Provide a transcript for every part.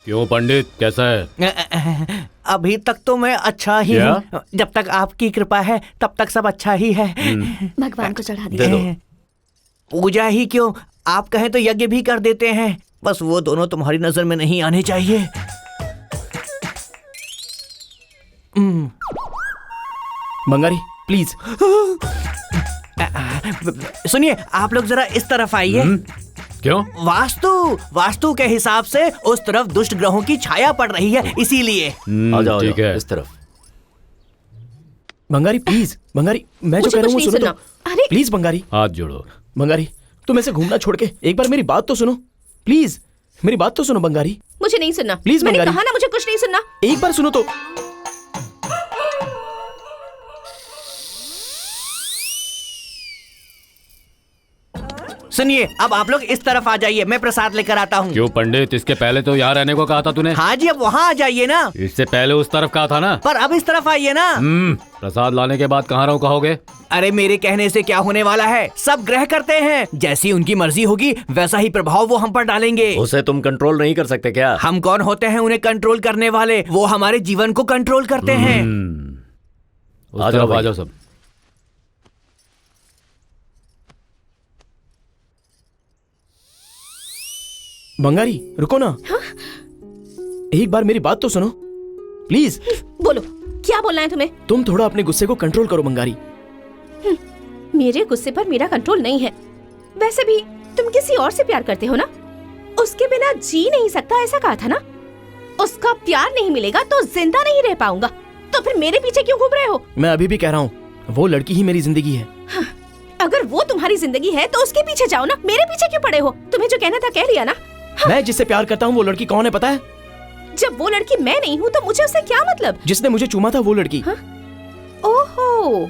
क्यों पंडित, कैसा है? अभी तक तो मैं अच्छा ही हूँ। जब तक आपकी कृपा है तब तक सब अच्छा ही है। भगवान को चढ़ा दीजिए। पूजा ही क्यों, आप कहें तो यज्ञ भी कर देते हैं। बस वो दोनों तुम्हारी नजर में नहीं आने चाहिए। बंगारी प्लीज। सुनिए, आप लोग जरा इस तरफ आइए। क्यों? वास्तु के हिसाब से उस तरफ दुष्ट ग्रहों की छाया पड़ रही है, इसीलिए। आ जाओ, ठीक है, इस तरफ। बंगारी प्लीज, बंगारी मैं जो कह रहा हूँ सुनो तो। प्लीज बंगारी, हाथ जोड़ो। बंगारी तुम ऐसे घूमना छोड़ के एक बार मेरी बात तो सुनो प्लीज। मेरी बात तो सुनो बंगारी। मुझे नहीं सुनना प्लीज मैंने बंगारी। कहा ना, मुझे कुछ नहीं सुनना। एक बार सुनो तो। सुनिए, अब आप लोग इस तरफ आ जाइए, मैं प्रसाद लेकर आता हूँ। क्यों पंडित, इसके पहले तो यहाँ रहने को कहा था तूने। हाँ जी, अब वहाँ आ जाइए ना। इससे पहले उस तरफ कहा था ना। पर अब इस तरफ आइए ना। प्रसाद लाने के बाद कहाँ रहो कहोगे? अरे मेरे कहने से क्या होने वाला है, सब ग्रह करते हैं, जैसी उनकी मर्जी होगी वैसा ही प्रभाव वो हम पर डालेंगे। उसे तुम कंट्रोल नहीं कर सकते क्या? हम कौन होते हैं उन्हें कंट्रोल करने वाले, वो हमारे जीवन को कंट्रोल करते हैं। उस तरफ आ जाओ सब। बंगारी रुको ना। हाँ? एक बार मेरी बात तो सुनो प्लीज। बोलो, क्या बोलना है तुम्हें? तुम थोड़ा अपने गुस्से को कंट्रोल करो बंगारी। मेरे गुस्से पर मेरा कंट्रोल नहीं है। वैसे भी तुम किसी और से प्यार करते हो ना, उसके बिना जी नहीं सकता ऐसा कहा था ना। उसका प्यार नहीं मिलेगा तो जिंदा नहीं रह पाऊंगा, तो फिर मेरे पीछे क्यों घूम रहे हो? मैं अभी भी कह रहा हूँ, वो लड़की ही मेरी जिंदगी है। हाँ, अगर वो तुम्हारी जिंदगी है तो उसके पीछे जाओ ना, मेरे पीछे क्यों पड़े हो? तुम्हें जो कहना था कह लिया ना। हाँ। मैं जिससे प्यार करता हूँ वो लड़की कौन है पता है? जब वो लड़की मैं नहीं हूँ तो मुझे उससे क्या मतलब? जिसने मुझे चूमा था वो लड़की। हाँ? ओहो,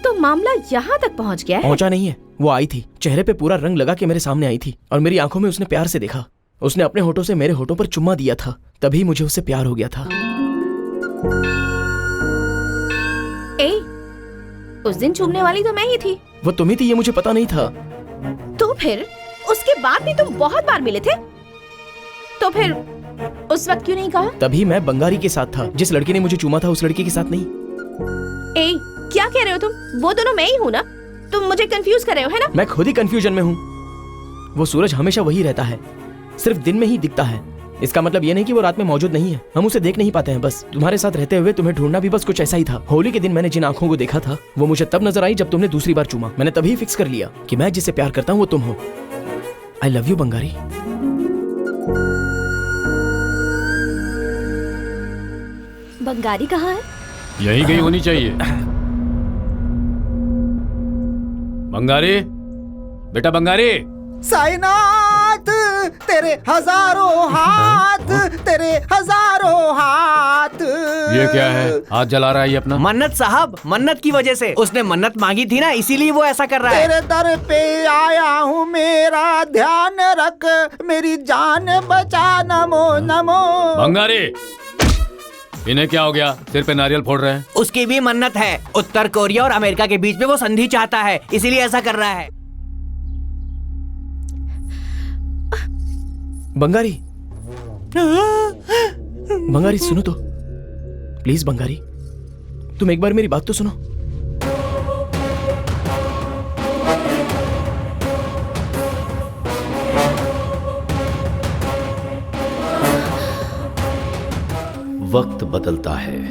तो मामला यहाँ तक पहुँच गया है? पहुँचा नहीं है, वो आई थी, चेहरे पे पूरा रंग लगा के मेरे सामने आई थी और मेरी आंखों में उसने प्यार से देखा। उसने अपने होठों से मेरे होठों पर चुम्मा दिया था, तभी मुझे उससे प्यार हो गया था। उस दिन चूमने वाली तो मैं ही थी। वो तुम ही थी, ये मुझे पता नहीं था। तो फिर उसके बाद भी तुम बहुत बार मिले थे, तो फिर उस वक्त क्यों नहीं कहा? तभी मैं बंगारी के साथ था, जिस लड़की ने मुझे चूमा था उस लड़की के साथ नहीं। क्या कह रहे हो तुम? वो दोनों मैं ही हूँ ना, तुम मुझे कंफ्यूज कर रहे हो है ना? मैं खुद ही कंफ्यूजन में हूँ। वो सूरज हमेशा वही रहता है, सिर्फ दिन में ही दिखता है। इसका मतलब ये नहीं कि वो रात में मौजूद नहीं है, हम उसे देख नहीं पाते हैं। बस तुम्हारे साथ रहते हुए तुम्हें ढूंढना भी बस कुछ ऐसा ही था। होली के दिन मैंने जिन आंखों को देखा था वो मुझे तब नजर आई जब तुमने दूसरी बार चूमा। मैंने तभी फिक्स कर लिया कि मैं जिससे प्यार करता हूँ वो तुम हो। I love you Bangari. Bangari कहाँ है? यहीं कहीं होनी चाहिए। बंगारी, बेटा बंगारी। साईनाथ, तेरे हजारों हाथ, तेरे हजारों हाथ। ये क्या है, हाथ जला रहा है ये अपना? मन्नत साहब, मन्नत की वजह से उसने मन्नत मांगी थी ना, इसीलिए वो ऐसा कर रहा है। तेरे दर पे आया हूँ, मेरा ध्यान रख, मेरी जान बचा, नमो नमो। बंगारी, इन्हें क्या हो गया, सिर पे नारियल फोड़ रहे हैं? उसकी भी मन्नत है, उत्तर कोरिया और अमेरिका के बीच में वो संधि चाहता है, इसीलिए ऐसा कर रहा है। बंगारी, बंगारी सुनो तो प्लीज। बंगारी तुम एक बार मेरी बात तो सुनो। वक्त बदलता है,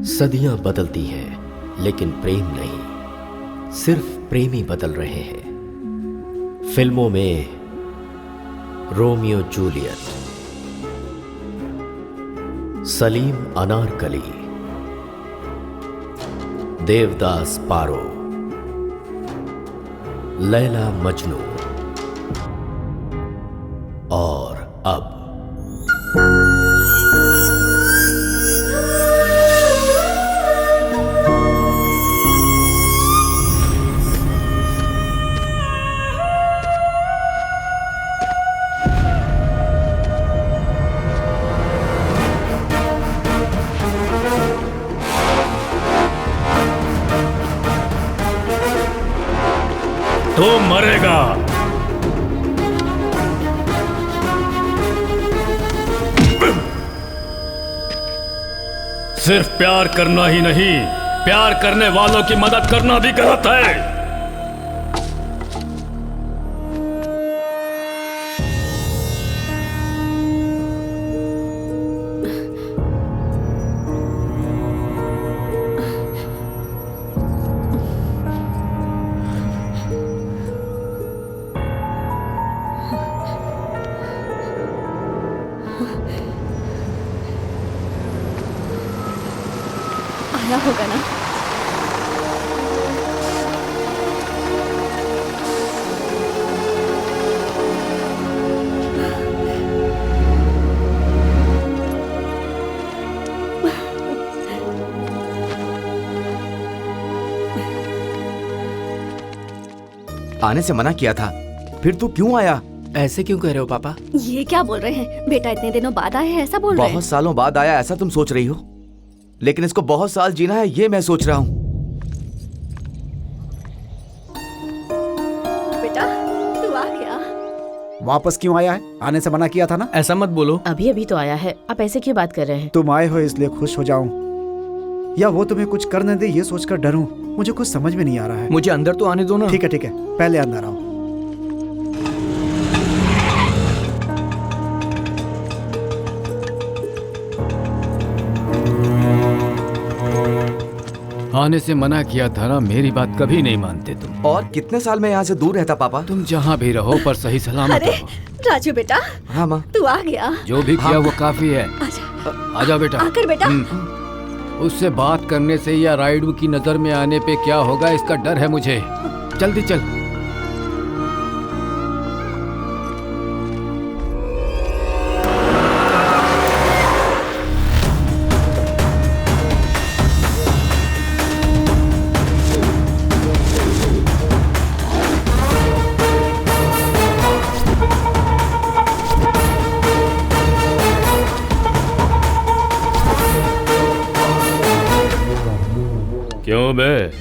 सदियां बदलती हैं, लेकिन प्रेम नहीं। सिर्फ प्रेमी बदल रहे हैं। फिल्मों में रोमियो जूलियट, सलीम अनारकली, देवदास पारो, लैला मजनू और अब तो मरेगा। सिर्फ प्यार करना ही नहीं, प्यार करने वालों की मदद करना भी गलत है। आया होगा ना? आने से मना किया था, फिर तू क्यों आया? ऐसे क्यों कह रहे हो पापा? ये क्या बोल रहे हैं? बेटा इतने दिनों बाद आया है ऐसा बोल रहे हैं? बहुत सालों बाद आया ऐसा तुम सोच रही हो, लेकिन इसको बहुत साल जीना है ये मैं सोच रहा हूँ। बेटा तू आ गया। वापस क्यों आया है? आने से मना किया था ना। ऐसा मत बोलो। अभी अभी तो आया है, आप ऐसे क्यों बात कर रहे हैं? तुम आए हो इसलिए खुश हो जाऊं या वो तुम्हें कुछ करने दे ये सोचकर डरूं, मुझे कुछ समझ में नहीं आ रहा है। मुझे अंदर तो आने दो ना। ठीक है, पहले अंदर आओ। आने से मना किया था ना, मेरी बात कभी नहीं मानते तुम। और कितने साल मैं यहाँ से दूर रहता पापा? तुम जहाँ भी रहो पर सही सलामत अरे रहो। राजू बेटा, हाँ माँ। तू आ गया। जो भी किया वो काफी है। आजा आजा बेटा। आकर बेटा। उससे बात करने से या राइडू की नजर में आने पे क्या होगा इसका डर है मुझे। जल्दी चल। क्यों बे,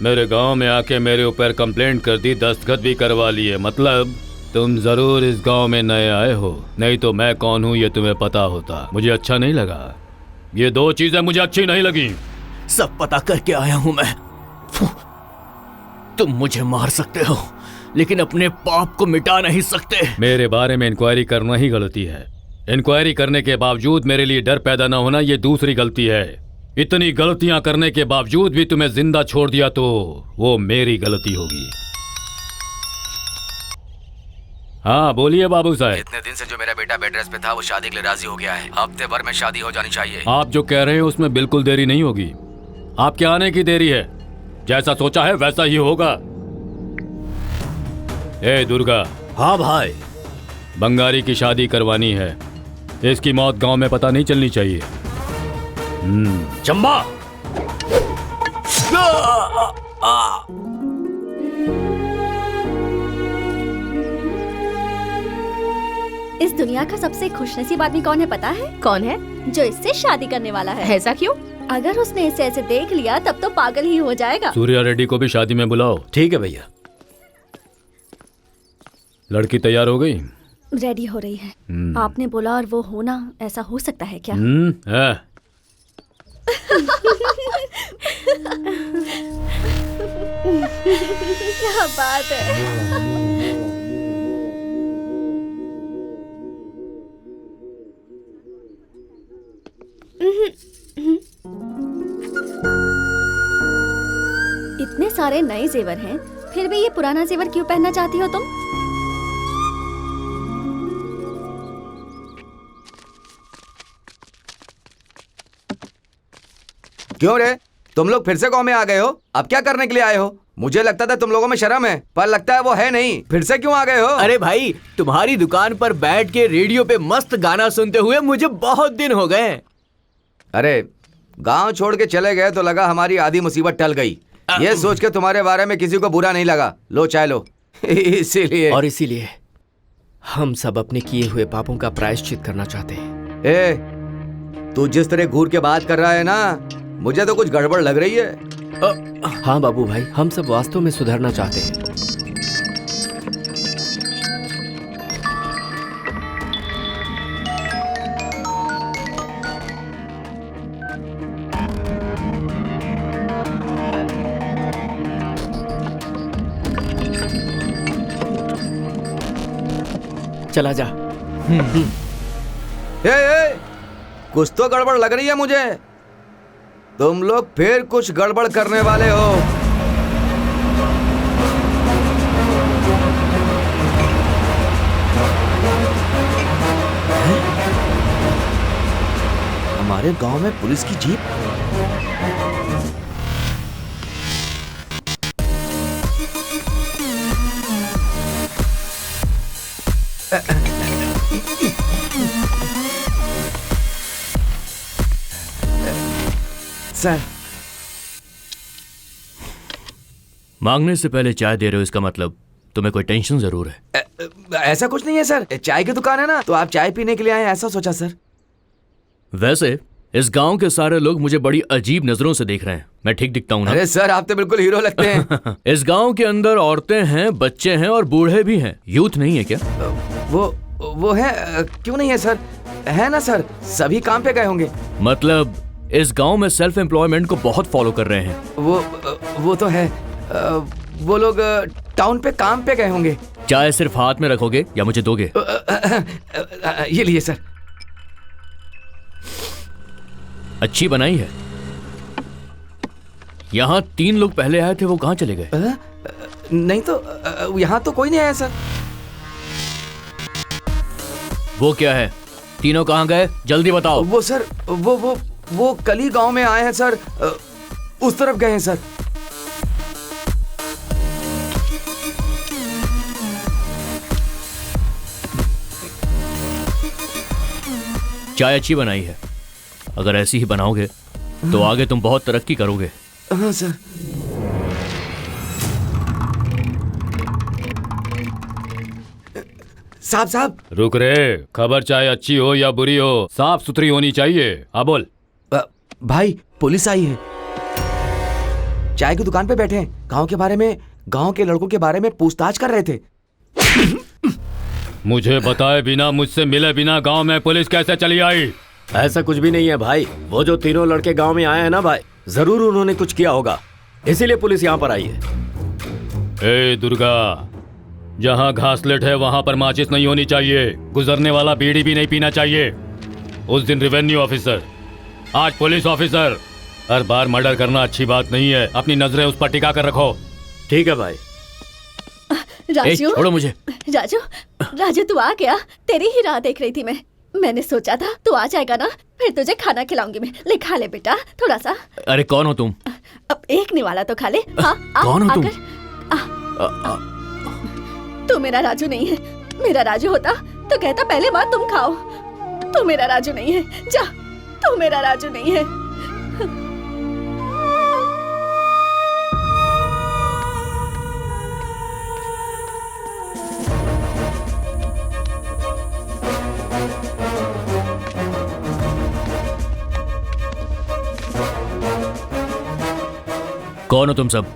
मेरे गांव में आके मेरे ऊपर कंप्लेंट कर दी, दस्तखत भी करवा लिए। मतलब तुम जरूर इस गांव में नए आए हो, नहीं तो मैं कौन हूँ ये तुम्हें पता होता। मुझे अच्छा नहीं लगा, ये दो चीजें मुझे अच्छी नहीं लगी। सब पता करके आया हूं मैं। तुम मुझे मार सकते हो लेकिन अपने पाप को मिटा नहीं सकते। मेरे बारे में इंक्वायरी करना ही गलती है। इंक्वायरी करने के बावजूद मेरे लिए डर पैदा न होना ये दूसरी गलती है। इतनी गलतियां करने के बावजूद भी तुम्हें जिंदा छोड़ दिया तो वो मेरी गलती होगी। हाँ बोलिए बाबू साहब। इतने दिन से जो मेरा बेटा बेड रेस्ट पे था वो शादी के लिए राजी हो गया है। हफ्ते भर में शादी हो जानी चाहिए। आप जो कह रहे हैं उसमें बिल्कुल देरी नहीं होगी। आपके आने की देरी है, जैसा सोचा है वैसा ही होगा। ए दुर्गा। हाँ भाई। बंगारी की शादी करवानी है, इसकी मौत गांव में पता नहीं चलनी चाहिए। चंबा। इस दुनिया का सबसे खुशनसीब आदमी कौन है पता है? कौन है? जो इससे शादी करने वाला है। ऐसा क्यों? अगर उसने इसे ऐसे देख लिया तब तो पागल ही हो जाएगा। सूर्या रेड्डी को भी शादी में बुलाओ। ठीक है भैया। लड़की तैयार हो गई? रेडी हो रही है। आपने बोला और वो होना, ऐसा हो सकता है क्या? है। क्या बात है। इतने सारे नए जेवर हैं, फिर भी ये पुराना जेवर क्यों पहनना चाहती हो तुम? क्यों रे, तुम लोग फिर से गांव में आ गए हो? अब क्या करने के लिए आए हो? मुझे लगता था तुम लोगों में शर्म है, पर लगता है वो है नहीं। फिर से क्यों आ गए हो? अरे भाई, तुम्हारी दुकान पर बैठ के रेडियो पे मस्त गाना सुनते हुए मुझे बहुत दिन हो गए। अरे गांव छोड़ के चले गए तो लगा हमारी आधी मुसीबत टल गई। ये सोच के तुम्हारे बारे में किसी को बुरा नहीं लगा। लो चाय लो। इसीलिए और इसीलिए हम सब अपने किए हुए पापों का प्रायश्चित करना चाहते हैं। ए, तू जिस तरह घूर के बात कर रहा है ना, मुझे तो कुछ गड़बड़ लग रही है। हाँ बाबू भाई, हम सब वास्तव में सुधरना चाहते हैं। चला जा। ए, कुछ तो गड़बड़ लग रही है मुझे। तुम लोग फिर कुछ गड़बड़ करने वाले हो। हमारे गांव में पुलिस की जीप। सर, मांगने से पहले चाय दे रहे हो, इसका मतलब तुम्हें कोई टेंशन जरूर है। ऐसा कुछ नहीं है सर, चाय की दुकान है ना, तो आप चाय पीने के लिए आए, ऐसा सोचा सर। वैसे इस गांव के सारे लोग मुझे बड़ी अजीब नजरों से देख रहे हैं। मैं ठीक दिखता हूँ ना? अरे सर, आप तो बिल्कुल हीरो लगते हैं। इस गांव के अंदर औरतें हैं, बच्चे हैं और बूढ़े भी हैं। यूथ नहीं है क्या? वो है। क्यों नहीं है सर? है ना सर, सभी काम पे गए होंगे। मतलब इस गांव में सेल्फ एम्प्लॉयमेंट को बहुत फॉलो कर रहे हैं। वो तो है। वो लोग टाउन पे काम पे गए होंगे। चाय सिर्फ हाथ में रखोगे या मुझे दोगे? ये लिए सर। अच्छी बनाई है। यहाँ 3 लोग पहले आए थे, वो कहाँ चले गए? नहीं तो यहाँ तो कोई नहीं आया सर। वो क्या है? तीनों कहाँ गए? जल्दी बताओ। वो सर, वो कल ही गांव में आए हैं सर। उस तरफ गए हैं सर। चाय अच्छी बनाई है। अगर ऐसी ही बनाओगे तो आगे तुम बहुत तरक्की करोगे। हाँ सर। साहब रुक रे। खबर चाहे अच्छी हो या बुरी हो, साफ सुथरी होनी चाहिए। हाँ बोल। भाई, पुलिस आई है। चाय की दुकान पे बैठे हैं। गांव के बारे में, गांव के लड़कों के बारे में पूछताछ कर रहे थे। मुझे बताए बिना, मुझसे मिले बिना गांव में पुलिस कैसे चली आई? ऐसा कुछ भी नहीं है भाई। वो जो तीनों लड़के गांव में आए हैं ना भाई, जरूर उन्होंने कुछ किया होगा, इसीलिए पुलिस यहाँ पर आई है। ए दुर्गा, जहाँ घासलेट है वहाँ पर माचिस नहीं होनी चाहिए। गुजरने वाला बीड़ी भी नहीं पीना चाहिए। उस दिन रेवेन्यू ऑफिसर, आज पुलिस ऑफिसर। हर बार मर्डर करना अच्छी बात नहीं है। अपनी नजरें उस पर टिका कर रखो। ठीक है भाई। राजू, छोड़ो मुझे। राजू तू आ गया। तेरी ही राह देख रही थी मैं। मैंने सोचा था तू आ जाएगा ना, फिर तुझे खाना खिलाऊंगी मैं। ले खा ले बेटा थोड़ा सा। अरे कौन हो तुम? अब एक निवाला तो खा ले। हाँ, कौन हो तुम? तू मेरा राजू नहीं है। मेरा राजू होता तो कहता पहले बात तुम खाओ। तू मेरा राजू नहीं है। जा, तू मेरा राजू नहीं है। कौन हो तुम सब?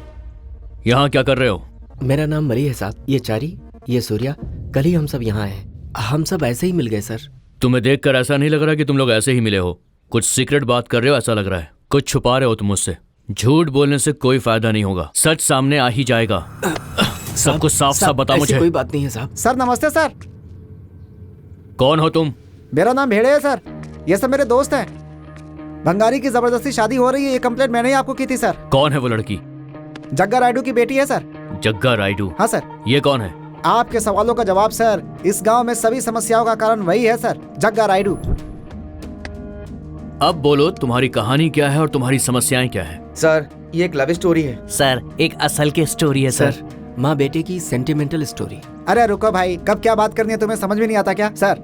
यहाँ क्या कर रहे हो? मेरा नाम मरी है साहब। ये चारी, ये सूर्या। कल ही हम सब यहाँ आए। हम सब ऐसे ही मिल गए सर। तुम्हें देखकर ऐसा नहीं लग रहा कि तुम लोग ऐसे ही मिले हो। कुछ सीक्रेट बात कर रहे हो ऐसा लग रहा है। कुछ छुपा रहे हो तुम मुझसे। झूठ बोलने से कोई फायदा नहीं होगा। सच सामने आ ही जाएगा। सब कुछ साफ साफ बता मुझे। कोई बात नहीं है साहब। सर नमस्ते सर। कौन हो तुम? मेरा नाम भेड़े है सर। ये सब मेरे दोस्त हैं। भंगारी की जबरदस्ती शादी हो रही है, ये कंप्लेंट मैंने ही आपको की थी सर। कौन है वो लड़की? जग्गा रायडू की बेटी है सर। जग्गा रायडू? हाँ सर। ये कौन है? आपके सवालों का जवाब सर। इस गांव में सभी समस्याओं का कारण वही है सर, जग्गा रायडू। अब बोलो, तुम्हारी कहानी क्या है और तुम्हारी समस्याएं क्या है? सर, ये एक लव स्टोरी है। सर, एक असल की स्टोरी है सर। माँ बेटे की सेंटिमेंटल स्टोरी। अरे रुको भाई, कब क्या बात करनी है तुम्हें समझ में नहीं आता क्या? सर,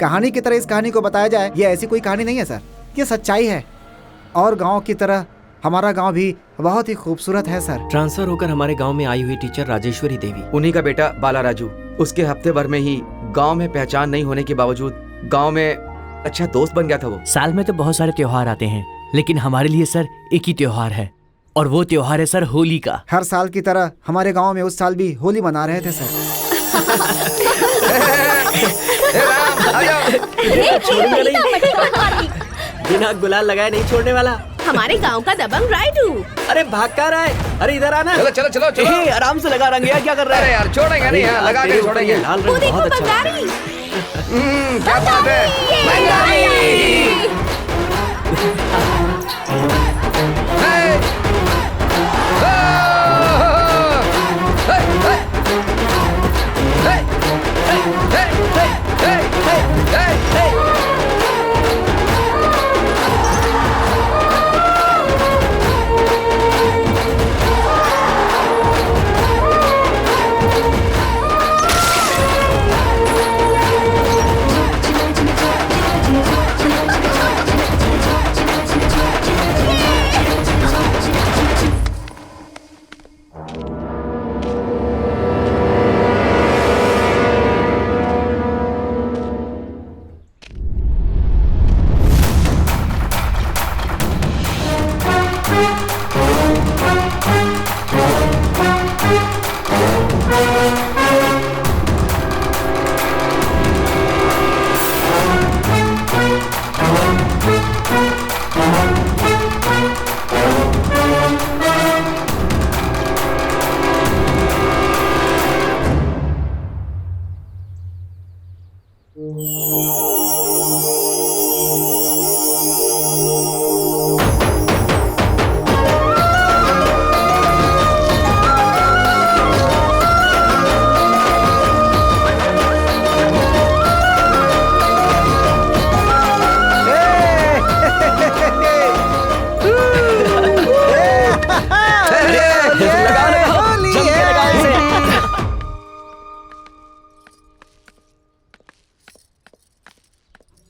कहानी की तरह इस कहानी को बताया जाए, ये ऐसी कोई कहानी नहीं है सर, ये सच्चाई है। और गांव की तरह हमारा गांव भी बहुत ही खूबसूरत है सर। ट्रांसफर होकर हमारे गांव में आई हुई टीचर राजेश्वरी देवी, उन्हीं का बेटा बाला राजू। उसके हफ्ते भर में ही गांव में पहचान नहीं होने के बावजूद गांव में अच्छा दोस्त बन गया था वो। साल में तो बहुत सारे त्योहार आते हैं, लेकिन हमारे लिए सर एक ही त्योहार है, और वो त्योहार है सर होली का। हर साल की तरह हमारे गांव में उस साल भी होली मना रहे थे सर। बिना गुलाल लगाए नहीं छोड़ने वाला हमारे गांव का दबंग रायडू। अरे भाग कर रहा है। अरे इधर आना। चलो चलो चलो चलो। आराम से लगा रंग, क्या कर रहा है? अरे यार छोड़ेंगे नहीं, लगा के छोड़ेंगे। लाल वो रंग देखो बहुत अच्छा है। बंगारी। क्या बात है?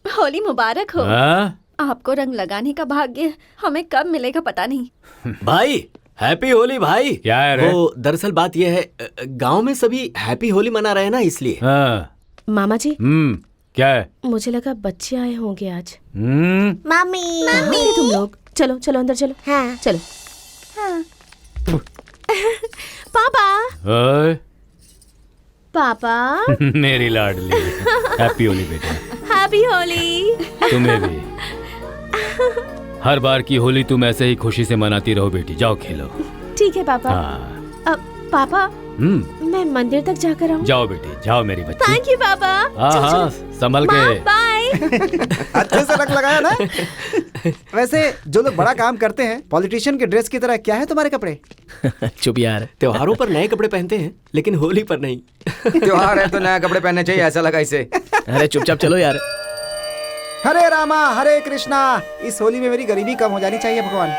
होली मुबारक हो। हाँ? आपको रंग लगाने का भाग्य हमें कब मिलेगा पता नहीं। भाई हैप्पी होली भाई। क्या है रे? वो दरअसल बात यह है, गांव में सभी हैप्पी होली मना रहे हैं ना, इसलिए। हाँ। मामा जी, क्या है? मुझे लगा बच्चे आए होंगे आज। मम्मी कहाँ थे तुम लोग? चलो चलो अंदर चलो। हाँ। चलो। पापा ओए, पापा मेरी लाडली, हैप्पी होली बेटा। हैप्पी होली। तुम्हें भी। हर बार की होली तुम ऐसे ही खुशी से मनाती रहो बेटी। जाओ खेलो। ठीक है पापा। हाँ। पापा मैं मंदिर तक जाकर आऊँ? जाओ बेटी, जाओ मेरी बच्ची। थैंक यू पापा। हाँ, संभल के। बाय। अच्छे से रंग लगाया ना। वैसे जो लोग बड़ा काम करते हैं पॉलिटिशियन के ड्रेस की तरह, क्या है तुम्हारे कपड़े? चुप यार। त्योहारों पर नए कपड़े पहनते हैं, लेकिन होली पर नहीं। त्योहार है तो नया कपड़े पहनने चाहिए, ऐसा लगा इसे। अरे चुपचाप चलो यार। हरे रामा हरे कृष्णा। इस होली में मेरी गरीबी कम हो जानी चाहिए भगवान।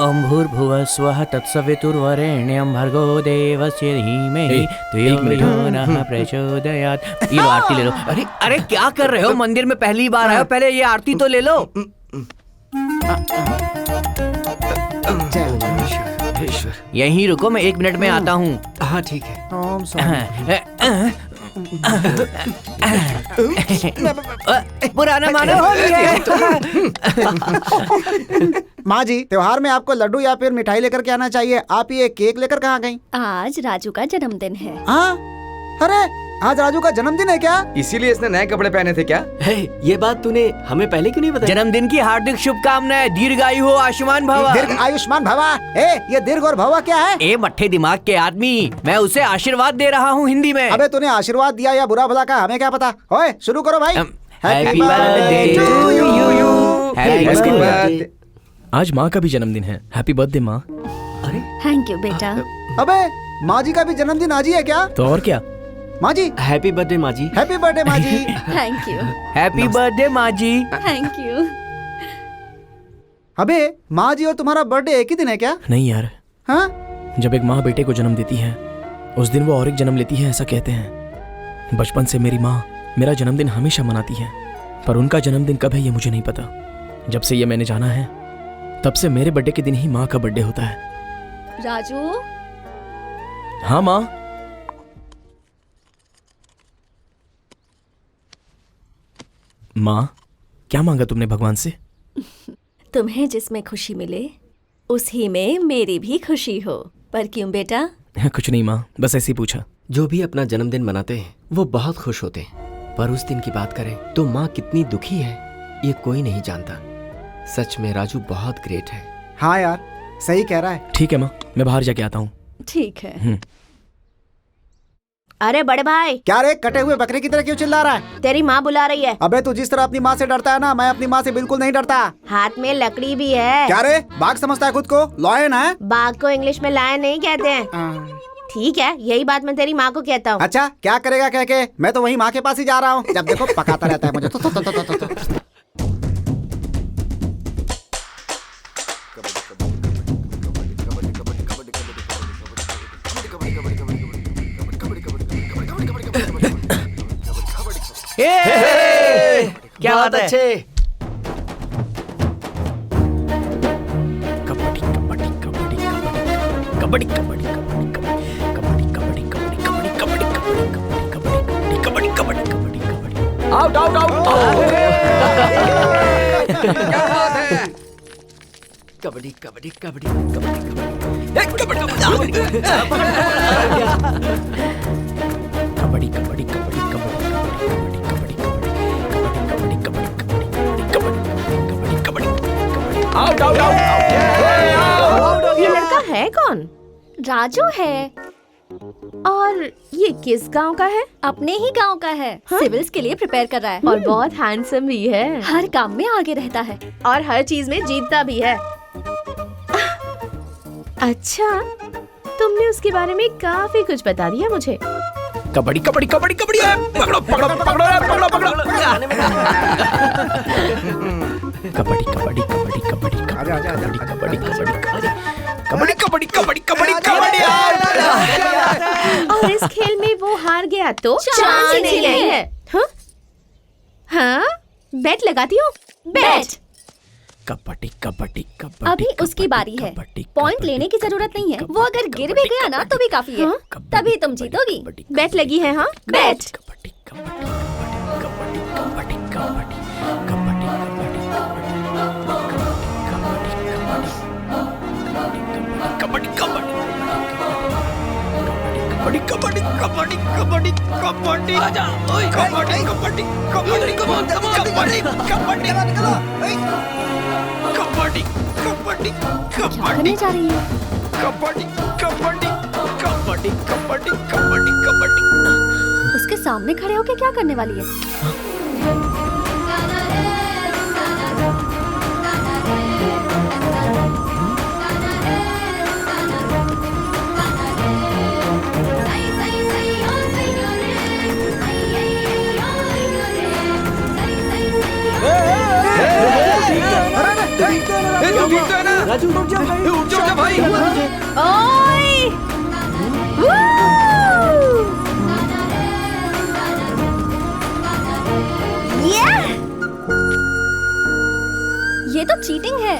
ओम भूर्भुवः स्वः तत्सवितुर्वरेण्यं भर्गो देवस्य धीमहि धियो यो नः प्रचोदयात्। ये आरती ले लो। अरे अरे क्या कर रहे हो? मंदिर में पहली बार आए हो, पहले ये आरती तो ले लो। यहीं रुको, मैं 1 मिनट में आता हूँ। हाँ ठीक है। ओम पुराना मानो होली है। माँ जी, त्योहार में आपको लड्डू या फिर मिठाई लेकर के आना चाहिए। आप ये केक लेकर कहाँ गई? आज राजू का जन्मदिन है। हाँ, अरे आज राजू का जन्मदिन है क्या? इसीलिए इसने नए कपड़े पहने थे क्या? हे, ये बात तूने हमें पहले क्यों नहीं बताया? जन्मदिन की हार्दिक शुभकामनाएं। दीर्घायु हो, आयुष्मान भवा। दीर्घ आयुष्मान भवा। ये दीर्घ और भवा क्या है? ए मट्ठे दिमाग के आदमी, मैं उसे आशीर्वाद दे रहा हूँ हिंदी में। अबे तूने आशीर्वाद दिया या बुरा भला का हमें क्या पता। ओए शुरू करो भाई। Happy birthday to you. Happy birthday. आज माँ का भी जन्मदिन है। हैप्पी बर्थडे माँ। अरे थैंक यू बेटा। अबे माँ जी का भी जन्मदिन आज ही है क्या? तो और क्या। माँ जी हैप्पी बर्थडे माँ जी। हैप्पी बर्थडे माँ जी। Thank you. हैप्पी बर्थडे माँ जी। Thank you. अबे माँ जी और तुम्हारा बर्थडे एक ही दिन है क्या? नहीं यार, हाँ? जब एक माँ बेटे को जन्म देती है उस दिन वो और एक जन्म लेती है, ऐसा कहते हैं। बचपन से मेरी माँ मेरा जन्मदिन हमेशा मनाती है, पर उनका जन्मदिन कब है ये मुझे नहीं पता। जब से ये मैंने जाना है तब से मेरे बर्थडे के दिन ही माँ का बर्थडे होता है। राजू। हाँ माँ। माँ, क्या मांगा तुमने भगवान से? तुम्हें जिसमें खुशी मिले उसी में मेरी भी खुशी हो। पर क्यों बेटा? कुछ नहीं माँ, बस ऐसे ही पूछा। जो भी अपना जन्मदिन मनाते हैं वो बहुत खुश होते हैं, पर उस दिन की बात करें तो माँ कितनी दुखी है ये कोई नहीं जानता। सच में राजू बहुत ग्रेट है। हाँ यार, सही कह रहा है। ठीक है माँ, मैं बाहर जाके आता हूँ। ठीक है। अरे बड़े भाई, क्या रे, कटे हुए बकरे की तरह क्यों चिल्ला रहा है? तेरी माँ बुला रही है। अबे तू जिस तरह अपनी माँ से डरता है ना, मैं अपनी माँ से बिल्कुल नहीं डरता। हाथ में लकड़ी भी है। क्या रे, बाघ समझता है खुद को? लॉयन है? बाघ को इंग्लिश में लायन नहीं कहते हैं। ठीक है, यही बात मैं तेरी माँ को कहता हूँ। अच्छा, क्या करेगा कह के? मैं तो वही माँ के पास ही जा रहा हूँ। जब देखो पकाता रहता है मुझे। क्या बात है? अच्छे। Kabaddi kabaddi kabaddi kabaddi kabaddi kabaddi kabaddi kabaddi kabaddi kabaddi kabaddi kabaddi kabaddi kabaddi kabaddi kabaddi out out out. क्या बात है? Kabaddi kabaddi kabaddi kabaddi kabaddi kabaddi kabaddi kabaddi out out out. ये लड़का है कौन? राजू है। और ये किस गांव का है? अपने ही गांव का है। सिविल्स के लिए प्रिपेयर कर रहा है और बहुत हैंडसम भी है। हर काम में आगे रहता है और हर चीज में जीतता भी है। अच्छा, तुमने उसके बारे में काफी कुछ बता दिया मुझे। कबड्डी कबड्डी कबड्डी कबड्डी पकड़ो पकड़ो पकड़ो पकड़ो पकड़ो। कबड्डी कबड्डी कबड्डी कबड्डी कबड्डी कबड्डी कबड्डी कबड्डी कबड्डी कबड्डी कबड्डी। और इस खेल में वो हार गया तो चांस ही नहीं है। हाँ? हाँ? बेट लगाती हो? बैट। कबड्डी कबड्डी कबड्डी। अभी उसकी बारी है। पॉइंट लेने की जरूरत नहीं है। वो अगर गिर भी गया ना तो भी काफी है। तभी तुम जीतोगी। बेट लगी है? हाँ, बेट। कबड्डी कबड्डी कबड्डी कबड्डी कबड्डी कबड्डी कबड्डी कबड्डी कबड्डी कबड्डी कबड्डी कबड्डी आजा ओए कबड्डी कबड्डी कबड्डी कबड्डी कबड्डी कबड्डी कबड्डी करने जा रही है। कबड्डी कबड्डी कबड्डी कबड्डी कबड्डी कबड्डी। उसके सामने खड़े होके क्या करने वाली है? राजू उठ जा भाई, उठ जा भाई। ओए! वू! ये तो चीटिंग है।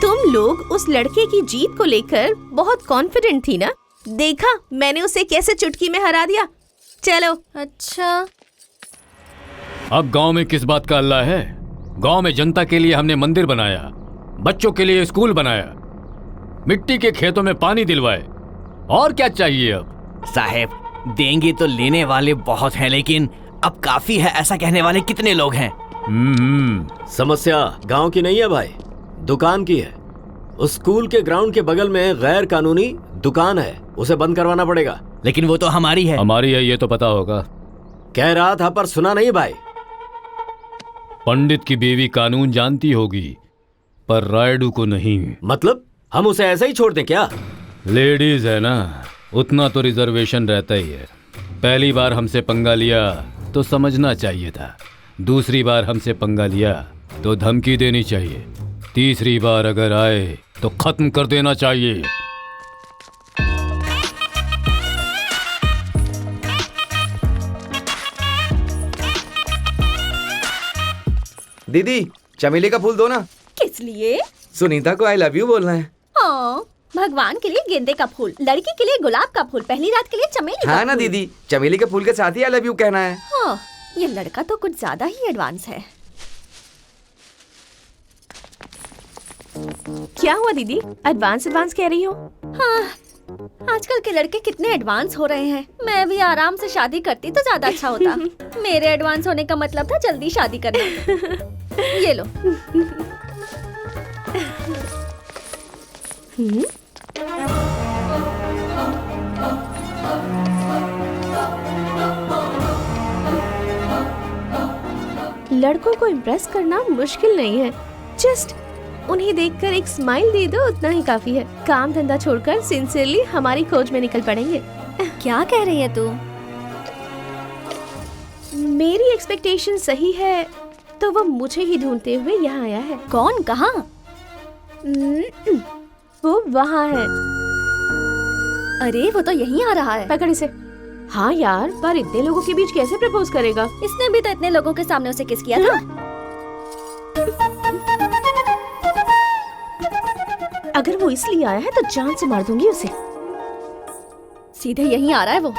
तुम लोग उस लड़के की जीत को लेकर बहुत कॉन्फिडेंट थी ना? देखा मैंने उसे कैसे चुटकी में हरा दिया। चलो। अच्छा, अब गांव में किस बात का अल्लाह है? गांव में जनता के लिए हमने मंदिर बनाया, बच्चों के लिए स्कूल बनाया, मिट्टी के खेतों में पानी दिलवाए। और क्या चाहिए अब? साहेब, देंगे तो लेने वाले बहुत हैं, लेकिन अब काफी है ऐसा कहने वाले कितने लोग हैं? समस्या गांव की नहीं है भाई, दुकान की है। उस स्कूल के ग्राउंड के बगल में गैर कानूनी दुकान है, उसे बंद करवाना पड़ेगा। लेकिन वो तो हमारी है। हमारी है ये तो पता होगा। कह रहा था पर सुना नहीं भाई। पंडित की बीवी कानून जानती होगी पर रायडू को नहीं। मतलब हम उसे ऐसे ही छोड़ दें क्या? लेडीज है ना, उतना तो रिजर्वेशन रहता ही है। पहली बार हमसे पंगा लिया तो समझना चाहिए था, दूसरी बार हमसे पंगा लिया तो धमकी देनी चाहिए, तीसरी बार अगर आए तो खत्म कर देना चाहिए। दीदी चमेली का फूल दो ना। किस लिए? सुनीता को आई लव यू बोलना है। हाँ, भगवान के लिए गेंदे का फूल, लड़की के लिए गुलाब का फूल, पहली रात के लिए चमेली हाँ का ना फूल। दीदी, चमेली के फूल के साथ ही आई लव यू कहना है। हाँ, ये लड़का तो कुछ ज्यादा ही एडवांस है। क्या हुआ दीदी, एडवांस एडवांस कह रही हो? हाँ, आजकल के लड़के कितने एडवांस हो रहे हैं। मैं भी आराम से शादी करती तो ज्यादा अच्छा होता। मेरे एडवांस होने का मतलब था जल्दी शादी करना। ये लो। लड़कों को इम्प्रेस करना मुश्किल नहीं है, जस्ट उन्हें देखकर एक स्माइल दे दो, उतना ही काफी है। काम धंधा छोड़कर सिंसियरली हमारी खोज में निकल पड़ेंगे। क्या कह रही है तू? मेरी एक्सपेक्टेशन सही है तो वो मुझे ही ढूंढते हुए यहाँ आया है। कौन? कहाँ? वो वहाँ है। अरे वो तो यहीं आ रहा है। पकड़ इसे। हाँ यार, पर इतने लोगों के बीच कैसे प्रपोज करेगा? इसने भी तो इतने लोगों के सामने उसे किस किया था। अगर वो इसलिए आया है तो जान से मार दूंगी उसे। सीधे यहीं आ रहा है वो।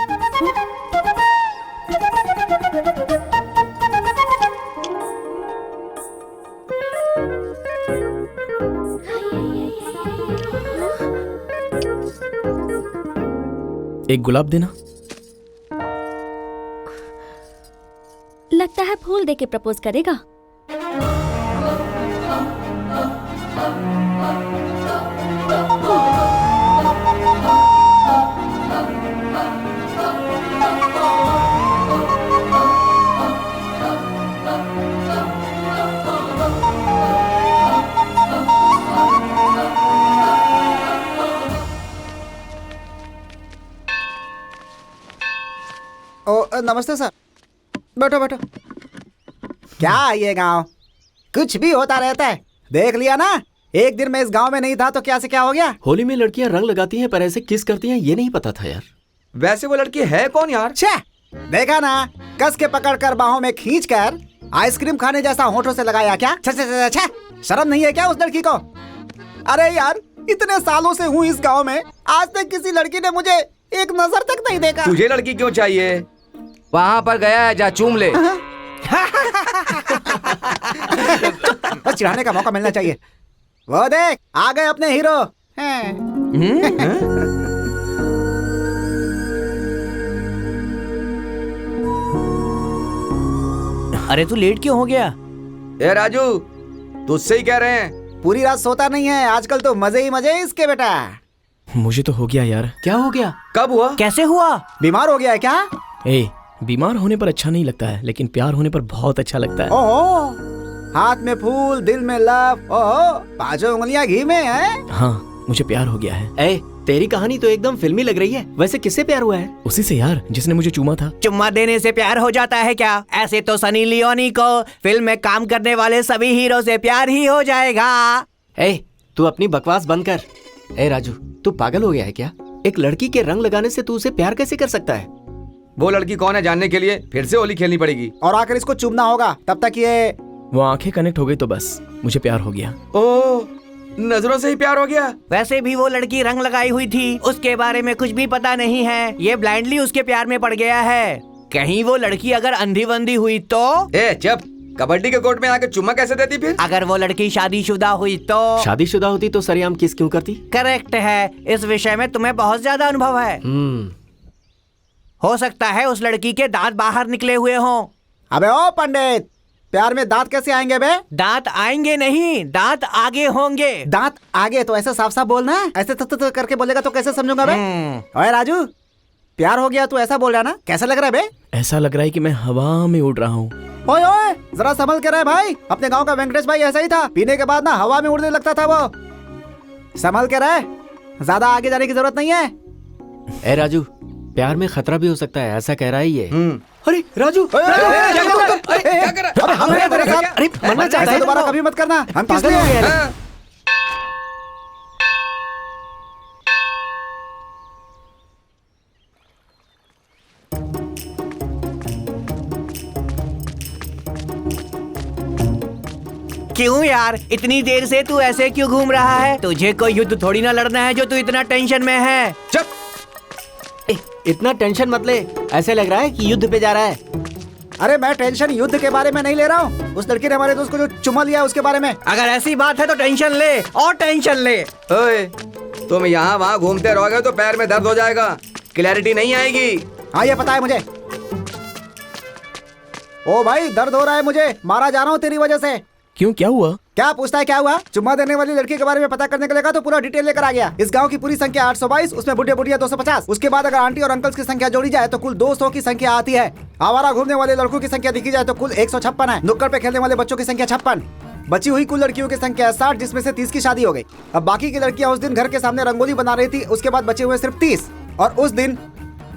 एक गुलाब देना। लगता है फूल देके प्रपोज करेगा। नमस्ते सर। बैठो बैठो। क्या ये गांव कुछ भी होता रहता है, देख लिया ना। एक दिन मैं इस गांव में नहीं था तो क्या से क्या हो गया। होली में लड़कियां रंग लगाती हैं पर ऐसे किस करती हैं ये नहीं पता था यार। वैसे वो लड़की है कौन यार? छे, देखा ना, कस के पकड़ कर बाहों में खींच कर आइसक्रीम खाने जैसा होठों से लगाया क्या। छे छे छे छे, शर्म नहीं है क्या उस लड़की को? अरे यार, इतने सालों से हूँ इस गाँव में, आज तक किसी लड़की ने मुझे एक नजर तक नहीं देखा। तुझे लड़की क्यों चाहिए? वहाँ पर गया है, जा चूम ले। बस चिढ़ाने का मौका मिलना चाहिए। वो देख, आ गए अपने हीरो। अरे तू लेट क्यों हो गया? ए राजू, तुझसे ही कह रहे हैं। पूरी रात सोता नहीं है आजकल, तो मजे ही मजे इसके बेटा। मुझे तो हो गया यार। क्या हो गया? कब हुआ? कैसे हुआ? बीमार हो गया है क्या? बीमार होने पर अच्छा नहीं लगता है, लेकिन प्यार होने पर बहुत अच्छा लगता है। ओहो, हाथ में फूल, दिल में लव, ओहो, पांचों उंगलियां घी में है। हाँ, मुझे प्यार हो गया है। तेरी कहानी तो एकदम फिल्मी लग रही है। वैसे किससे प्यार हुआ है? उसी से यार, जिसने मुझे चूमा था। चुम्मा देने से प्यार हो जाता है क्या? ऐसे तो सनी लियोनी को फिल्म में काम करने वाले सभी हीरो से प्यार ही हो जाएगा। तू अपनी बकवास बंद कर। राजू, तू पागल हो गया है क्या? एक लड़की के रंग लगाने से तू उसे प्यार कैसे कर सकता है? वो लड़की कौन है जानने के लिए फिर से होली खेलनी पड़ेगी। और आकर इसको चूमना होगा, तब तक ये वो आंखें कनेक्ट हो गई तो बस मुझे प्यार हो गया। ओह, नजरों से ही प्यार हो गया। वैसे भी वो लड़की रंग लगाई हुई थी, उसके बारे में कुछ भी पता नहीं है। ये ब्लाइंडली उसके प्यार में पड़ गया है। कहीं वो लड़की अगर अंधी बंदी हुई तो? चुप, कबड्डी के कोर्ट में आके चुम्मा कैसे देती फिर? अगर वो लड़की शादीशुदा हुई तो? शादीशुदा होती तो सरेआम किस क्यों करती? करेक्ट है, इस विषय में तुम्हें बहुत ज्यादा अनुभव है। हो सकता है उस लड़की के दांत बाहर निकले हुए हों। अबे ओ पंडित, प्यार में दांत कैसे आएंगे बे? दांत आएंगे नहीं, दांत आगे होंगे। दांत आगे तो ऐसे साफ साफ बोलना है, ऐसे तो करके बोलेगा तो कैसे समझूंगा बे? ओए राजू, प्यार हो गया तू ऐसा बोल रहा ना, कैसा लग रहा है बे? ऐसा लग रहा है कि मैं हवा में उड़ रहा हूँ। ओए ओए, जरा संभल के रहे भाई। अपने गांव का वेंकटेश भाई ऐसा ही था, पीने के बाद ना हवा में उड़ने लगता था वो। संभल के रहे, ज्यादा आगे जाने की जरूरत नहीं है। राजू, प्यार में खतरा भी हो सकता है, ऐसा कह रहा है ये। अरे राजू, क्या कर रहा है? हम हैं तेरे साथ। अरे मरना चाहता है दोबारा कभी मत करना। हम किस पागल हो लिए? गया है। क्यों यार, इतनी देर से तू ऐसे क्यों घूम रहा है? तुझे कोई युद्ध थोड़ी ना लड़ना है जो तू इतना टेंशन में है। चुप, इतना टेंशन मत ले, ऐसे लग रहा है कि युद्ध पे जा रहा है। अरे मैं टेंशन युद्ध के बारे में नहीं ले रहा हूँ, उस लड़की ने हमारे दोस्त को जो चुमा लिया उसके बारे में। अगर ऐसी बात है तो टेंशन ले और टेंशन ले। ओए, तुम यहाँ वहाँ घूमते रहोगे तो पैर में दर्द हो जाएगा, क्लैरिटी नहीं आएगी। हाँ ये पता है मुझे। ओ भाई, दर्द हो रहा है मुझे, मारा जा रहा हूँ तेरी वजह से। क्यों, क्या हुआ? क्या पूछता है क्या हुआ? चुम्मा देने वाली लड़की के बारे में पता करने के लिए कहा तो पूरा डिटेल लेकर आ गया। इस गांव की पूरी संख्या 822, उसमें बुढ़े बुढ़िया 250। उसके बाद अगर आंटी और अंकल्स की संख्या जोड़ी जाए तो कुल 200 की संख्या आती है। आवारा घूमने वाले लड़कों की संख्या देखी जाए तो कुल 156 है। नुक्कड़ पे खेलने वाले बच्चों की संख्या 56। बची हुई कुल लड़कियों की संख्या 60, जिसमें से 30 की शादी हो गई। अब बाकी की लड़कियां उस दिन घर के सामने रंगोली बना रही थी। उसके बाद बचे हुए सिर्फ 30। और उस दिन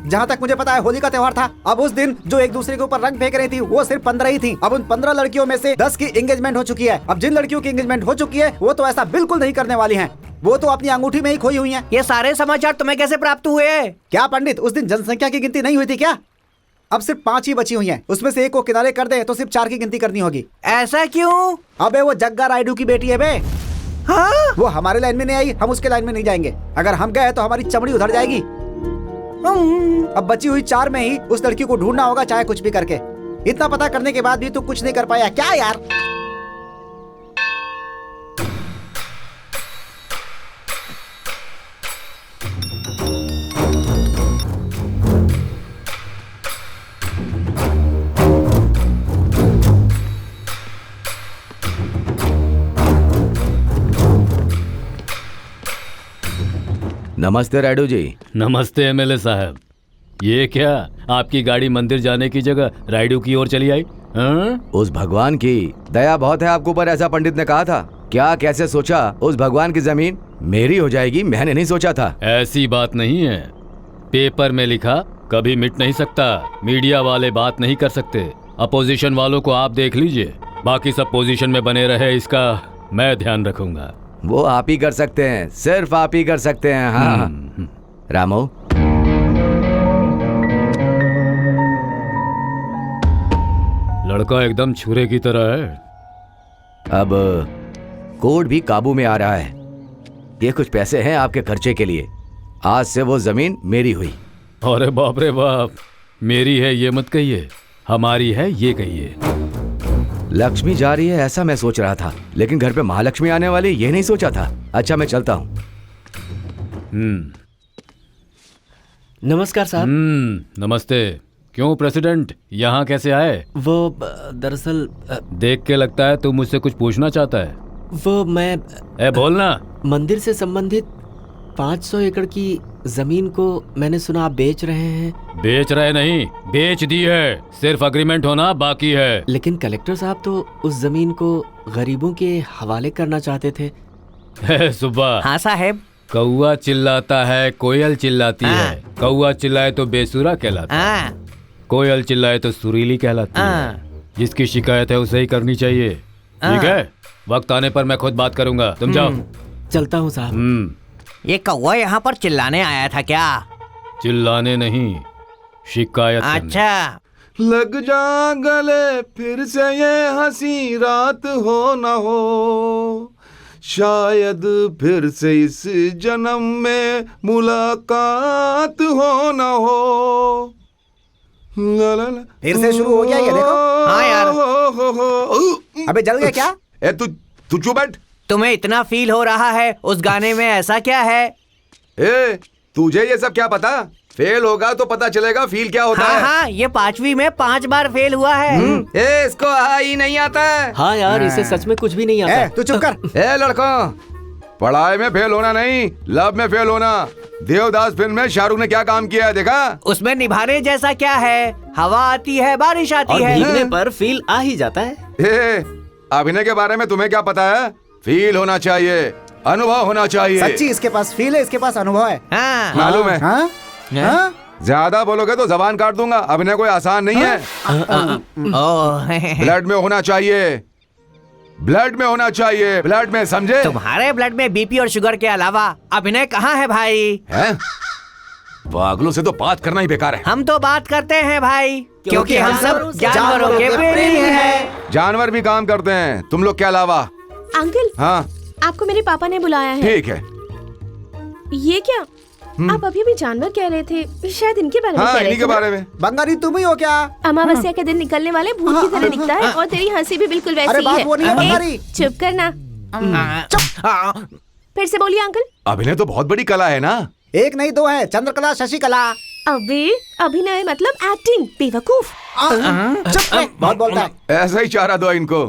जहाँ तक मुझे पता है होली का त्योहार था। अब उस दिन जो एक दूसरे के ऊपर रंग फेंक रही थी वो सिर्फ 15 ही थी। अब उन 15 लड़कियों में से 10 की एंगेजमेंट हो चुकी है। अब जिन लड़कियों की एंगेजमेंट हो चुकी है वो तो ऐसा बिल्कुल नहीं करने वाली हैं। वो तो अपनी अंगूठी में ही खोई हुई हैं। ये सारे समाचार तुम्हें कैसे प्राप्त हुए? क्या पंडित, उस दिन जनसंख्या की गिनती नहीं हुई थी क्या? अब सिर्फ 5 ही बची हुई हैं। उसमें से एक को किनारे कर दे तो सिर्फ 4 की गिनती करनी होगी। ऐसा क्यों? अबे वो जग्गा रायडू की बेटी है बे। हाँ? वो हमारे लाइन में नहीं आई, हम उसके लाइन में नहीं जाएंगे। अगर हम गए तो हमारी चमड़ी उधर जाएगी। अब बची हुई 4 में ही उस लड़की को ढूंढना होगा, चाहे कुछ भी करके। इतना पता करने के बाद भी तू कुछ नहीं कर पाया क्या यार? नमस्ते रायडू जी। नमस्ते एमएलए साहब। ये क्या, आपकी गाड़ी मंदिर जाने की जगह रायडू की ओर चली आई? हाँ? उस भगवान की दया बहुत है आपके ऊपर, ऐसा पंडित ने कहा था। क्या कैसे सोचा उस भगवान की जमीन मेरी हो जाएगी? मैंने नहीं सोचा था। ऐसी बात नहीं है। पेपर में लिखा कभी मिट नहीं सकता। मीडिया वाले बात नहीं कर सकते। अपोजिशन वालों को आप देख लीजिए, बाकी सब पोजीशन में बने रहे, इसका मैं ध्यान रखूंगा। वो आप ही कर सकते हैं, सिर्फ आप ही कर सकते हैं। हाँ रामो, लड़का एकदम छुरे की तरह है। अब कोर्ट भी काबू में आ रहा है। ये कुछ पैसे हैं आपके खर्चे के लिए। आज से वो जमीन मेरी हुई। अरे बाप रे बाप, मेरी है ये मत कहिए, हमारी है ये कहिए। लक्ष्मी जा रही है ऐसा मैं सोच रहा था, लेकिन घर पे महालक्ष्मी आने वाली ये नहीं सोचा था। अच्छा मैं चलता हूँ। नमस्कार साहब। नमस्ते। क्यों प्रेसिडेंट, यहाँ कैसे आए? वो दरअसल देख के लगता है तू मुझसे कुछ पूछना चाहता है। वो मैं बोलना। मंदिर से संबंधित 500 एकड़ की जमीन को मैंने सुना आप बेच रहे हैं। बेच रहे नहीं, बेच दी है। सिर्फ अग्रीमेंट होना बाकी है। लेकिन कलेक्टर साहब तो उस जमीन को गरीबों के हवाले करना चाहते थे। सुबह। हाँ साहब। कौआ चिल्लाता है, कोयल चिल्लाती है। कौआ चिल्लाए तो बेसुरा कहलाता है, कोयल चिल्लाए तो सुरीली कहलाती है। जिसकी शिकायत है उसे ही करनी चाहिए। ठीक है, वक्त आने पर मैं खुद बात करूंगा। तुम जाओ। चलता हूँ साहब। ये कौवा यहाँ पर चिल्लाने आया था क्या? चिल्लाने नहीं, शिकायत करने। अच्छा। लग जा गले फिर से ये हंसी रात हो न हो, शायद फिर से इस जन्म में मुलाकात हो न हो। ला ला ला। फिर से शुरू हो गया ये, देखो। हाँ यार। अबे जल गया क्या? ए तू चुप बैठ। तुम्हें इतना फील हो रहा है उस गाने में, ऐसा क्या है? ए तुझे ये सब क्या पता? फेल होगा तो पता चलेगा फील क्या होता है। हाँ, ये 5वीं में 5 बार फेल हुआ है। ए इसको ही नहीं आता है। हाँ यार, इसे सच में कुछ भी नहीं आता। तू चुप कर। ए लड़कों, पढ़ाई में फेल होना नहीं, लव में फेल होना। देवदास फिल्म में शाहरुख ने क्या काम किया है देखा? उसमें निभाने जैसा क्या है? हवा आती है, बारिश आती है। भीगने पर फील आ ही जाता है। ए अभिनय के बारे में तुम्हें क्या पता है? फील होना चाहिए, अनुभव होना चाहिए। सच्ची इसके पास फील है, इसके पास अनुभव है। हाँ। मालूम है। हाँ? हाँ? ज्यादा बोलोगे तो जबान काट दूंगा। अभिनय कोई आसान नहीं है। ब्लड में होना चाहिए, ब्लड में होना चाहिए, ब्लड में, समझे? तुम्हारे ब्लड में बीपी और शुगर के अलावा अभिनय कहाँ है भाई? है? पागलों से तो बात करना ही बेकार है। हम तो बात करते हैं भाई, क्योंकि हम सब जानवरों के प्रेमी हैं। जानवर भी काम करते हैं, तुम लोग के अलावा। अंकल, हाँ आपको मेरे पापा ने बुलाया है। ठीक है। ये क्या, आप अभी भी जानवर कह रहे थे? शायद इनके बारे में हाँ, कह रहे इन्हीं के थे ना? बारे में। बंगाली तुम ही हो क्या? अमावस्या के दिन निकलने वाले भूत की तरह दिखता है और तेरी हंसी भी बिल्कुल वैसी अरे ही बात है। वो नहीं है बंगाली। चुप करना। फिर से बोलिए अंकल। अभिनय तो बहुत बड़ी कला है ना। एक नहीं दो है, चंद्रकला, शशिकला। अभिनय मतलब एक्टिंग, बेवकूफ। चुप, बहुत बोलता है। ऐसा ही चारा दो इनको।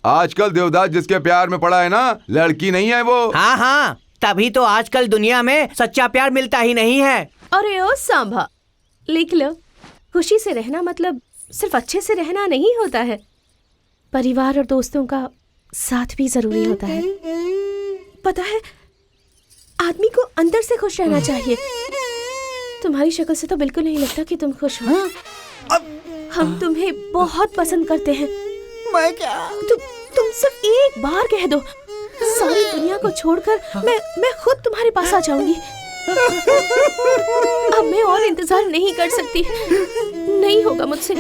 आजकल देवदास जिसके प्यार में पड़ा है ना, लड़की नहीं है वो। हाँ हाँ, तभी तो आजकल दुनिया में सच्चा प्यार मिलता ही नहीं है। अरे ओ सांभा, लिख लो, खुशी से रहना मतलब सिर्फ अच्छे से रहना नहीं होता है, परिवार और दोस्तों का साथ भी जरूरी होता है। पता है, आदमी को अंदर से खुश रहना चाहिए। तुम्हारी शक्ल से तो बिल्कुल नहीं लगता कि तुम खुश हो। हम तुम्हें बहुत पसंद करते हैं। मैं क्या? तुम सिर्फ एक बार कह दो, सारी दुनिया को छोड़कर मैं खुद तुम्हारे पास आ जाऊंगी। अब मैं और इंतजार नहीं कर सकती, नहीं होगा मुझसे।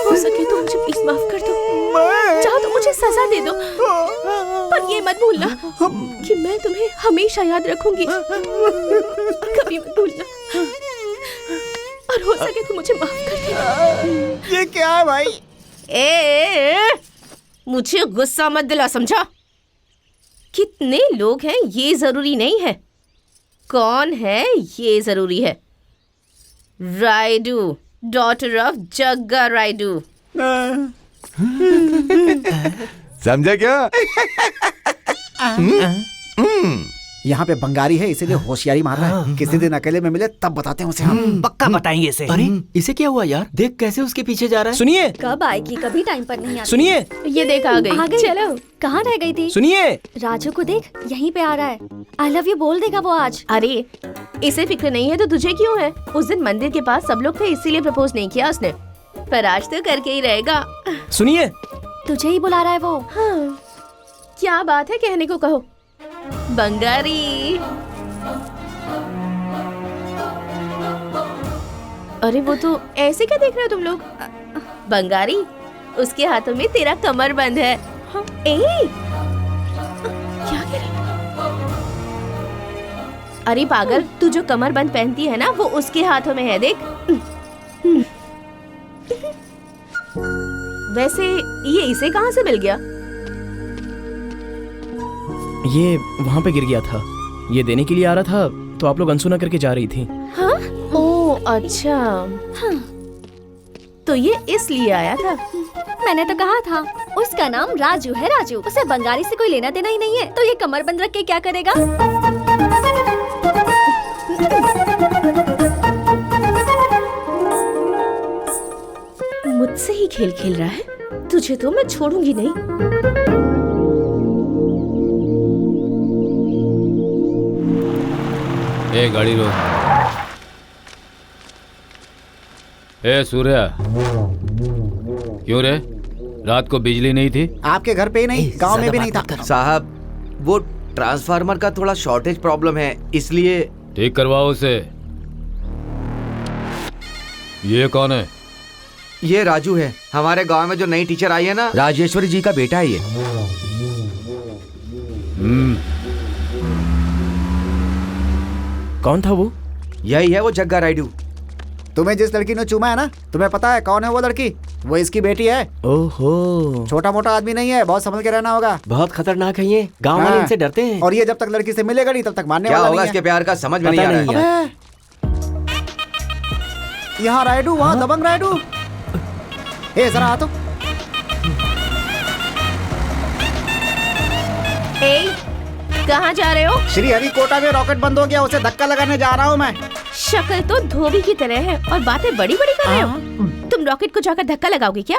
हो सके तो मुझे प्लीज माफ कर दो, चाहो तो मुझे सजा दे दो, पर ये मत भूलना कि मैं तुम्हें हमेशा याद रखूंगी। कभी मत भूलना, और हो सके तो मुझे माफ कर देना। ये क्या है भाई? मुझे गुस्सा मत दिला, समझा? कितने लोग हैं ये जरूरी नहीं है, कौन है ये जरूरी है। रायडू, डॉटर ऑफ जग्गा रायडू। समझे क्या? यहाँ पे बंगारी है, इसीलिए होशियारी मार रहा है। किसी दिन अकेले में मिले तब बताते हैं उसे हम। पक्का बताएंगे इसे। अरे इसे क्या हुआ यार? देख कैसे उसके पीछे जा रहा है। सुनिए कब आएगी, कभी टाइम पर नहीं आती। सुनिए ये देख आ गई। चलो, कहाँ रह गई थी? सुनिए, राजू को देख, यहीं पे आ रहा है। आई लव यू बोल देगा वो आज। अरे इसे फिक्र नहीं है तो तुझे क्यों है? उस दिन मंदिर के पास सब लोग थे, इसीलिए प्रपोज नहीं किया उसने, पर आज तो करके ही रहेगा। सुनिए, तुझे ही बुला रहा है वो। हाँ, क्या बात है, कहने को कहो। बंगारी, अरे वो तो ऐसे क्या देख रहे हो तुम लोग? बंगारी, उसके हाथों में तेरा कमर बंद है। हाँ? क्या कह रही? अरे पागल, तू जो कमर बंद पहनती है ना, वो उसके हाथों में है, देख। वैसे ये इसे कहाँ से मिल गया? ये वहाँ पे गिर गया था, ये देने के लिए आ रहा था, तो आप लोग अनसुना करके जा रही थी। हाँ? ओह अच्छा, हाँ। तो ये इसलिए आया था। मैंने तो कहा था, उसका नाम राजू है। राजू, उसे बंगाली से कोई लेना देना ही नहीं है, तो ये कमर बंद रख के क्या करेगा? मुझसे ही खेल खेल रहा है, तुझे तो मैं छोड़ूंगी नहीं। ए गाड़ी रोक। ए सूर्या, क्यों रे? रात को बिजली नहीं थी? आपके घर पे ही नहीं, गांव में भी नहीं था। साहब, वो ट्रांसफार्मर का थोड़ा शॉर्टेज प्रॉब्लम है, इसलिए। ठीक करवाओ उसे। ये कौन है? ये राजू है, हमारे गांव में जो नई टीचर आई है ना, राजेश्वरी जी का बेटा है ये। कौन था वो? यही है वो जग्गा रायडू। तुम्हें जिस लड़की ने चूमा है ना, तुम्हें पता है कौन है वो लड़की? वो इसकी बेटी है। ओहो, छोटा मोटा आदमी नहीं है, बहुत संभल के रहना होगा। बहुत खतरनाक है ये, गांव वाले हाँ। इनसे डरते हैं। और ये जब तक लड़की से मिलेगा नहीं तब तक मानने क्या वाला होगा नहीं इसके है। प्यार का समझ में नहीं पता आ रहा नहीं है। यार। यहाँ रायडू, वहाँ दबंग रायडू। ए जरा आ तो। कहाँ जा रहे हो? श्री हरिकोटा में रॉकेट बंद हो गया, उसे धक्का लगाने जा रहा हूँ मैं। शक्ल तो धोबी की तरह है और बातें बड़ी बड़ी कर रहे हो। तुम रॉकेट को जाकर धक्का लगाओगे क्या?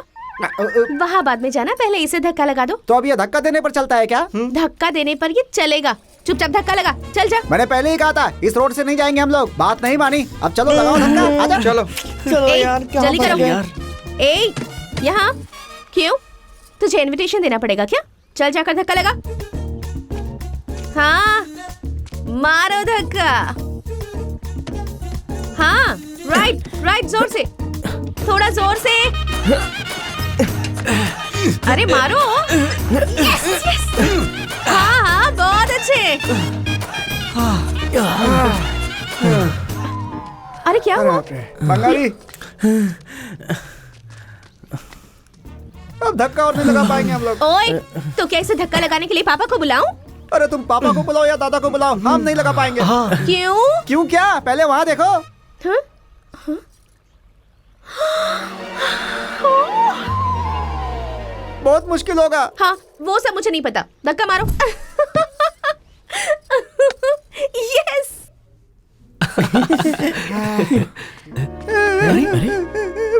वहाँ बाद में जाना, पहले इसे धक्का लगा दो। तो अब ये धक्का देने पर चलता है क्या? धक्का देने पर ये चलेगा, चुपचाप धक्का लगा, चल जा। मैंने पहले ही कहा था इस रोड से नहीं जाएंगे हम लोग, बात नहीं मानी। अब चलो लगाओ धक्का, आजा। चलो जल्दी करो ए, यहाँ क्यों? तुझे इनविटेशन देना पड़ेगा क्या? चल जाकर धक्का लगा। हाँ, मारो धक्का। हाँ, राइट राइट, जोर से, थोड़ा जोर से। अरे मारो। यस यस, हाँ हाँ, बहुत अच्छे। अरे क्या हुआ? बंगाली, अब धक्का और नहीं लगा पाएंगे हम लोग। ओए, तो क्या इसे धक्का लगाने के लिए पापा को बुलाऊं? अरे तुम पापा को बुलाओ या दादा को बुलाओ, हम नहीं लगा पाएंगे। क्यों? क्यों क्या? पहले वहाँ देखो। हाँ? हाँ? बहुत मुश्किल होगा। हाँ वो सब मुझे नहीं पता, धक्का मारो। यस। अरे अरे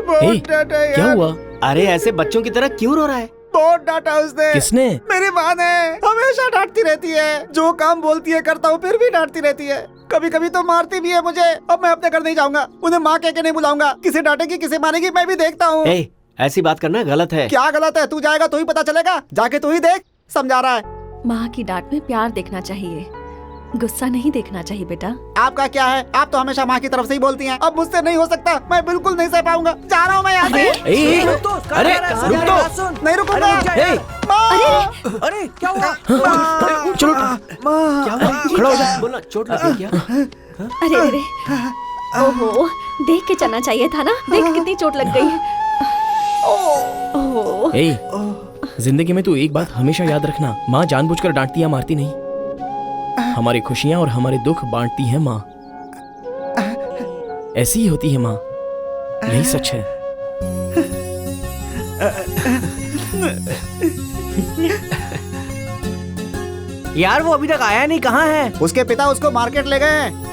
बहुत डांटा यार। क्या हुआ? अरे ऐसे बच्चों की तरह क्यों रो रहा है? बहुत डांटा उसने। किसने? मेरी माँ ने। हमेशा डांटती रहती है, जो काम बोलती है करता हूँ फिर भी डांटती रहती है। कभी कभी तो मारती भी है मुझे। अब मैं अपने घर नहीं जाऊंगा, उन्हें माँ कह के नहीं बुलाऊंगा। किसे डांटेगी किसे मारेगी मैं भी देखता हूँ। ए, ऐसी बात करना गलत है। क्या गलत है? तू जाएगा तो ही पता चलेगा, जाके तू ही देख, समझा रहा है। माँ की डांट में प्यार देखना चाहिए, गुस्सा नहीं देखना चाहिए बेटा। आपका क्या है? आप तो हमेशा माँ की तरफ से ही बोलती हैं। अब मुझसे नहीं हो सकता, मैं बिल्कुल नहीं सह पाऊंगा। जा रहा हूँ मैं यहाँ से। अरे रुक तो। नहीं रुकूंगा। माँ! अरे क्या हुआ? चलो क्या हुआ? खड़ा हो जा। बोलना, चोट लगी क्या? अरे अरे, ओहो, देख के चलना चाहिए था ना। देख कितनी चोट लग गई। ओह, ए, जिंदगी में तू एक बात हमेशा याद रखना, माँ जानबूझकर डांटती या मारती नहीं। हमारी खुशियां और हमारे दुख बांटती है माँ। ऐसी ही होती है माँ, यही सच है। यार वो अभी तक आया नहीं, कहाँ है? उसके पिता उसको मार्केट ले गए हैं।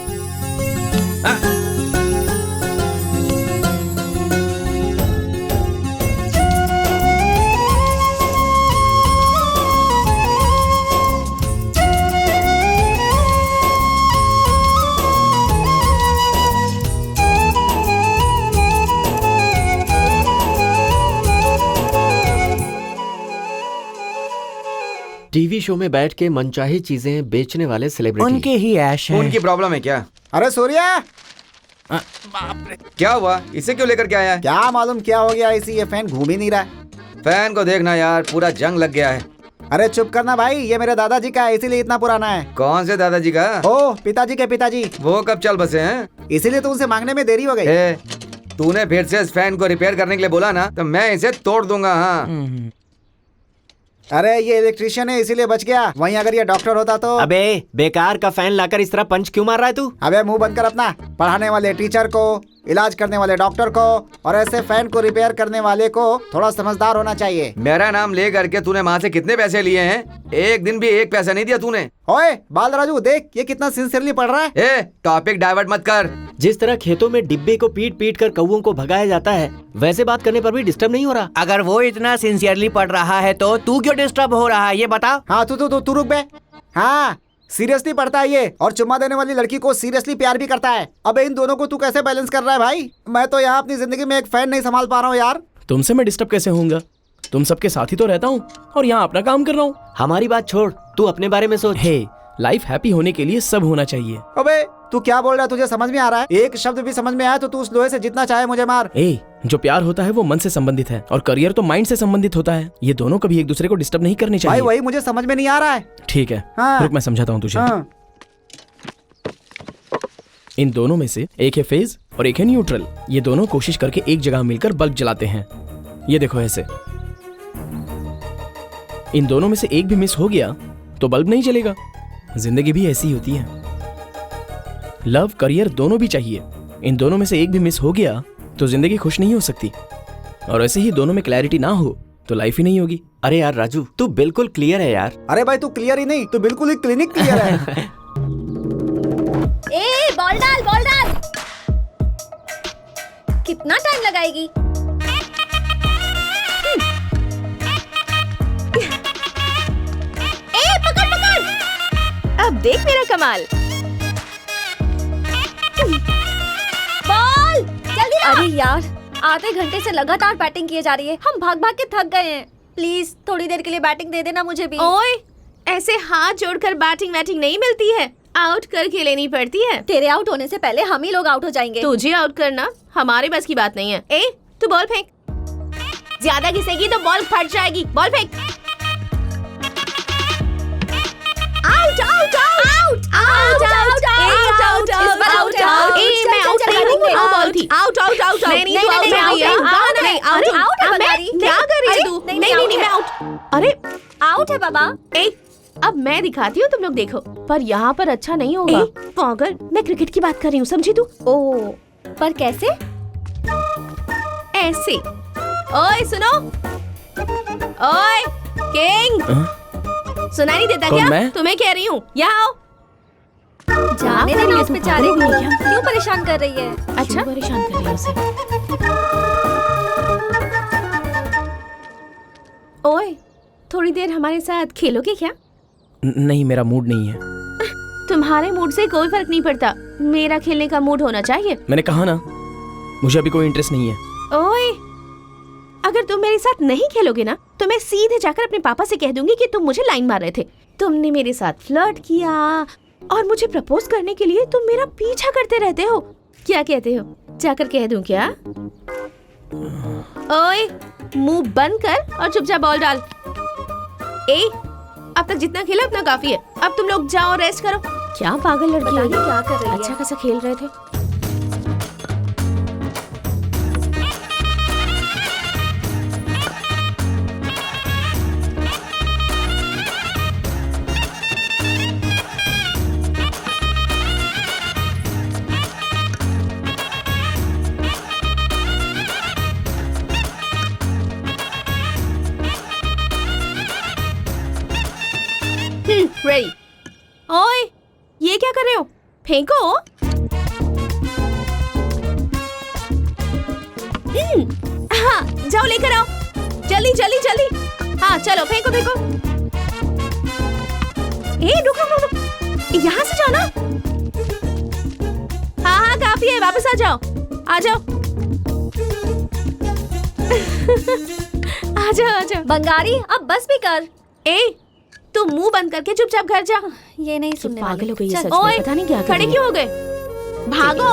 टीवी शो में बैठ के मनचाही चीजें बेचने वाले सेलिब्रिटी। उनके ही ऐश है। उनकी प्रॉब्लम है क्या? अरे सूर्या, क्या हुआ? इसे क्यों लेकर के आया है? क्या मालूम क्या हो गया, इसी ये फैन घूम ही नहीं रहा है। फैन को देखना यार, पूरा जंग लग गया है। अरे चुप करना भाई, ये मेरे दादाजी का है, इसीलिए इतना पुराना है। कौन से दादाजी का? ओ पिताजी के पिताजी। वो कब चल बसे हैं? इसीलिए तो उनसे मांगने में देरी हो गई। ए, तूने फिर से इस फैन को रिपेयर करने के लिए बोला ना, तो मैं इसे तोड़ दूंगा। हाँ अरे ये इलेक्ट्रिशियन है इसीलिए बच गया, वहीं अगर ये डॉक्टर होता तो। अबे बेकार का फैन लाकर इस तरह पंच क्यों मार रहा है तू? अबे मुंह बंद कर अपना। पढ़ाने वाले टीचर को, इलाज करने वाले डॉक्टर को और ऐसे फैन को रिपेयर करने वाले को थोड़ा समझदार होना चाहिए। मेरा नाम ले करके तूने माँ से कितने पैसे लिए हैं? एक दिन भी एक पैसा नहीं दिया तूने। ओए बाल राजू, देख ये कितना सिंसियरली पढ़ रहा है। ए, टॉपिक डाइवर्ट मत कर। जिस तरह खेतों में डिब्बे को पीट पीट कर कौओं को भगाया जाता है, वैसे बात करने पर भी डिस्टर्ब नहीं हो रहा। अगर वो इतना सिंसियरली पढ़ रहा है तो तू क्यों डिस्टर्ब हो रहा है, ये बता। हाँ तू रुक बे। हाँ सीरियसली पढ़ता है ये, और चुम्मा देने वाली लड़की को सीरियसली प्यार भी करता है। अबे इन दोनों को तू कैसे बैलेंस कर रहा है भाई? मैं तो यहाँ अपनी जिंदगी में एक फैन नहीं संभाल पा रहा हूँ यार। तुमसे मैं डिस्टर्ब कैसे होऊंगा? तुम सबके साथ ही तो रहता हूँ और यहाँ अपना काम कर रहा हूँ। हमारी बात छोड़, तू अपने बारे में सोच। हे, लाइफ हैप्पी होने के लिए सब होना चाहिए। अबे तू क्या बोल रहा है? तुझे समझ में आ रहा है? एक शब्द भी समझ में आया तो तू उस लोहे से जितना चाहे मुझे मार। ए, जो प्यार होता है वो मन से संबंधित है और करियर तो माइंड से संबंधित होता है। ये दोनों कभी एक दूसरे को डिस्टर्ब नहीं करनी चाहिए। भाई वही मुझे समझ में नहीं आ रहा है। ठीक है, हाँ। रुक मैं समझाता हूँ तुझे। हाँ। इन दोनों में से एक है फेज और एक है न्यूट्रल। ये दोनों कोशिश करके एक जगह मिलकर बल्ब जलाते हैं। ये देखो ऐसे। इन दोनों में से एक भी मिस हो गया तो बल्ब नहीं जलेगा। जिंदगी भी ऐसी होती है। लव करियर दोनों भी चाहिए। इन दोनों में से एक भी मिस हो गया तो जिंदगी खुश नहीं हो सकती। और ऐसे ही दोनों में क्लैरिटी ना हो तो लाइफ ही नहीं होगी। अरे यार राजू, तू बिल्कुल क्लियर है यार। अरे भाई तू क्लियर ही नहीं, तू बिल्कुल ही क्लिनिक क्लियर है। ए बॉल डाल, बॉल डाल। कितना टाइम लगाएगी? ए पकड़ पकड़, अब देख मेरा कमाल। बॉल जल्दी आ। अरे यार, आधे घंटे से लगातार बैटिंग किए जा रही है, हम भाग भाग के थक गए हैं। प्लीज थोड़ी देर के लिए बैटिंग दे देना मुझे भी। ओए ऐसे हाथ जोड़कर बैटिंग नहीं मिलती है, आउट करके लेनी पड़ती है। तेरे आउट होने से पहले हम ही लोग आउट हो जाएंगे। तुझे आउट करना हमारे बस की बात नहीं है। ए तू बॉल फेंक, ज्यादा घिसेगी तो बॉल फट जाएगी। बॉल फेंक। Out out out out out out out out out. ए मैं आउट नहीं हूँ, वो बॉल थी। आउट आउट आउट नहीं नहीं तू आउट नहीं है। नहीं आउट है। मैं क्या कर रही तू? नहीं नहीं मैं आउट। अरे आउट है बाबा। ए अब मैं दिखाती हूँ, तुम लोग देखो। पर यहाँ पर अच्छा नहीं होगा। पागल, मैं क्रिकेट की बात कर रही हूँ, समझी तू? ओह, पर कैसे? ऐसे। ओए सुनो, ओए किंग, सुनाई नहीं देता कौन, क्या? मैं? तुम्हें कह रही हूँ, यहाँ आओ। जाने देना उस बेचारे को, क्यों परेशान कर रही है? अच्छा परेशान कर रही है उसे। ओए थोड़ी देर हमारे साथ खेलोगे क्या? नहीं, मेरा मूड नहीं है। तुम्हारे मूड से कोई फर्क नहीं पड़ता, मेरा खेलने का मूड होना चाहिए। मैंने कहा ना, मुझे अभी कोई इंटरेस्ट नहीं है। ओए अगर तुम मेरे साथ नहीं खेलोगे ना तो मैं सीधे जाकर अपने पापा से कह दूंगी कि तुम मुझे लाइन मार रहे थे। तुमने मेरे साथ फ्लर्ट किया और मुझे प्रपोज करने के लिए तुम मेरा पीछा करते रहते हो। क्या कहते हो, जाकर कह दूं क्या? ओए मुंह बंद कर और चुपचाप बॉल डाल। ए अब तक जितना खेला उतना काफी है, अब तुम लोग जाओ रेस्ट करो। क्या पागल लड़की है, क्या कर रही है? अच्छा खासा खेल रहे थे। रेडी। ओए ये क्या कर रहे हो, फेंको। हाँ जाओ लेकर आओ, जल्दी जल्दी जल्दी। हाँ चलो फेंको फेंको। ए रुको रुको, यहाँ से जाओ ना। हाँ हाँ काफी है, वापस आ जाओ, आ जाओ। आ जाओ आ जाओ। बंगारी अब बस भी कर। ए तू मुंह बंद करके चुपचाप घर जा। ये नहीं सुनने वाली। पागल हो गई है चल। सच में, पता नहीं क्या खड़े क्यों हो गए, भागो।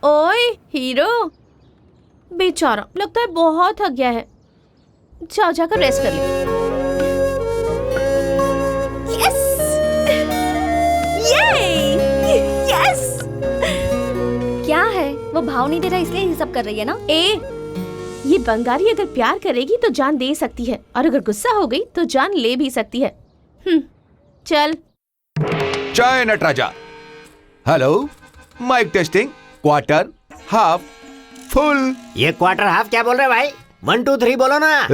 ओए हीरो, बेचारा लगता है बहुत थक गया है, जाओ जाकर रेस्ट कर ले। क्या है, वो भाव नहीं दे रहा इसलिए ये सब कर रही है ना? ए ये बंगारी अगर प्यार करेगी तो जान दे सकती है और अगर गुस्सा हो गई तो जान ले भी सकती है। चल। चाय Nataraja. Hello, mic testing, quarter, half, full. ये क्वार्टर हाफ क्या बोल रहे भाई? 1 2 3 बोलो ना।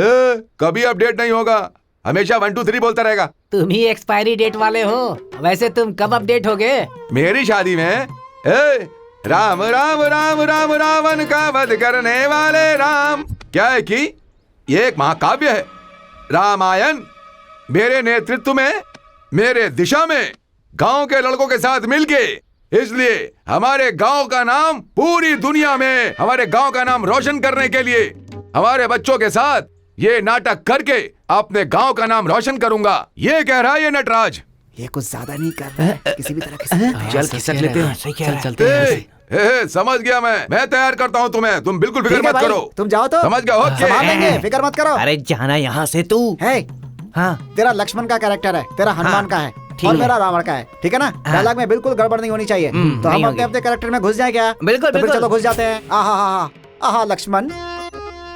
कभी अपडेट नहीं होगा, हमेशा 1 2 3 बोलता रहेगा। तुम ही एक्सपायरी डेट वाले हो, वैसे तुम कब अपडेट होगे? मेरी शादी में राम राम राम राम रावण का वध करने वाले राम। क्या है कि ये एक महाकाव्य है, रामायण। मेरे नेतृत्व में, मेरे दिशा में गांव के लड़कों के साथ मिलके, इसलिए हमारे गांव का नाम पूरी दुनिया में, हमारे गांव का नाम रोशन करने के लिए हमारे बच्चों के साथ ये नाटक करके अपने गांव का नाम रोशन करूंगा। ये कह रहा है ये नटराज। ये कुछ ज्यादा नहीं कर रहा है, किसी भी तरह के चल खिसक लेते हैं। चल चलते हैं। समझ गया मैं तैयार करता हूँ तुम्हें, तुम बिल्कुल फिक्र मत करो। तुम जाओ तो समझ गया, ओके। संभाल लेंगे, फिक्र मत करो। अरे जाना यहाँ से तू। है हाँ तेरा लक्ष्मण का कैरेक्टर है, तेरा हनुमान का है और मेरा रावण का है, ठीक है ना? डायलॉग में बिल्कुल गड़बड़ नहीं होनी चाहिए। तो हम अपने अपने कैरेक्टर में घुस जाए क्या? बिल्कुल तो फिर चलो घुस जाते हैं। आहा लक्ष्मण,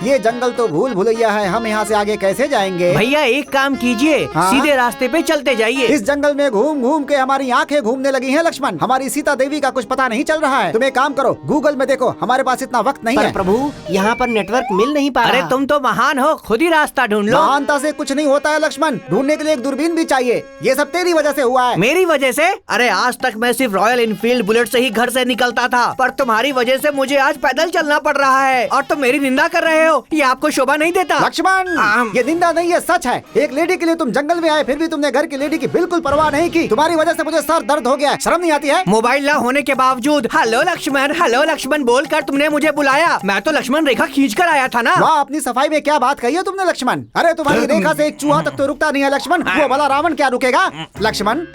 ये जंगल तो भूल भुलैया है, हम यहाँ से आगे कैसे जाएंगे? भैया एक काम कीजिए, सीधे रास्ते पे चलते जाइए। इस जंगल में घूम घूम के हमारी आंखें घूमने लगी हैं लक्ष्मण। हमारी सीता देवी का कुछ पता नहीं चल रहा है। तुम एक काम करो, गूगल में देखो, हमारे पास इतना वक्त नहीं है। प्रभु यहाँ पर नेटवर्क मिल नहीं पा रहा। अरे तुम तो महान हो, खुद ही रास्ता ढूंढ लो। महानता से कुछ नहीं होता है लक्ष्मण, ढूंढने के लिए एक दूरबीन भी चाहिए। ये सब तेरी वजह से हुआ है। मेरी वजह से? अरे आज तक मैं सिर्फ रॉयल इनफील्ड बुलेट से ही घर से निकलता था, पर तुम्हारी वजह से मुझे आज पैदल चलना पड़ रहा है और तुम मेरी निंदा कर रहे हो। ये आपको शोभा नहीं देता। लक्ष्मण ये निंदा नहीं है, सच है। एक लेडी के लिए तुम जंगल में आए, फिर भी तुमने घर की लेडी की बिल्कुल परवाह नहीं की। तुम्हारी वजह से मुझे सर दर्द हो गया, शर्म नहीं आती है? मोबाइल ना होने के बावजूद हेलो लक्ष्मण बोलकर तुमने मुझे बुलाया। मैं तो लक्ष्मण रेखा खींच कर आया था ना। वाह, अपनी सफाई में क्या बात कही है तुमने लक्ष्मण। अरे तुम्हारी रेखा से एक चूहा तक तो रुकता नहीं है लक्ष्मण, वो भला रावण क्या रुकेगा? लक्ष्मण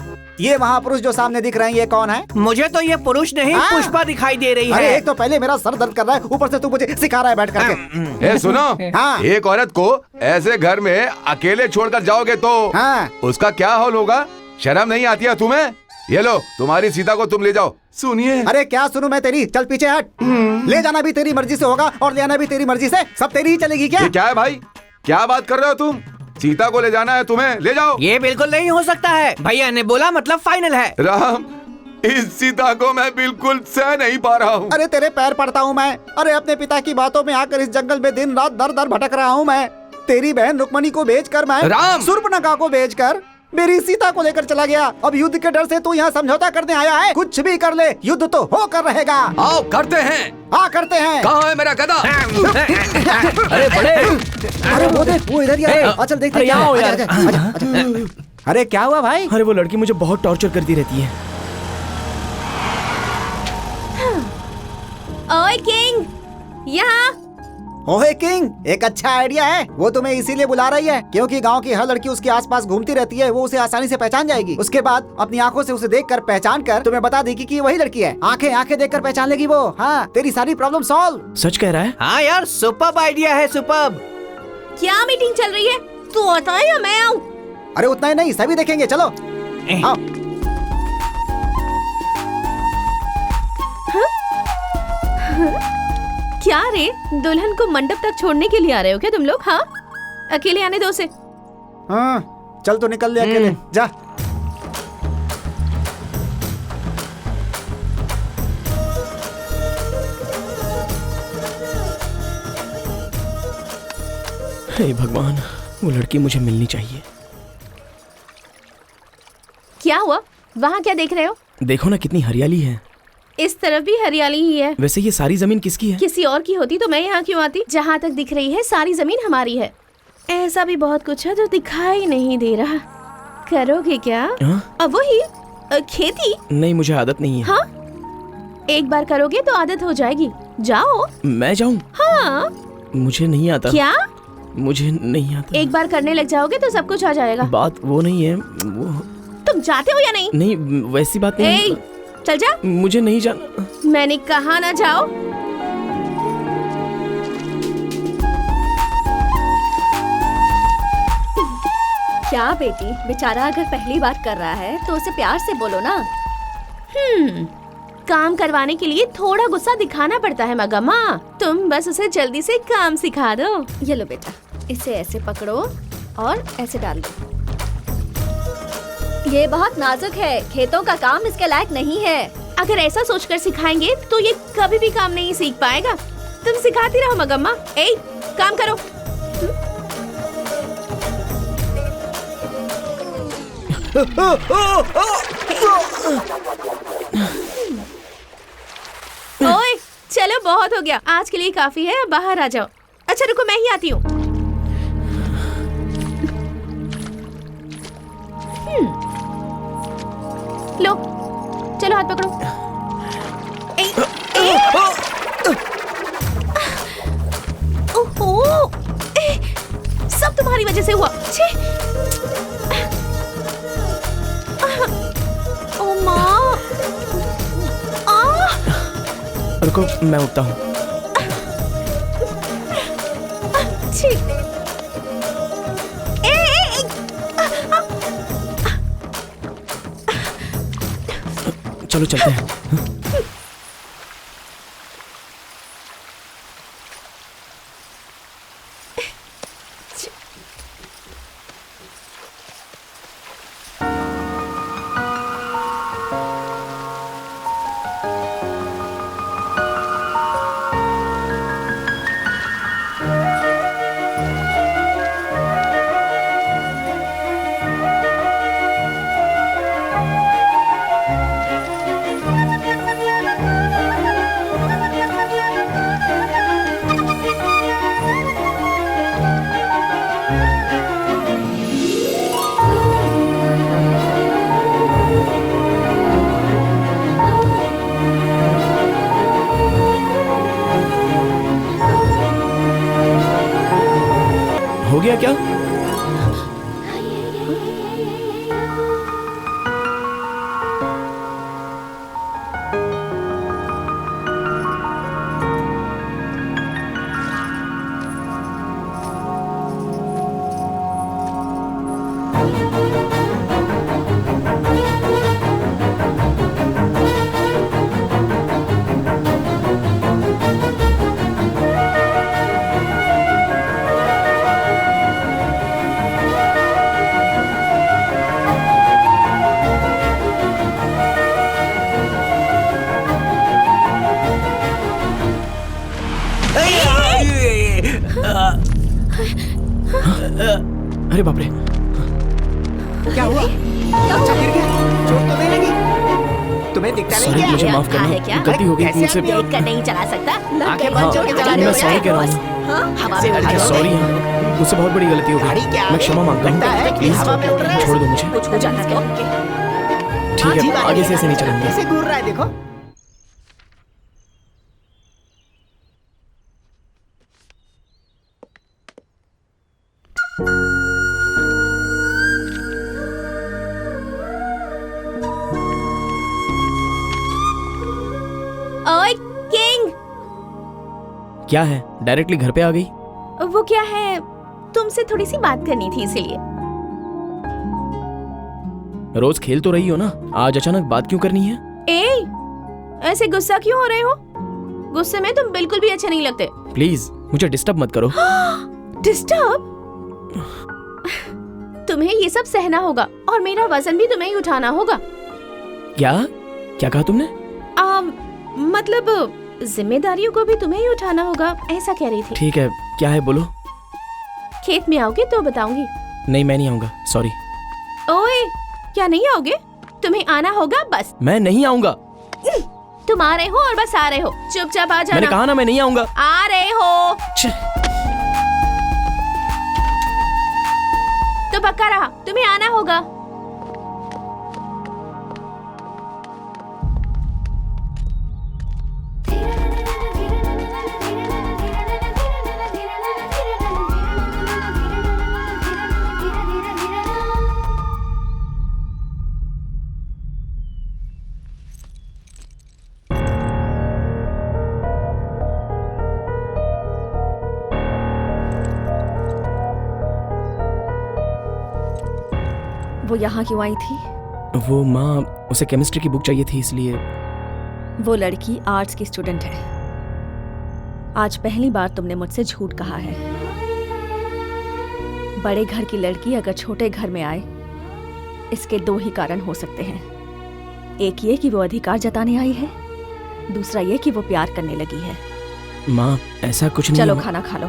ये महापुरुष जो सामने दिख रहे हैं, ये कौन है? मुझे तो ये पुरुष नहीं पुष्पा दिखाई दे रही है। अरे एक तो पहले मेरा सर दर्द कर रहा है, ऊपर से तू मुझे सिखा रहा है बैठ करके। सुनो, हाँ। एक औरत को ऐसे घर में अकेले छोड़कर जाओगे तो उसका क्या हाल होगा? शर्म नहीं आती है तुम्हें? ये लो, तुम्हारी सीता को तुम ले जाओ। सुनिए। अरे क्या सुनूं मैं तेरी, चल पीछे हट। ले जाना भी तेरी मर्जी से होगा और ले आना भी तेरी मर्जी से, सब तेरी ही चलेगी क्या? ये क्या है भाई, क्या बात कर रहे हो तुम? सीता को ले जाना है तुम्हें, ले जाओ। ये बिल्कुल नहीं हो सकता है, भैया ने बोला मतलब फाइनल है। राम, इस सीता को मैं बिल्कुल सह नहीं पा रहा हूँ। अरे तेरे पैर पड़ता हूँ मैं। अरे अपने पिता की बातों में आकर इस जंगल में दिन रात दर दर भटक रहा हूँ मैं। तेरी बहन रुक्मणी को बेचकर मैं राम! शूर्पणखा को बेचकर मेरी सीता को लेकर चला गया। अब युद्ध के डर से तू यहाँ समझौता करने आया है? कुछ भी कर ले, युद्ध तो होकर रहेगा। आओ करते हैं। हाँ करते हैं। कहाँ है मेरा गधा? अरे बड़े, अरे वो देख, वो इधर ही है। चल देखते हैं। यहाँ आओ यार। आजा, आजा, आजा। अरे क्या हुआ भाई? अरे वो लड़की मुझे बहुत टॉर्चर करती रहती है। ओए किंग, यहाँ। ओहे किंग, एक अच्छा आइडिया है। वो तुम्हें इसीलिए बुला रही है क्योंकि गांव की हर लड़की उसके आसपास घूमती रहती है। वो उसे आसानी से पहचान जाएगी। उसके बाद अपनी आंखों से उसे देखकर पहचान कर तुम्हें बता देगी कि वही लड़की है। आंखें आंखें देखकर पहचान लेगी वो। हाँ, तेरी सारी प्रॉब्लम सॉल्व। सच कह रहा है? हाँ यार, सुपर्ब आइडिया है, सुपर्ब। क्या मीटिंग चल रही है? तू आता है या मैं आऊँ? अरे उतना ही नहीं, सभी देखेंगे। चलो आओ। क्या रे, दुल्हन को मंडप तक छोड़ने के लिए आ रहे हो क्या तुम लोग? हाँ, अकेले आने दो उसे। हाँ चल, तो निकल ले अकेले, जा। हे भगवान, वो लड़की मुझे मिलनी चाहिए। क्या हुआ? वहाँ क्या देख रहे हो? देखो ना कितनी हरियाली है। इस तरफ भी हरियाली ही है। वैसे ये सारी जमीन किसकी है? किसी और की होती तो मैं यहाँ क्यों आती? जहाँ तक दिख रही है सारी जमीन हमारी है। ऐसा भी बहुत कुछ है जो दिखाई नहीं दे रहा। करोगे क्या? अब वही खेती? नहीं, मुझे आदत नहीं है। हाँ, एक बार करोगे तो आदत हो जाएगी। जाओ। मैं जाऊँ? हाँ। मुझे नहीं आता। क्या? मुझे नहीं आता। एक बार करने लग जाओगे तो सब कुछ आ जाएगा। बात वो नहीं है, वो तुम जाते हो या नहीं? नहीं, वैसी बात नहीं। चल जा। मुझे नहीं जाना। मैंने कहा ना जाओ। क्या बेटी, बेचारा अगर पहली बार कर रहा है तो उसे प्यार से बोलो ना। काम करवाने के लिए थोड़ा गुस्सा दिखाना पड़ता है मगम्मा। तुम बस उसे जल्दी से काम सिखा दो। ये लो बेटा, इसे ऐसे पकड़ो और ऐसे डाल दो। ये बहुत नाजुक है, खेतों का काम इसके लायक नहीं है। अगर ऐसा सोचकर सिखाएंगे तो ये कभी भी काम नहीं सीख पाएगा। तुम सिखाती रहो मगम्मा। ए, काम करो। ओए, चलो बहुत हो गया, आज के लिए काफी है, अब बाहर आ जाओ। अच्छा रुको, मैं ही आती हूँ। लो, चलो हाथ पकड़ो। ओहो, सब तुम्हारी वजह से हुआ। छी। ओ माँ। रुको, मैं उठता हूँ। छी। चलो चलते हैं। हो गया क्या? अरे बाप रे, क्या हुआ? अच्छा गिर गया? चोट तो नहीं लगी? तुम्हें दिखता नहीं सॉरी, क्या? मुझे माफ करना, है क्या? गलती हो गई कैसे मुझसे। देख कर नहीं चला सकता। आंखें बंद करके चला रहे मैं हो सॉरी क्या? कह रहा हूँ, हवा में उड़ा सॉरी, मुझसे बहुत बड़ी गलती हो गाड़ी गई, क्या मैं क्षमा मांगता लगता है हूँ, कि हवा में उड़ रहा है। छोड़ दो मुझे। कुछ हो जाना तो ठीक है, आगे से ऐसे नहीं चलेंगे। कैसे घूर रहा है देखो। ओए किंग, क्या है, डायरेक्टली घर पे आ गई? वो क्या है, तुमसे थोड़ी सी बात करनी थी इसीलिए। रोज खेल तो रही हो ना, आज अचानक बात क्यों करनी है? ऐसे गुस्सा क्यों हो रहे हो? गुस्से में तुम बिल्कुल भी अच्छे नहीं लगते। प्लीज मुझे डिस्टर्ब मत करो। डिस्टर्ब? तुम्हें ये सब सहना होगा और मेरा वजन भी तुम्हें ही उठाना होगा। क्या क्या कहा तुमने? मतलब जिम्मेदारियों को भी तुम्हें ही उठाना होगा, ऐसा कह रही थी। ठीक है, क्या है बोलो। खेत में आओगे तो बताऊंगी। नहीं, मैं नहीं आऊंगा, सॉरी। ओए, क्या नहीं आओगे? तुम्हें आना होगा बस। मैं नहीं आऊंगा। तुम आ रहे हो और बस आ रहे हो, चुपचाप आ जाना। मैंने कहा ना मैं नहीं आऊंगा। आ रहे हो तो पक्का रहा, तुम्हें आना होगा। वो यहाँ क्यों आई थी? वो माँ, उसे केमिस्ट्री की बुक चाहिए थी, इसलिए। वो लड़की आर्ट्स की स्टूडेंट है। आज पहली बार तुमने मुझसे झूठ कहा है। बड़े घर की लड़की अगर छोटे घर में आए, इसके दो ही कारण हो सकते हैं। एक ये कि वो अधिकार जताने आई है, दूसरा ये कि वो प्यार करने लगी है। माँ, ऐसा कुछ नहीं। चलो खाना खा लो।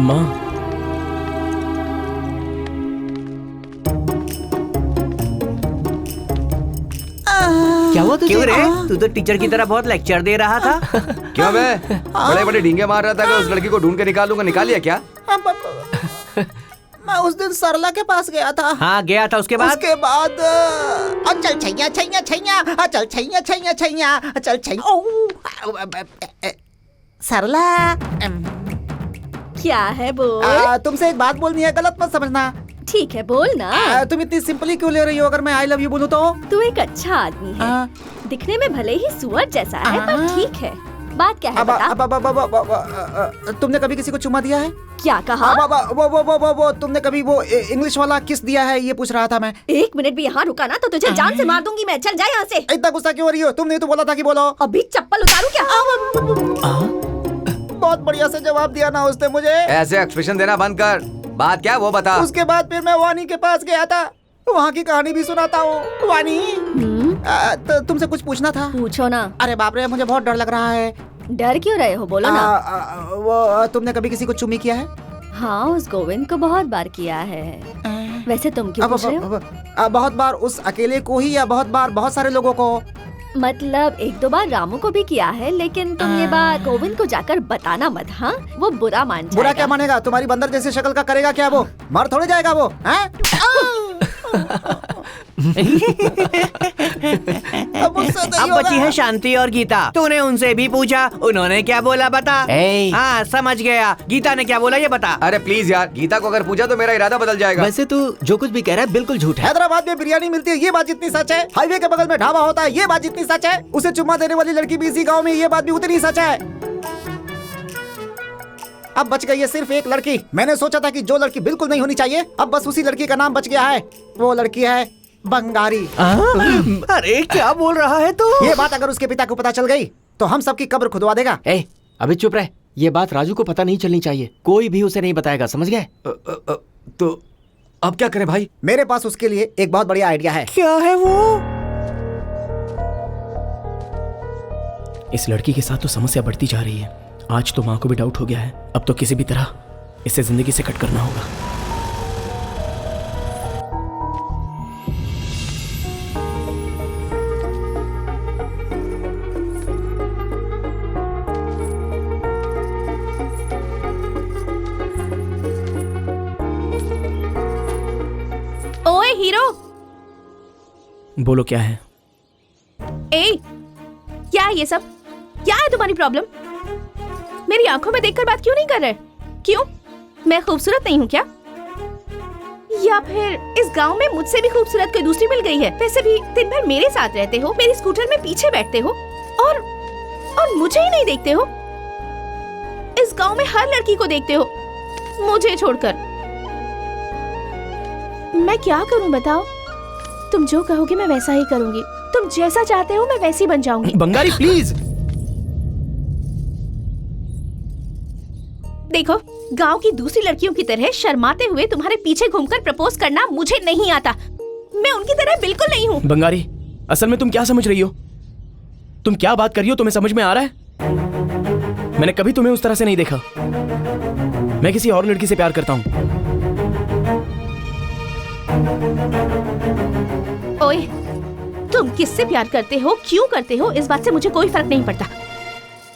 माँ, क्या हुआ तुझे? क्यों रे? तू तो टीचर की तरह बहुत लेक्चर दे रहा था। क्यों बे? बड़े बड़े ढींगे मार रहा था कि उस लड़की को ढूंढ के निकालूंगा, निकाल लिया क्या? मैं उस दिन सरला के पास गया था। हाँ गया था, उसके बाद? उसके बाद चल छैया छैया छैया, चल छैया छैया छैया, चल छैया। सरला, क्या है बोल? तुमसे एक बात बोलनी है, गलत मत समझना। ठीक है बोल ना। तुम इतनी सिंपली क्यों ले रही हो अगर मैं आई लव यू बोलूं तो? तू एक अच्छा आदमी है, दिखने में भले ही सुअर जैसा है पर ठीक है। बात क्या है बता? तुमने कभी किसी को चुम्मा दिया है? क्या कहा? वो तुमने कभी वो इंग्लिश वाला किस दिया है, ये पूछ रहा था मैं। 1 मिनट भी यहाँ रुका ना तो तुझे जान से मार दूंगी मैं। चल जा यहाँ से। इतना गुस्सा क्यों हो रही हो? तुमने तो बोला था कि बोलो। अभी चप्पल उतारूं क्या? बहुत बढ़िया से जवाब दिया ना उसने मुझे। ऐसे एक्सप्रेशन देना बंद कर। बात क्या वो बता। उसके बाद फिर मैं वानी के पास गया था, वहाँ की कहानी भी सुनाता हूँ। वानी, तो तुमसे कुछ पूछना था। पूछो ना। अरे बाप रे, मुझे बहुत डर लग रहा है। डर क्यों रहे हो, बोलो ना। वो तुमने कभी किसी को चुम्मी किया है? हाँ, उस गोविंद को बहुत बार किया है। वैसे तुम क्यों पूछ रहे हो? बहुत बार उस अकेले को ही या बहुत बार बहुत सारे लोगों को? मतलब 1-2 बार रामू को भी किया है, लेकिन तुम ये बात गोविंद को जाकर बताना मत। हाँ, वो बुरा मान जाएगा। बुरा क्या मानेगा? तुम्हारी बंदर जैसे शक्ल का करेगा क्या वो? मर थोड़े जाएगा वो, हैं? अब बची है शांति और गीता। तूने उनसे भी पूछा, उन्होंने क्या बोला बता? हाँ समझ गया, गीता ने क्या बोला ये बता। अरे प्लीज यार, गीता को अगर पूछा तो मेरा इरादा बदल जाएगा। वैसे तू जो कुछ भी कह रहा है बिल्कुल झूठ है। हैदराबाद में बिरयानी मिलती है, ये बात जितनी सच है। हाईवे के बगल में ढाबा होता है, ये बात जितनी सच है। उसे चुम्मा देने वाली लड़की भी इसी गाँव में, ये बात भी उतनी सच है। अब बच गई है सिर्फ एक लड़की। मैंने सोचा था कि जो लड़की बिल्कुल नहीं होनी चाहिए, अब बस उसी लड़की का नाम बच गया है। वो लड़की है बंगारी। अरे क्या बोल रहा है तू? ये बात अगर उसके पिता को पता चल गई तो हम सबकी कब्र खुदवा देगा। अभी चुप रहे, ये बात राजू को पता नहीं चलनी चाहिए। कोई भी उसे नहीं बताएगा, समझ गए? तो अब क्या करें भाई? मेरे पास उसके लिए एक बहुत बढ़िया आइडिया है। क्या है वो? इस लड़की के साथ तो समस्या बढ़ती जा रही है। आज तो माँ को भी डाउट हो गया है। अब तो किसी भी तरह इसे जिंदगी से कट करना होगा। बोलो क्या है? ए, क्या है ये सब? क्या है तुम्हारी प्रॉब्लम? मेरी आंखों में देखकर बात क्यों नहीं कर रहे? क्यों? मैं खूबसूरत नहीं हूँ क्या? या फिर इस गांव में मुझसे भी खूबसूरत कोई दूसरी मिल गई है? वैसे भी दिन भर मेरे साथ रहते हो, मेरी स्कूटर में पीछे बैठते हो और मुझे ही नहीं देखते हो। इस गांव में हर लड़की को देखते हो, मुझे छोड़कर। मैं क्या करूं बताओ? तुम जो कहोगे मैं वैसा ही करूंगी। तुम जैसा चाहते हो मैं वैसी बन जाऊंगी। बंगारी प्लीज। देखो, गांव की दूसरी लड़कियों की तरह शर्माते हुए तुम्हारे पीछे घूमकर प्रपोज करना मुझे नहीं आता। मैं उनकी तरह बिल्कुल नहीं हूँ। बंगारी, असल में तुम क्या समझ रही हो? तुम क्या बात कर रही हो? तुम्हें समझ में आ रहा है? मैंने कभी तुम्हें उस तरह से नहीं देखा। मैं किसी और लड़की से प्यार करता हूँ। ओए, तुम किससे प्यार करते हो, क्यों करते हो, इस बात से मुझे कोई फर्क नहीं पड़ता।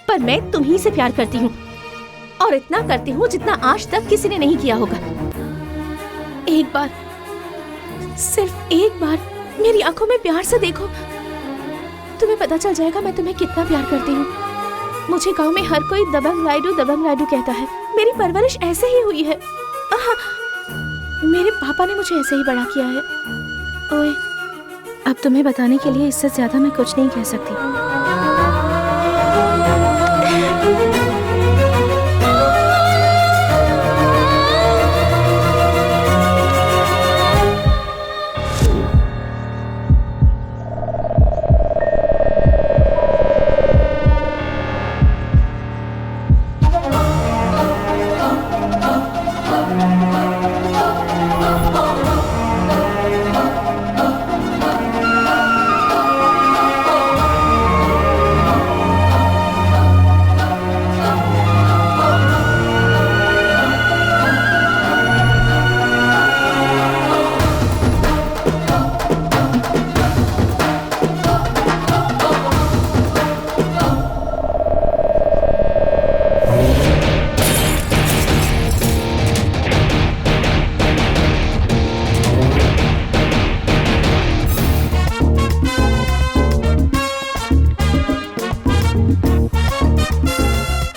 पर मैं तुम्ही से प्यार करती हूँ, और इतना करती हूँ जितना आज तक किसी ने नहीं किया होगा। एक बार, सिर्फ एक बार मेरी आंखों में प्यार से देखो, तुम्हें पता चल जाएगा मैं तुम्हें कितना प्यार करती हूँ। मुझे गांव में हर कोई दबंग राइडू कहता है। मेरी परवरिश ऐसे ही हुई है। मेरे पापा ने मुझे ऐसे ही बड़ा किया है। ओए, अब तुम्हें बताने के लिए इससे ज्यादा मैं कुछ नहीं कह सकती।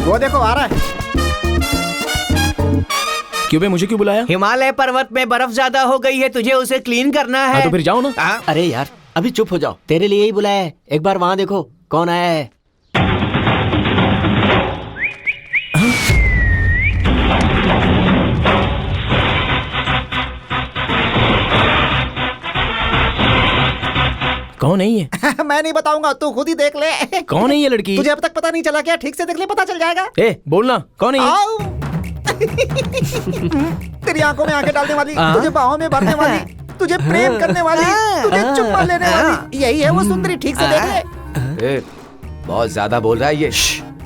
वो देखो आ रहा है। क्यों बे, मुझे क्यों बुलाया? हिमालय पर्वत में बर्फ ज्यादा हो गई है, तुझे उसे क्लीन करना है। हाँ तो फिर जाओ ना। अरे यार अभी चुप हो जाओ, तेरे लिए ही बुलाया है। एक बार वहां देखो कौन आया है। कौन है ये? मैं नहीं बताऊंगा, तू खुद ही देख ले। कौन है ये लड़की? तुझे अब तक पता नहीं चला क्या? ठीक से देख ले, पता चल जाएगा। ए, बोलना कौन है ये? आओ। तेरी आंखों में आंखें डालने वाली, तुझे बाहों में भरने वाली, तुझे प्रेम करने वाली, तुझे चुम्मा लेने वाली, यही है वो सुंदरी। ठीक से देख ले। बहुत ज्यादा बोल रहा है ये।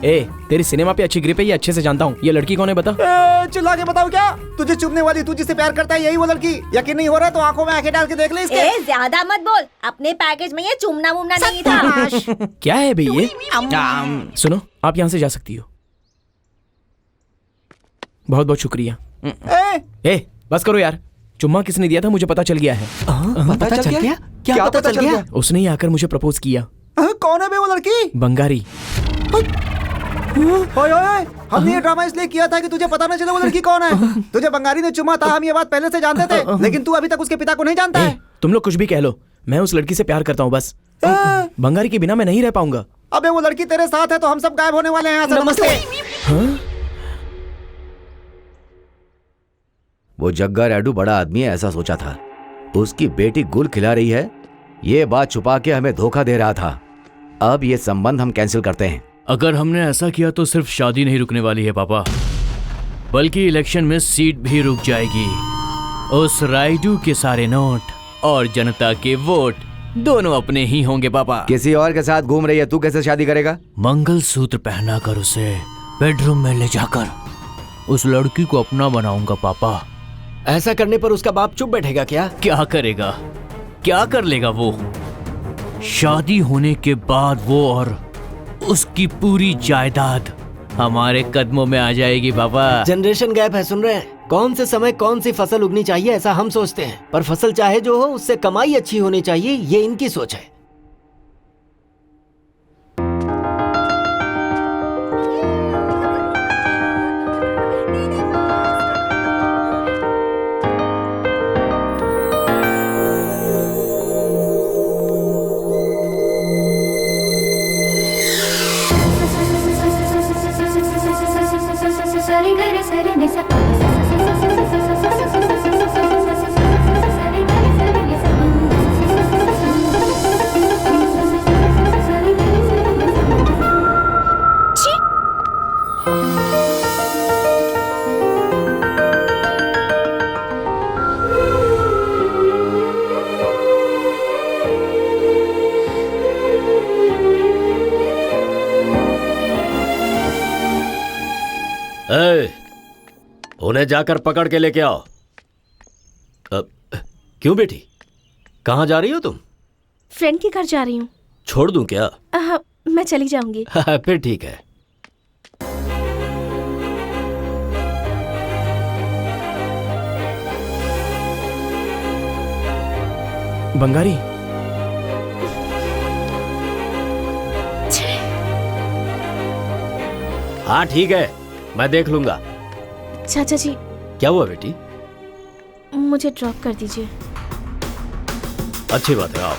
ए, तेरी सिनेमा पे अच्छी ग्रिप है, ये अच्छे से जानता हूँ। ये लड़की कौन है बता? चिल्ला के बताओ क्या? तुझे चुभने वाली, तू जिससे प्यार करता है, यही वो लड़की। यकीन नहीं हो रहा तो आंखों में आंखें डाल के देख ले इसके। ज्यादा मत बोल, अपने पैकेज में ये चुमना मुमना नहीं था। क्या है बे ये? सुनो, आप यहाँ से जा सकती हो। बहुत बहुत शुक्रिया। ए, बस करो यार। चुम्मा किसने दिया था मुझे पता चल गया है। पता चल गया? क्या पता चल गया? उसने ही आकर मुझे प्रपोज किया। कौन है बे वो लड़की? बंगारी। ओए ओए, हमने ये ड्रामा इसलिए किया था कि तुझे पता न चले वो लड़की कौन है। तुझे बंगारी ने चुमा था, हम ये बात पहले से जानते थे, लेकिन तू अभी तक उसके पिता को नहीं जानता है। तुम लोग कुछ भी कह लो, मैं उस लड़की से प्यार करता हूँ बस। बंगारी के बिना मैं नहीं रह पाऊंगा। अबे वो लड़की तेरे साथ है तो हम सब गायब होने वाले हैं यहाँ से। नमस्ते। वो जग्गा रायडू बड़ा आदमी है ऐसा सोचा था। उसकी बेटी गुल खिला रही है, ये बात छुपा के हमें धोखा दे रहा था। अब ये संबंध हम कैंसिल करते हैं। अगर हमने ऐसा किया तो सिर्फ शादी नहीं रुकने वाली है पापा, बल्कि इलेक्शन में सीट भी रुक जाएगी। उस रायडू के सारे नोट और जनता के वोट दोनों अपने ही होंगे पापा। किसी और के साथ घूम रही है, तू कैसे शादी करेगा? मंगलसूत्र पहनाकर उसे बेडरूम में ले जाकर उस लड़की को अपना बनाऊंगा पापा। ऐसा करने पर उसका बाप चुप बैठेगा क्या? क्या करेगा, क्या कर लेगा वो? शादी होने के बाद वो और उसकी पूरी जायदाद हमारे कदमों में आ जाएगी पापा। जनरेशन गैप है, सुन रहे हैं? कौन से समय कौन सी फसल उगनी चाहिए ऐसा हम सोचते हैं, पर फसल चाहे जो हो उससे कमाई अच्छी होनी चाहिए, ये इनकी सोच है। उन्हें जाकर पकड़ के लेके आओ। क्यों बेटी, कहाँ जा रही हो तुम? फ्रेंड के घर जा रही हूँ। छोड़ दूं क्या? मैं चली जाऊंगी। फिर ठीक है। बंगारी, हाँ ठीक है, मैं देख लूंगा। चाचा जी, क्या हुआ बेटी? मुझे ड्रॉप कर दीजिए। अच्छी बात है, आओ।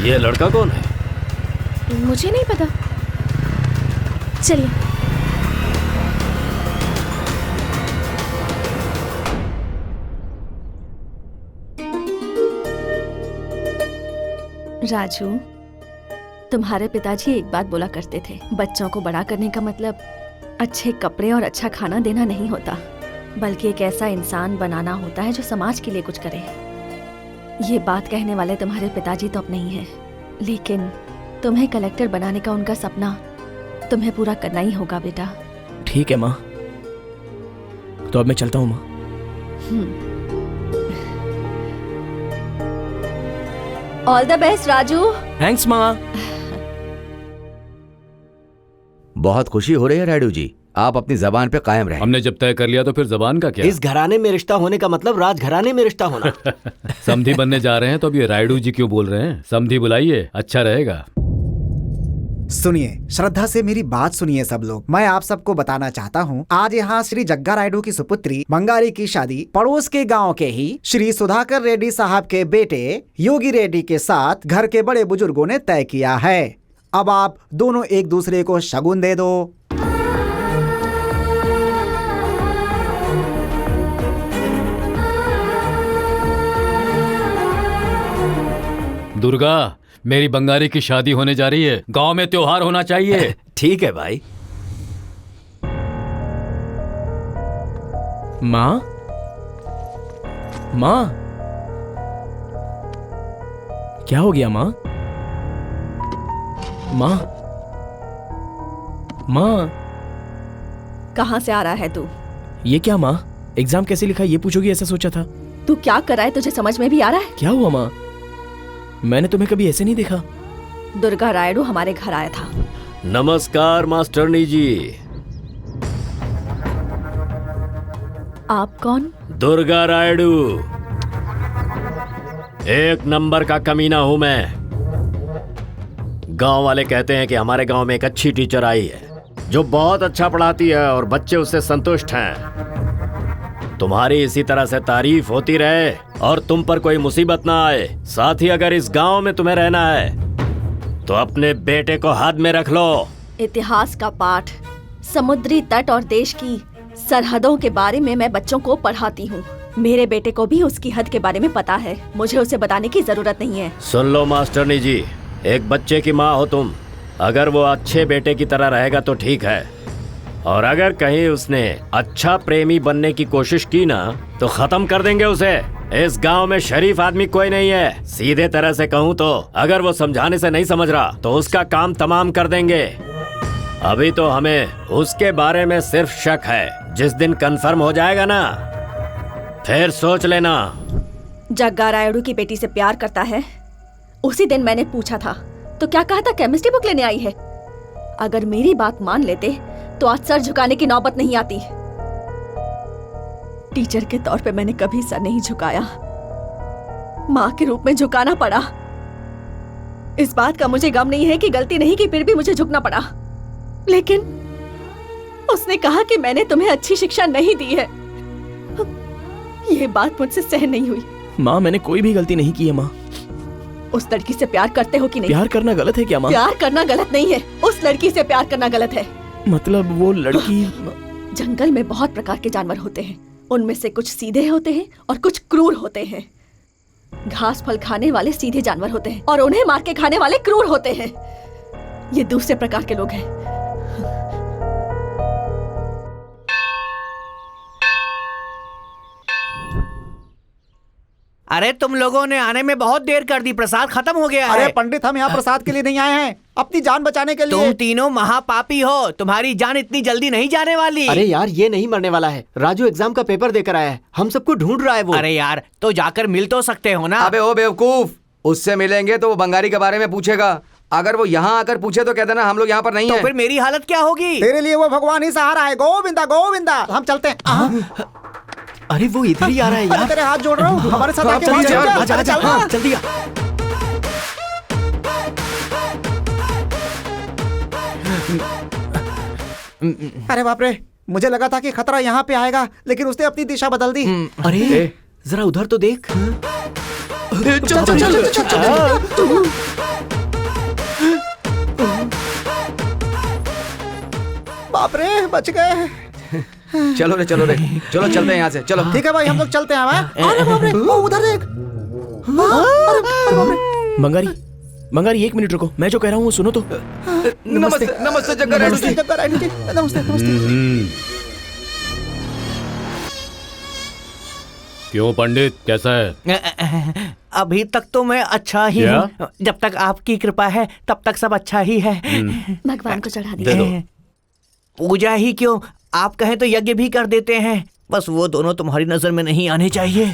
ये लड़का कौन है? मुझे नहीं पता। चलिए। राजू, तुम्हारे पिताजी एक बात बोला करते थे, बच्चों को बड़ा करने का मतलब अच्छे कपड़े और अच्छा खाना देना नहीं होता, बल्कि एक ऐसा इंसान बनाना होता है जो समाज के लिए कुछ करे। ये बात कहने वाले तुम्हारे पिताजी तो अब नहीं है, लेकिन तुम्हें कलेक्टर बनाने का उनका सपना तुम्हें पूरा करना ही होगा बेटा। ठीक है माँ, तो अब मैं चलता हूँ माँ। All the best Raju. Thanks माँ। बहुत खुशी हो रही है रायडू जी, आप अपनी जबान पे कायम रहे। हमने जब तय कर लिया तो फिर जबान का क्या? इस घराने में रिश्ता होने का मतलब राजघराने में रिश्ता होना। समधी बनने जा रहे हैं तो अब ये रायडू जी क्यों बोल रहे हैं? समधी बुलाइए, अच्छा रहेगा। सुनिए, श्रद्धा से मेरी बात सुनिए सब लोग। मैं आप सबको बताना चाहता हूँ, आज यहाँ श्री जग्गा रायडू की सुपुत्री बंगारी की शादी पड़ोस के गांव के ही श्री सुधाकर रेड्डी साहब के बेटे योगी रेड्डी के साथ घर के बड़े बुजुर्गों ने तय किया है। अब आप दोनों एक दूसरे को शगुन दे दो। दुर्गा, मेरी बंगारी की शादी होने जा रही है, गांव में त्योहार होना चाहिए। ठीक है भाई। माँ, माँ, क्या हो गया माँ? माँ, माँ, कहाँ से आ रहा है तू? ये क्या माँ? एग्जाम कैसे लिखा ये पूछोगी ऐसा सोचा था। तू क्या कर रहा है, तुझे समझ में भी आ रहा है? क्या हुआ माँ? मैंने तुम्हें कभी ऐसे नहीं देखा। दुर्गा रायडू हमारे घर आया था। नमस्कार मास्टरनी जी। आप कौन? दुर्गा रायडू, एक नंबर का कमीना हूं मैं। गांव वाले कहते हैं कि हमारे गांव में एक अच्छी टीचर आई है जो बहुत अच्छा पढ़ाती है और बच्चे उससे संतुष्ट हैं। तुम्हारी इसी तरह से तारीफ होती रहे और तुम पर कोई मुसीबत ना आए। साथ ही अगर इस गांव में तुम्हें रहना है तो अपने बेटे को हाथ में रख लो। इतिहास का पाठ, समुद्री तट और देश की सरहदों के बारे में मैं बच्चों को पढ़ाती हूँ। मेरे बेटे को भी उसकी हद के बारे में पता है, मुझे उसे बताने की जरूरत नहीं है। सुन लो मास्टरनी जी, एक बच्चे की माँ हो तुम। अगर वो अच्छे बेटे की तरह रहेगा तो ठीक है, और अगर कहीं उसने अच्छा प्रेमी बनने की कोशिश की ना तो खत्म कर देंगे उसे। इस गांव में शरीफ आदमी कोई नहीं है। सीधे तरह से कहूँ तो अगर वो समझाने से नहीं समझ रहा तो उसका काम तमाम कर देंगे। अभी तो हमें उसके बारे में सिर्फ शक है, जिस दिन कंफर्म हो जाएगा ना फिर सोच लेना। जग्गा रायडू की बेटी से प्यार करता है। उसी दिन मैंने पूछा था तो क्या कहा था केमिस्ट्री बुक लेने आई है? अगर मेरी बात मान लेते तो आज सर झुकाने की नौबत नहीं आती। टीचर के तौर पे मैंने कभी सर नहीं झुकाया, माँ के रूप में झुकाना पड़ा। इस बात का मुझे गम नहीं है कि गलती नहीं की, फिर भी मुझे झुकना पड़ा। लेकिन उसने कहा कि मैंने तुम्हें अच्छी शिक्षा नहीं दी है। ये बात मुझसे सहन नहीं हुई। माँ, मैंने कोई भी गलती नहीं की है माँ। उस लड़की से प्यार करते हो कि नहीं? प्यार करना गलत है क्या माँ? प्यार करना गलत नहीं है, उस लड़की से प्यार करना गलत है। मतलब वो लड़की? जंगल में बहुत प्रकार के जानवर होते हैं, उनमें से कुछ सीधे होते हैं और कुछ क्रूर होते हैं। घास फल खाने वाले सीधे जानवर होते हैं और उन्हें मार के खाने वाले क्रूर होते हैं। ये दूसरे प्रकार के लोग हैं। अरे तुम लोगों ने आने में बहुत देर कर दी, प्रसाद खत्म हो गया है। अरे पंडित, हम यहाँ प्रसाद के लिए नहीं आए हैं, अपनी जान बचाने के लिए। तुम तीनों महापापी हो, तुम्हारी जान इतनी जल्दी नहीं जाने वाली। अरे यार, ये नहीं मरने वाला है। राजू एग्जाम का पेपर देकर आया है, हम सबको ढूंढ रहा है वो। अरे यार, तो जाकर मिल तो सकते हो ना। अबे ओ बेवकूफ, उससे मिलेंगे तो वो बंगारी के बारे में पूछेगा। अगर वो यहाँ आकर पूछे तो कह देना हम लोग यहाँ पर नहीं तो हैं। फिर मेरी हालत क्या होगी? तेरे लिए वो भगवान ही सहारा है। गोविंदा गोविंदा, हम चलते हैं। अरे वो इधर ही आ रहा है यार। तेरे हाथ जोड़ रहा हूँ, हमारे साथ आके जल्दी चल, आजा, चल, आजा, चल, हाँ, जल्दी आ। अरे बाप रे, मुझे लगा था कि खतरा यहाँ पे आएगा, लेकिन उसने अपनी दिशा बदल दी। अरे जरा उधर तो देख। चल चल चल चल चल। बाप रे, बच गए। चलो रे, चलो चलते हैं यहाँ से, चलो। ठीक है भाई, हम लोग चलते हैं। अरे बाप रे, वो उधर देख। अरे बाप रे। बंगारी, बंगारी, एक मिनट रुको, मैं जो कह रहा हूँ वो सुनो तो। नमस्ते नमस्ते जग्गा रायडू जी। जग्गा रायडू जी, नमस्ते नमस्ते। क्यों पंडित, कैसा है? अभी तक तो मैं अच्छा ही क्या? हूँ। जब तक आपकी कृपा है तब तक सब अच्छा ही है। भगवान को चढ़ा दे दिया। दो। पूजा ही क्यों, आप कहें तो यज्ञ भी कर देते हैं। बस वो दोनों तुम्हारी नजर में नहीं आने चाहिए।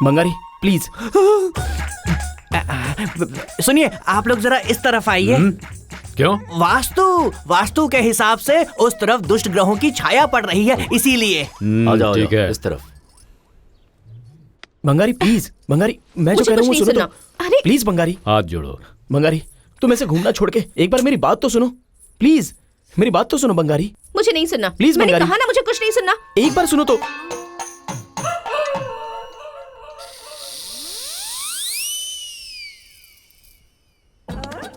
बंगारी प्लीज। सुनिए, आप लोग जरा इस तरफ आइए। क्यों? वास्तु के हिसाब से उस तरफ दुष्ट ग्रहों की छाया पड़ रही है, इसीलिए। आ जाओ, ठीक है। इस तरफ। बंगारी प्लीज, बंगारी, मैं जो मुझे कह रहा हूँ कुछ वो नहीं सुनो तो। सुनना। अरे प्लीज बंगारी, हाथ जोड़ो। बंगारी, तुम ऐसे घूमना छोड़ के एक बार मेरी बात तो सुनो प्लीज। मेरी बात तो सुनो बंगारी, मुझे नहीं सुनना। प्लीज मैंने बंगारी। कहा ना, मुझे कुछ नहीं सुनना। एक बार सुनो तो।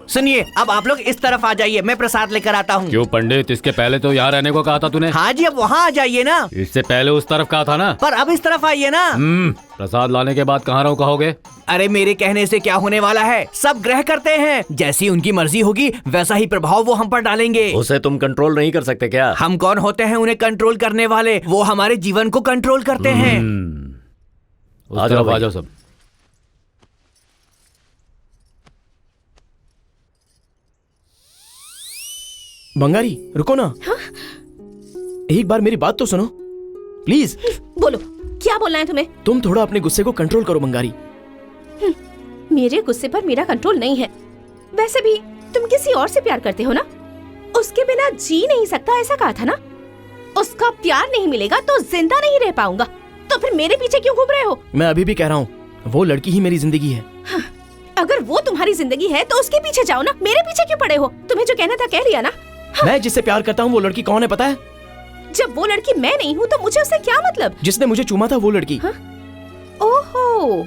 सुनिए, अब आप लोग इस तरफ आ जाइए, मैं प्रसाद लेकर आता हूँ। क्यों पंडित, इसके पहले तो यहाँ रहने को कहा था तूने। हाँ जी, अब वहाँ आ जाइए ना। इससे पहले उस तरफ कहा था ना। पर अब इस तरफ आइए ना। प्रसाद लाने के बाद कहाँ रहो कहोगे? अरे मेरे कहने से क्या होने वाला है, सब ग्रह करते हैं, जैसी उनकी मर्जी होगी वैसा ही प्रभाव वो हम पर डालेंगे। उसे तुम कंट्रोल नहीं कर सकते क्या? हम कौन होते हैं उन्हें कंट्रोल करने वाले? वो हमारे जीवन को कंट्रोल करते हैं। उस तरफ आ जाओ सब। बंगारी रुको ना। एक बार मेरी बात तो सुनो प्लीज। बोलो, क्या बोलना है तुम्हें? तुम थोड़ा अपने गुस्से को कंट्रोल करो बंगारी। मेरे गुस्से पर मेरा कंट्रोल नहीं है। वैसे भी तुम किसी और से प्यार करते हो ना, उसके बिना जी नहीं सकता, ऐसा कहा था ना। उसका प्यार नहीं मिलेगा तो जिंदा नहीं रह पाऊंगा। तो फिर मेरे पीछे क्यों घूम रहे हो? मैं अभी भी कह रहा हूँ, वो लड़की ही मेरी जिंदगी है। अगर वो तुम्हारी जिंदगी है तो उसके पीछे जाओ ना, मेरे पीछे क्यों पड़े हो? तुम्हें जो कहना था कह लिया ना। मैं जिससे प्यार करता हूँ वो लड़की कौन है पता है? जब वो लड़की मैं नहीं हूँ तो मुझे उससे क्या मतलब? जिसने मुझे चूमा था वो लड़की। ओहो,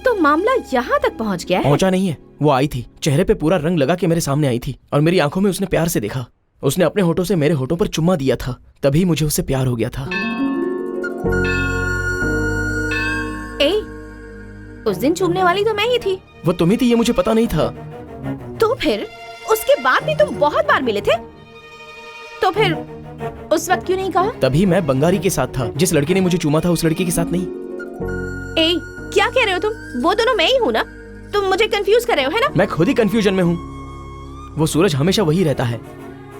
तो मामला यहाँ तक पहुँच गया है। पहुंचा नहीं है, वो आई थी, चेहरे पे पूरा रंग लगा के मेरे सामने आई थी और मेरी आंखों में उसने प्यार से देखा। उसने अपने होठों से मेरे होठों पर चुम्मा दिया था, तभी मुझे उससे प्यार हो गया था। उस दिन चूमने वाली तो मैं ही थी। वो तुम ही थी, ये मुझे पता नहीं था। तो फिर उसके बाद भी तुम बहुत बार मिले थे, तो फिर उस वक्त क्यों नहीं कहा? तभी मैं बंगारी के साथ था, जिस लड़की ने मुझे चूमा था उस लड़की के साथ नहीं। क्या कह रहे हो तुम? वो दोनों मैं ही हूँ ना? तुम मुझे कंफ्यूज कर रहे हो, है ना? मैं खुद ही कंफ्यूजन में हूँ। वो सूरज हमेशा वही रहता है,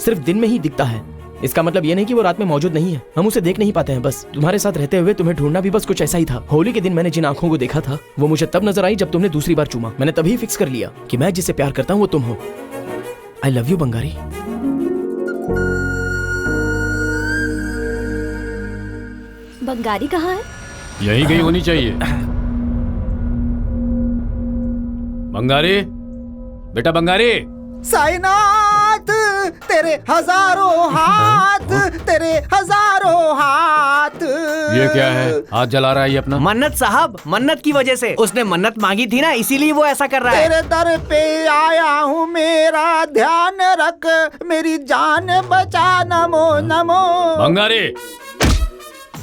सिर्फ दिन में ही दिखता है। इसका मतलब ये नहीं कि वो रात में मौजूद नहीं है, हम उसे देख नहीं पाते हैं। बस तुम्हारे साथ रहते हुए तुम्हें ढूंढना भी बस कुछ ऐसा ही था। होली के दिन मैंने जिन आंखों को देखा था वो मुझे तब नजर आई जब तुमने दूसरी बार चूमा। मैंने तभी फिक्स कर लिया कि मैं जिसे प्यार करता हूँ वो तुम हो। I love you Bangari. Bangari कहाँ है? यही कहीं होनी चाहिए। बंगारी, बेटा बंगारी। साईनाथ तेरे हजारों हाथ, तेरे हजारों हाथ। ये क्या है? हाथ जला रहा है ये अपना? मन्नत साहब, मन्नत की वजह से उसने मन्नत मांगी थी ना, इसीलिए वो ऐसा कर रहा है। तेरे दर पे आया हूँ, मेरा ध्यान रख, मेरी जान बचा, नमो नमो। बंगारी,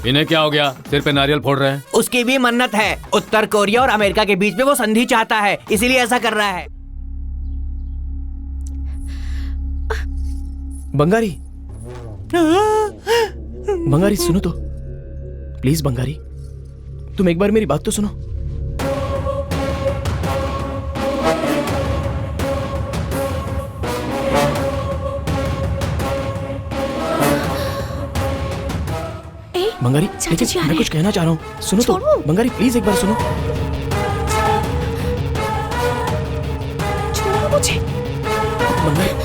इन्हें क्या हो गया? सिर पे नारियल फोड़ रहे हैं। उसकी भी मन्नत है। उत्तर कोरिया और अमेरिका के बीच में वो संधि चाहता है, इसीलिए ऐसा कर रहा है। बंगारी, बंगारी सुनो तो प्लीज। बंगारी तुम एक बार मेरी बात तो सुनो। बंगारी लेकिन मैं कुछ कहना चाह रहा हूँ, सुनो तो। बंगारी प्लीज एक बार सुनो। छोड़ो मुझे। बंगारी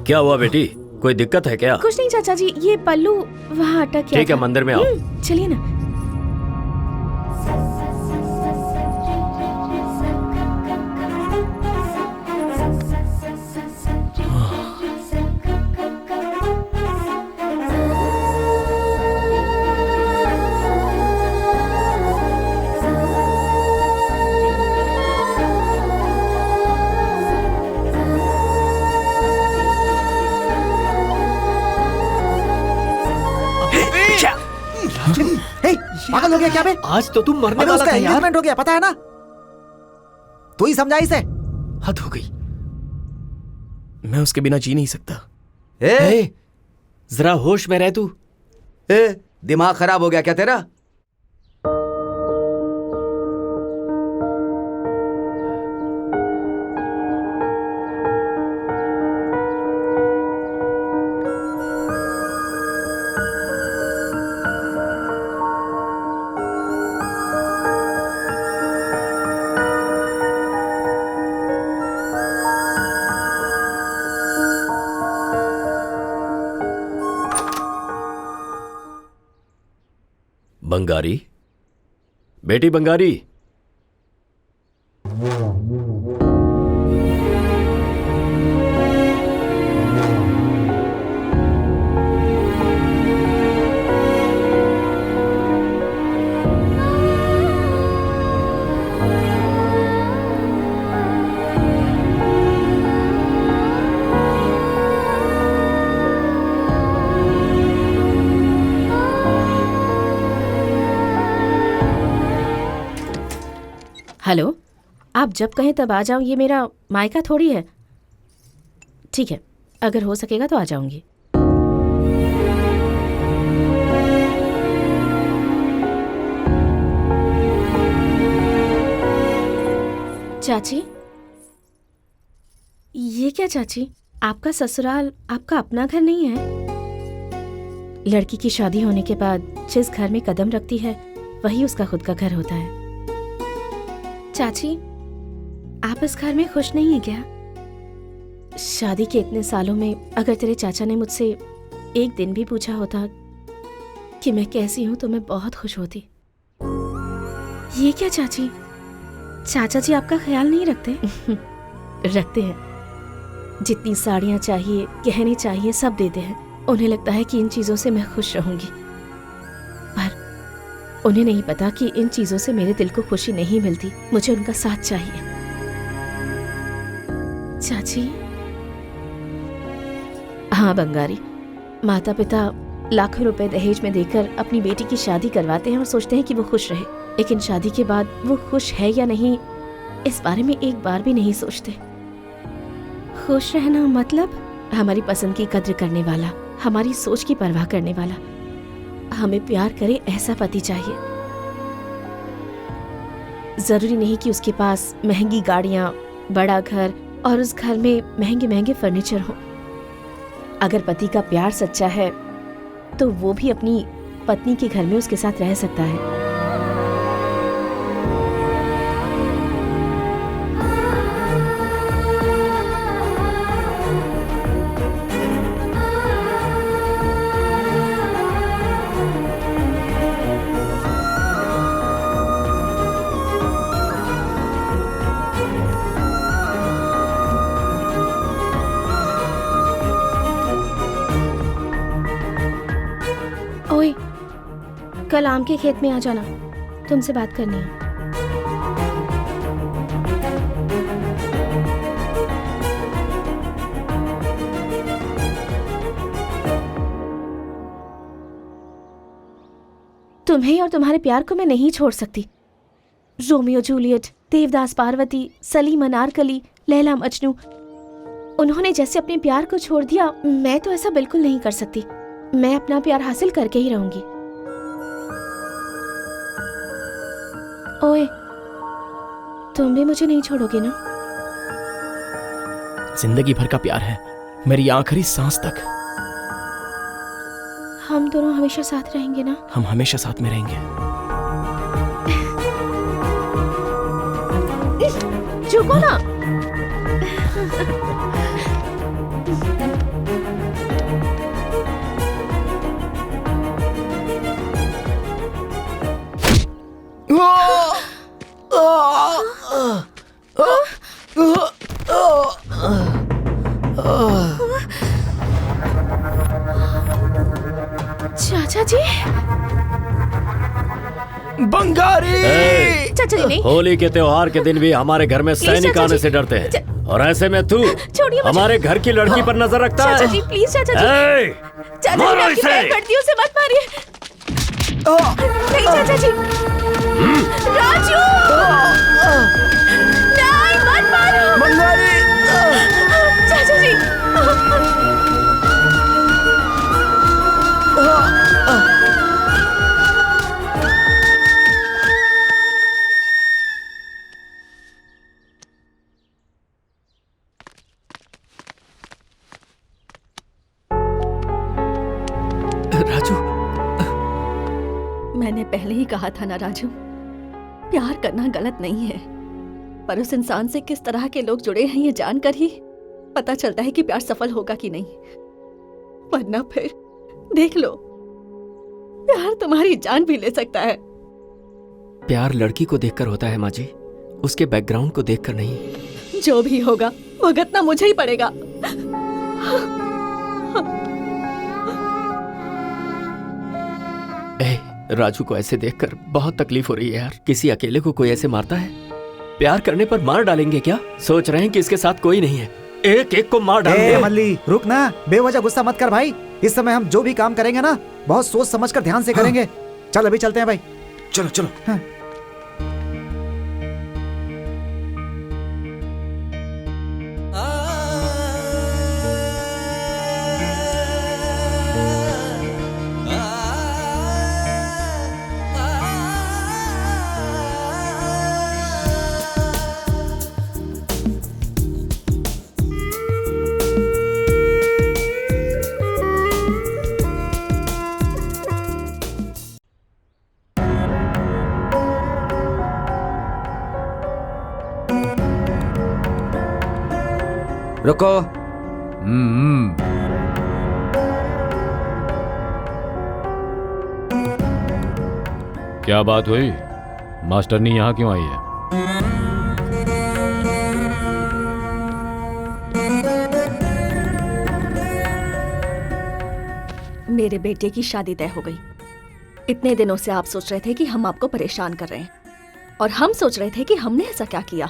क्या हुआ बेटी? कोई दिक्कत है क्या? कुछ नहीं चाचा जी, ये पल्लू वहाँ अटक गया। ठीक है, मंदिर में आओ। चलिए ना। पागल हो गया क्या बे? आज तो तुम मरने वाला उसका था यार। एंगेजमेंट हो गया, पता है ना? तू ही समझा इसे। हद हो गई। मैं उसके बिना जी नहीं सकता। ए, जरा होश में रह तू। दिमाग खराब हो गया क्या तेरा? बंगारी, बेटी बंगारी। हेलो, आप जब कहें तब आ जाऊं, ये मेरा मायका थोड़ी है। ठीक है, अगर हो सकेगा तो आ जाऊंगी। चाची, ये क्या चाची? आपका ससुराल आपका अपना घर नहीं है? लड़की की शादी होने के बाद जिस घर में कदम रखती है वही उसका खुद का घर होता है। चाची, आप इस घर में खुश नहीं है क्या? शादी के इतने सालों में अगर तेरे चाचा ने मुझसे एक दिन भी पूछा होता कि मैं कैसी हूं तो मैं बहुत खुश होती। ये क्या चाची? चाचा जी आपका ख्याल नहीं रखते? रखते हैं। जितनी साड़ियां चाहिए, गहने चाहिए, सब देते हैं। उन्हें लगता है कि इन चीजों से मैं खुश रहूंगी, पर उन्हें नहीं पता कि इन चीजों से मेरे दिल को खुशी नहीं मिलती। मुझे उनका साथ चाहिए। चाची, हाँ बंगारी, माता पिता लाखों रुपए दहेज में देकर अपनी बेटी की शादी करवाते हैं और सोचते हैं कि वो खुश रहे, लेकिन शादी के बाद वो खुश है या नहीं इस बारे में एक बार भी नहीं सोचते। खुश रहना मतलब हमारी पसंद की कद्र करने वाला, हमारी सोच की परवाह करने वाला, हमें प्यार करे ऐसा पति चाहिए। जरूरी नहीं कि उसके पास महंगी गाड़ियां, बड़ा घर और उस घर में महंगे महंगे फर्नीचर हो। अगर पति का प्यार सच्चा है तो वो भी अपनी पत्नी के घर में उसके साथ रह सकता है। ओए, कल आम के खेत में आ जाना, तुमसे बात करनी है। तुम्हें और तुम्हारे प्यार को मैं नहीं छोड़ सकती। रोमियो जूलियट, देवदास पार्वती, सलीम अनारकली, लैला मजनू, उन्होंने जैसे अपने प्यार को छोड़ दिया, मैं तो ऐसा बिल्कुल नहीं कर सकती। मैं अपना प्यार हासिल करके ही रहूंगी। ओए, तुम भी मुझे नहीं छोड़ोगे ना? जिंदगी भर का प्यार है, मेरी आखिरी सांस तक। हम दोनों हमेशा साथ रहेंगे ना? हम हमेशा साथ में रहेंगे। झुको ना। चाचा जी, बंगारी। चाचा जी नहीं। होली के त्योहार के दिन भी हमारे घर में सैनिक आने से डरते हैं, और ऐसे में तू हमारे घर की लड़की पर नजर रखता है। चाचा जी प्लीज, चाचा जी। चाचा जी मैं आपकी पैर पड़ती हूँ, उसे मत मारिए। नहीं चाचा जी। राजू, नहीं मत मारो। बंगारी। चाचा जी। राजू, मैंने पहले ही कहा था ना राजू, प्यार करना गलत नहीं है, पर उस इंसान से किस तरह के लोग जुड़े हैं ये जानकर ही पता चलता है कि प्यार सफल होगा कि नहीं। वरना फिर देख लो, प्यार तुम्हारी जान भी ले सकता है। प्यार लड़की को देखकर होता है माँ जी, उसके बैकग्राउंड को देखकर नहीं। जो भी होगा भुगतना मुझे ही पड़ेगा। राजू को ऐसे देखकर बहुत तकलीफ हो रही है यार। किसी अकेले को कोई ऐसे मारता है? प्यार करने पर मार डालेंगे क्या? सोच रहे हैं कि इसके साथ कोई नहीं है, एक एक को मार डालेंगे। मल्ली रुक ना, बेवजह गुस्सा मत कर भाई। इस समय हम जो भी काम करेंगे ना, बहुत सोच समझ कर ध्यान से करेंगे। चल अभी चलते हैं भाई। चलो चलो। हाँ। रुको। क्या बात हुई? मास्टरनी यहाँ क्यों आई है? मेरे बेटे की शादी तय हो गई। इतने दिनों से आप सोच रहे थे कि हम आपको परेशान कर रहे हैं, और हम सोच रहे थे कि हमने ऐसा क्या किया।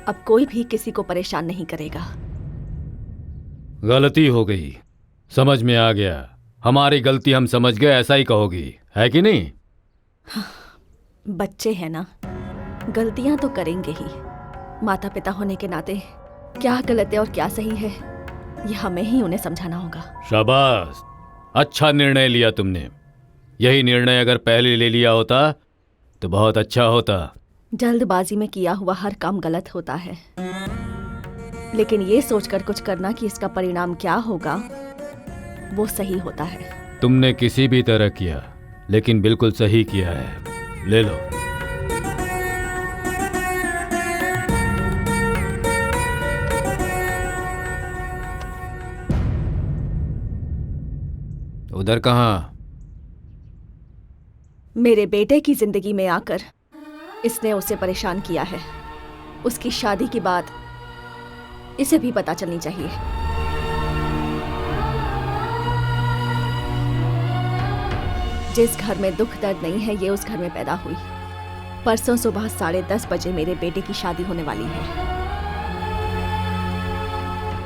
अब कोई भी किसी को परेशान नहीं करेगा। गलती हो गई, समझ में आ गया। हमारी गलती हम समझ गए, ऐसा ही कहोगी, है कि नहीं? बच्चे हैं ना, गलतियां तो करेंगे ही। माता पिता होने के नाते क्या गलत है और क्या सही है, ये हमें ही उन्हें समझाना होगा। शाबाश, अच्छा निर्णय लिया तुमने। यही निर्णय अगर पहले ले लिया होता तो बहुत अच्छा होता। जल्दबाजी में किया हुआ हर काम गलत होता है, लेकिन ये सोचकर कुछ करना कि इसका परिणाम क्या होगा, वो सही होता है। तुमने किसी भी तरह किया, लेकिन बिल्कुल सही किया है। ले लो। उधर कहाँ? मेरे बेटे की जिंदगी में आकर इसने उसे परेशान किया है। उसकी शादी की बात इसे भी पता चलनी चाहिए। जिस घर में दुख दर्द नहीं है, ये उस घर में पैदा हुई। परसों सुबह 10:30 बजे मेरे बेटे की शादी होने वाली है।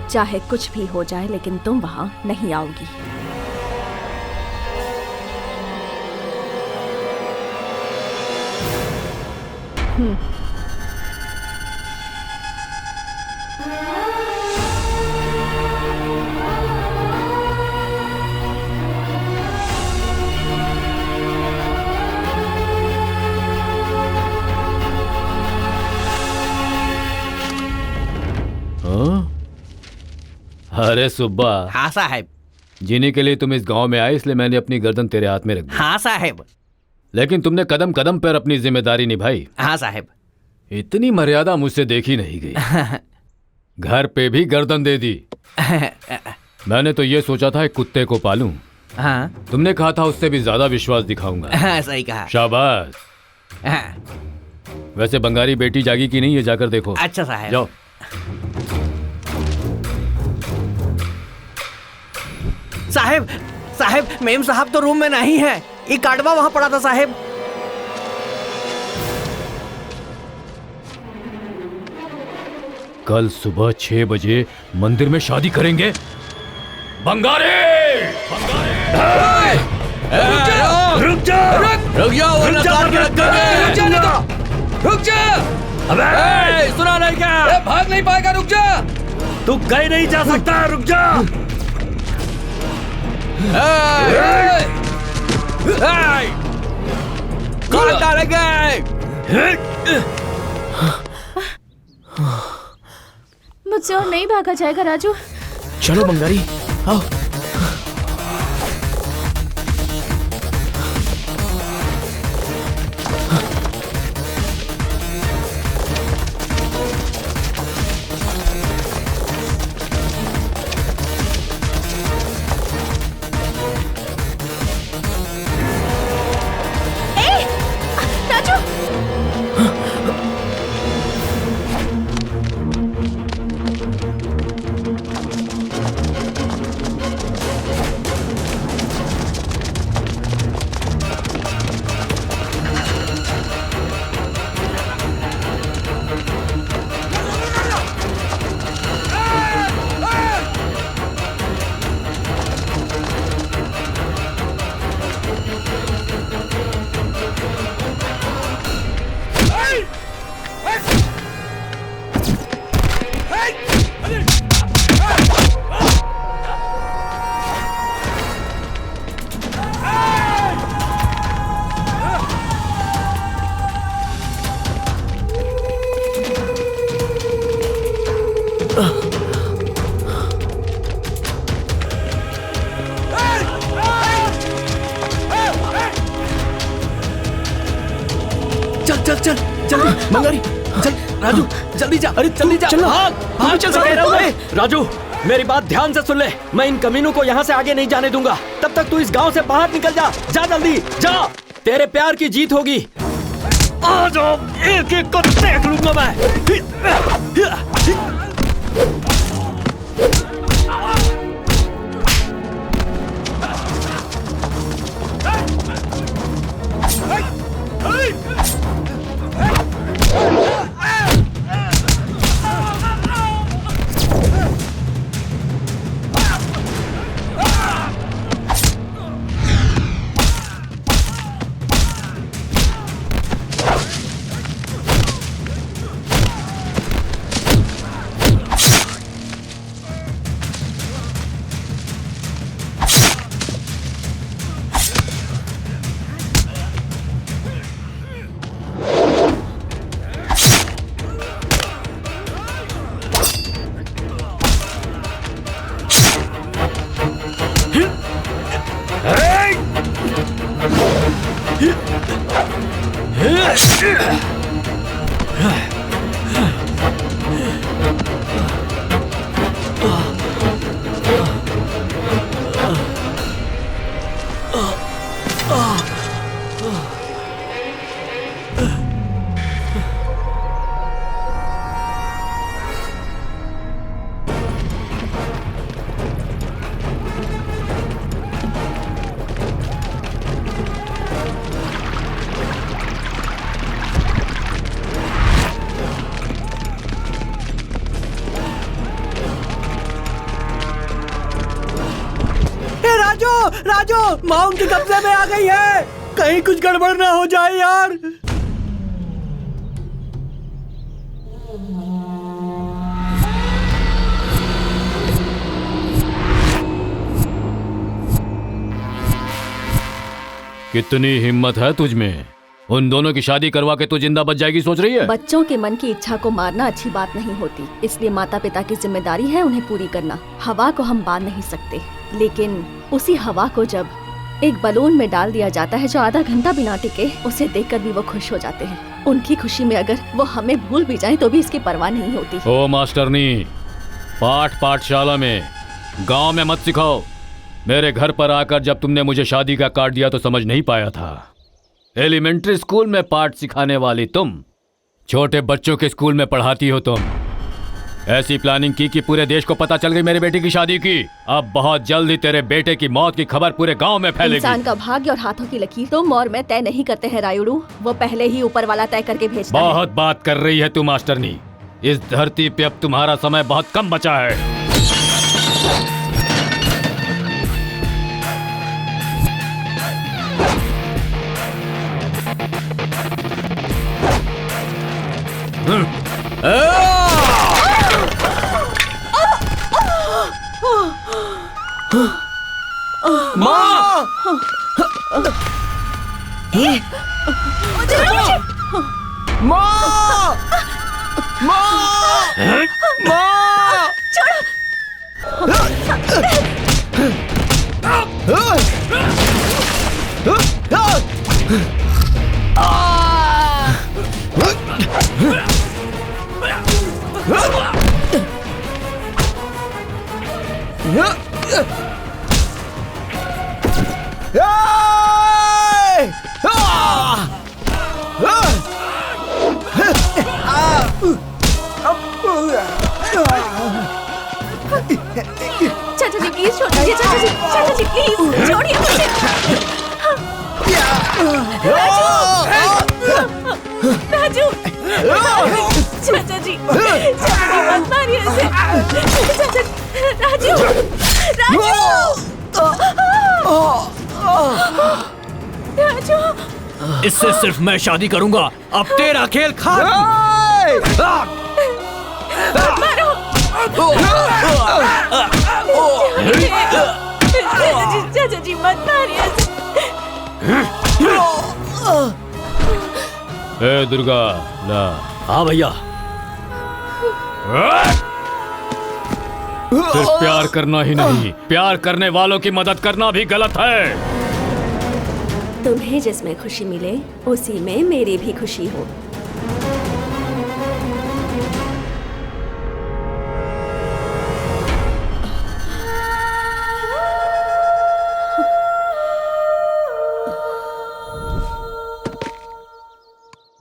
चाहे कुछ भी हो जाए, लेकिन तुम वहां नहीं आओगी। अरे सुब्बा। हाँ साहब। जीने के लिए तुम इस गांव में आए, इसलिए मैंने अपनी गर्दन तेरे हाथ में रख दी। हाँ साहब। लेकिन तुमने कदम कदम पर अपनी जिम्मेदारी निभाई। हाँ साहब। इतनी मर्यादा मुझसे देखी नहीं गई। घर पे भी गर्दन दे दी। मैंने तो ये सोचा था एक कुत्ते को पालूं। हाँ। तुमने कहा था उससे भी ज्यादा विश्वास दिखाऊंगा। हाँ, सही कहा। शाबाश। हाँ। वैसे बंगारी बेटी जागी कि नहीं, ये जाकर देखो। अच्छा साहब। जाओ। साहब, साहब, मेम साहब तो रूम में नहीं है। ये काटवा वहां पड़ा था साहब। कल सुबह 6 बजे मंदिर में शादी करेंगे। बंगारे! रुक जा! वरना काट के रख देंगे। रुक जा! अबे सुना नहीं क्या? भाग नहीं पाएगा, रुक जा! तू कहीं नहीं जा सकता, रुक जा! काट डालेंगे। मुझसे और नहीं भागा जाएगा राजू। चलो बंगारी, आओ। चल चल जल्दी बंगारी, चल राजू जल्दी जा। अरे जल्दी जा, भाग चल सकते। राजू मेरी बात ध्यान से सुन ले। मैं इन कमीनों को यहाँ से आगे नहीं जाने दूंगा। तब तक तू इस गांव से बाहर निकल जा। जा जल्दी जा, तेरे प्यार की जीत होगी। आ जाओ, एक एक को देख लूंगा मैं। राजू, माँ उनके कब्जे में आ गई है। कहीं कुछ गड़बड़ ना हो जाए यार। कितनी हिम्मत है तुझ में? उन दोनों की शादी करवा के तू जिंदा बच जाएगी सोच रही है? बच्चों के मन की इच्छा को मारना अच्छी बात नहीं होती, इसलिए माता पिता की जिम्मेदारी है उन्हें पूरी करना। हवा को हम बांध नहीं सकते, लेकिन उसी हवा को जब एक बलून में डाल दिया जाता है जो आधा घंटा बिना टिके, उसे देखकर भी वो खुश हो जाते हैं। उनकी खुशी में अगर वो हमें भूल भी जाएं तो भी इसकी परवाह नहीं होती। ओ मास्टरनी, पाठशाला में, गांव में मत सिखाओ। मेरे घर पर आकर जब तुमने मुझे शादी का कार्ड दिया तो समझ नहीं पाया था। एलिमेंट्री स्कूल में पाठ सिखाने वाली तुम, छोटे बच्चों के स्कूल में पढ़ाती हो तुम। ऐसी प्लानिंग की कि पूरे देश को पता चल गई मेरे बेटे की शादी की। अब बहुत जल्द ही तेरे बेटे की मौत की खबर पूरे गांव में फैलेगी। इंसान का भाग्य और हाथों की लकीर तुम और मैं तय नहीं करते हैं रायुडू, वो पहले ही ऊपर वाला तय करके भेजता है। बहुत बात कर रही है तू मास्टरनी। इस धरती पे अब तुम्हारा समय बहुत कम बचा है। माँ! माँ! माँ! माँ! चाचा जी प्लीज छोड़ दीजिए। चाचा जी प्लीज छोड़िए मुझे। राजू, चाचा जी मत मारिए इसे। राजू, राजू, इससे सिर्फ मैं शादी करूंगा। अब तेरा खेल खत्म। मारो। चाचा जी मत मारिए इसे। ए दुर्गा, ला। हाँ भैया। सिर्फ प्यार करना ही नहीं, प्यार करने वालों की मदद करना भी गलत है। तुम्हें जिसमें खुशी मिले उसी में मेरी भी खुशी हो।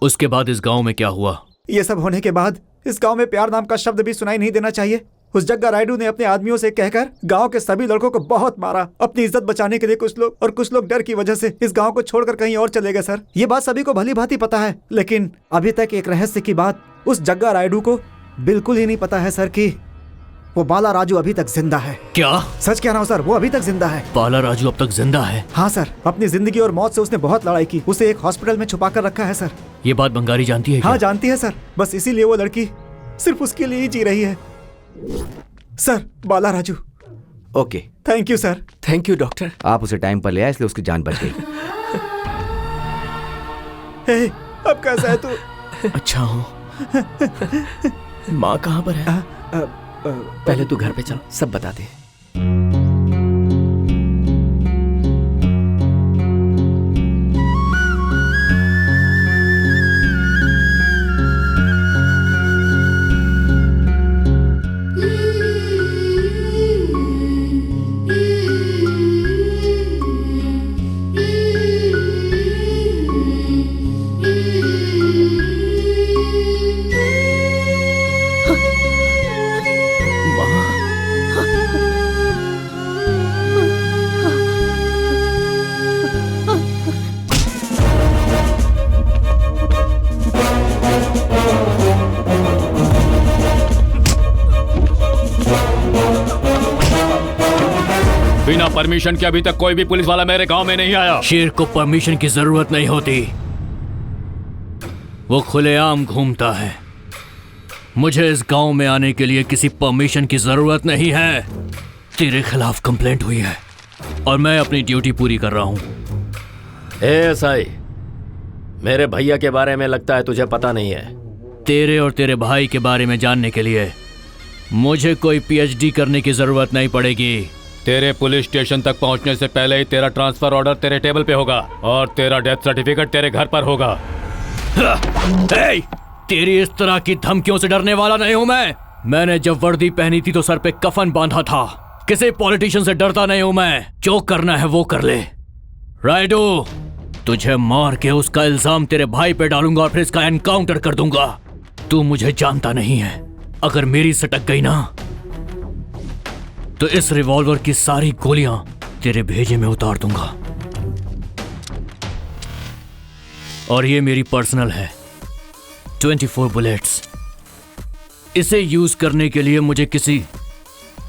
उसके बाद इस गांव में क्या हुआ? ये सब होने के बाद इस गांव में प्यार नाम का शब्द भी सुनाई नहीं देना चाहिए। उस जग्गा रायडू ने अपने आदमियों से कहकर गांव के सभी लड़कों को बहुत मारा। अपनी इज्जत बचाने के लिए कुछ लोग डर की वजह से इस गांव को छोड़कर कहीं और चले गए सर। ये बात सभी को भली भांति पता है, लेकिन अभी तक एक रहस्य की बात उस जग्गा रायडू को बिल्कुल ही नहीं पता है सर कि वो बाला राजू अभी तक जिंदा है। क्या? सच कह रहा हूँ सर, वो अभी तक जिंदा है। बाला राजू अब तक जिंदा है? हाँ सर, अपनी जिंदगी और मौत से उसने बहुत लड़ाई की। उसे एक हॉस्पिटल में छुपा कर रखा है सर। ये बात बंगारी जानती है क्या? हाँ जानती है सर, बस इसीलिए वो लड़की सिर्फ उसके लिए ही जी रही है sir. Bala Raju. Okay, thank you sir. Thank you doctor. आप उसे टाइम पर ले आए इसलिए उसकी जान बच गई। हे, अब कैसा है तू? अच्छा हूँ। माँ कहाँ पर है? पहले तू घर पे चल, सब बता दे। बिना परमिशन के अभी तक कोई भी पुलिस वाला मेरे गांव में नहीं आया। शेर को परमिशन की जरूरत नहीं होती, वो खुलेआम घूमता है। मुझे इस गांव में आने के लिए किसी परमिशन की जरूरत नहीं है। तेरे खिलाफ कंप्लेंट हुई है और मैं अपनी ड्यूटी पूरी कर रहा हूं। एएसआई, मेरे भैया के बारे में लगता है तुझे पता नहीं है। तेरे और तेरे भाई के बारे में जानने के लिए मुझे कोई पीएचडी करने की जरूरत नहीं पड़ेगी। तेरे पुलिस स्टेशन तक पहुंचने से पहले ही तेरा ट्रांसफर ऑर्डर तेरे टेबल पे होगा और तेरा डेथ सर्टिफिकेट तेरे घर पर होगा। तेरी इस तरह की धमकियों से डरने वाला नहीं हूं मैं। मैंने जब वर्दी पहनी थी तो सर पे कफन बांधा था। किसी पॉलिटिशियन से डरता नहीं हूं मैं। जो करना है वो कर ले। राइडू, तुझे मार के उसका इल्जाम तेरे भाई पे डालूंगा और फिर इसका एनकाउंटर कर दूंगा। तू मुझे जानता नहीं है। अगर मेरी सटक गई ना तो इस रिवॉल्वर की सारी गोलियां तेरे भेजे में उतार दूंगा। और ये मेरी पर्सनल है, 24 बुलेट्स। इसे यूज करने के लिए मुझे किसी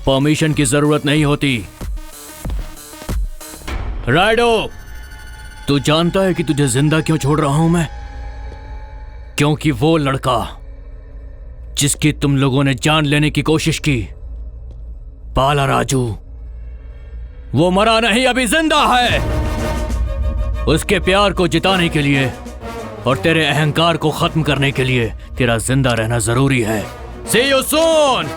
परमिशन की जरूरत नहीं होती। राइडो, तू जानता है कि तुझे जिंदा क्यों छोड़ रहा हूं मैं? क्योंकि वो लड़का जिसकी तुम लोगों ने जान लेने की कोशिश की, पाला राजू, वो मरा नहीं, अभी जिंदा है। उसके प्यार को जिताने के लिए और तेरे अहंकार को खत्म करने के लिए तेरा जिंदा रहना जरूरी है। See you soon!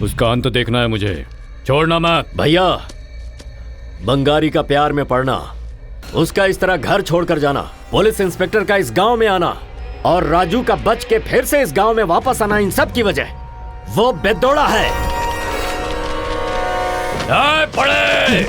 उसका अंत देखना है मुझे, छोड़ना मत। भैया, बंगारी का प्यार में पड़ना, उसका इस तरह घर छोड़कर जाना, पुलिस इंस्पेक्टर का इस गांव में आना और राजू का बच के फिर से इस गांव में वापस आना, इन सब की वजह वो बेदौड़ा है। पड़े!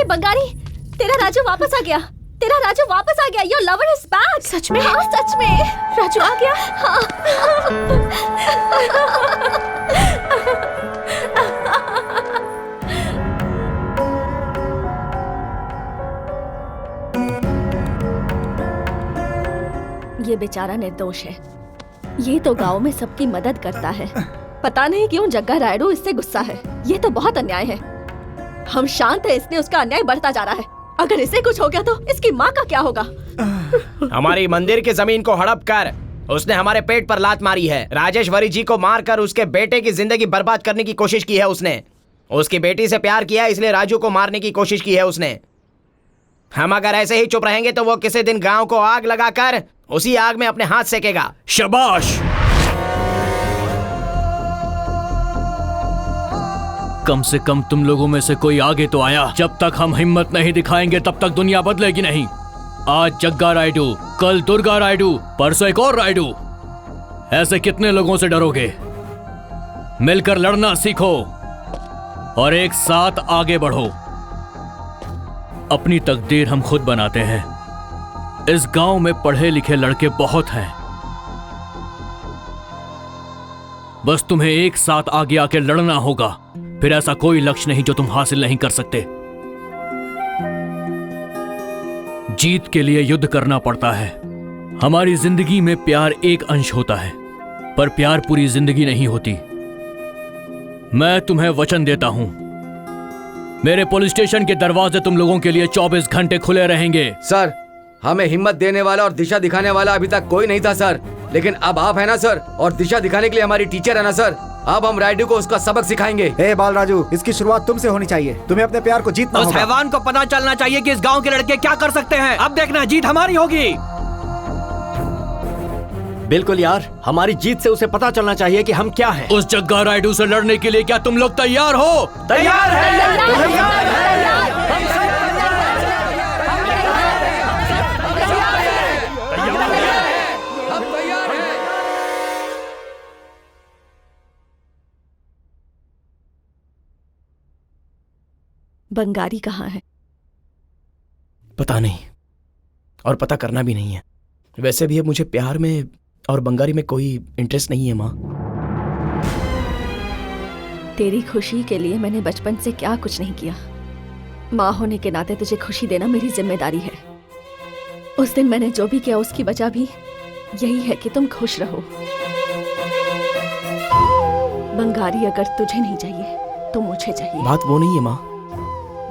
बंगारी, तेरा राजू वापस आ गया। तेरा राजू वापस आ गया। Your lover is back. सच में? हाँ, सच में। राजू आ गया? हाँ। ये बेचारा निर्दोष है। ये तो गांव में सबकी मदद करता है। पता नहीं क्यों जग्गा रायडू इससे गुस्सा है। ये तो बहुत अन्याय है। हम शांत है, इसलिए उसका अन्याय बढ़ता जा रहा है। अगर इसे कुछ हो गया तो इसकी माँ का क्या होगा? हमारी मंदिर की जमीन को हड़प कर उसने हमारे पेट पर लात मारी है। राजेश्वरी जी को मारकर उसके बेटे की जिंदगी बर्बाद करने की कोशिश की है उसने। उसकी बेटी से प्यार किया, इसलिए राजू को मारने की कोशिश की है उसने। हम अगर ऐसे ही चुप रहेंगे तो वो किसी दिन गांव को आग लगाकर उसी आग में अपने हाथ सेकेगा। शाबाश! कम से कम तुम लोगों में से कोई आगे तो आया। जब तक हम हिम्मत नहीं दिखाएंगे तब तक दुनिया बदलेगी नहीं। आज जग्गा रायडू, कल दुर्गा रायडू, परसों एक और रायडू। ऐसे कितने लोगों से डरोगे? मिलकर लड़ना सीखो और एक साथ आगे बढ़ो। अपनी तकदीर हम खुद बनाते हैं। इस गांव में पढ़े लिखे लड़के बहुत हैं। बस तुम्हें एक साथ आगे आके लड़ना होगा। फिर ऐसा कोई लक्ष्य नहीं जो तुम हासिल नहीं कर सकते। जीत के लिए युद्ध करना पड़ता है। हमारी जिंदगी में प्यार एक अंश होता है, पर प्यार पूरी जिंदगी नहीं होती। मैं तुम्हें वचन देता हूं, मेरे पुलिस स्टेशन के दरवाजे तुम लोगों के लिए 24 घंटे खुले रहेंगे। सर, हमें हिम्मत देने वाला और दिशा दिखाने वाला अभी तक कोई नहीं था सर, लेकिन अब आप है ना सर, और दिशा दिखाने के लिए हमारी टीचर है ना सर। अब हम रायडू को उसका सबक सिखाएंगे। ए बाल राजू, इसकी शुरुआत तुमसे होनी चाहिए। तुम्हें अपने प्यार को जीतना होगा। उस हैवान को पता चलना चाहिए कि इस गांव के लड़के क्या कर सकते हैं। अब देखना, जीत हमारी होगी। बिल्कुल यार, हमारी जीत से उसे पता चलना चाहिए कि हम क्या हैं। उस जग्गा रायडू से लड़ने के लिए क्या तुम लोग तैयार हो? तैयार है। बंगारी कहाँ है? पता नहीं, और पता करना भी नहीं है। वैसे भी अब मुझे प्यार में और बंगारी में कोई इंटरेस्ट नहीं है माँ। तेरी खुशी के लिए मैंने बचपन से क्या कुछ नहीं किया। माँ होने के नाते तुझे खुशी देना मेरी जिम्मेदारी है। उस दिन मैंने जो भी किया उसकी वजह भी यही है कि तुम खुश रहो। बंगारी अगर तुझे नहीं चाहिए तो मुझे चाहिए। बात वो नहीं है माँ।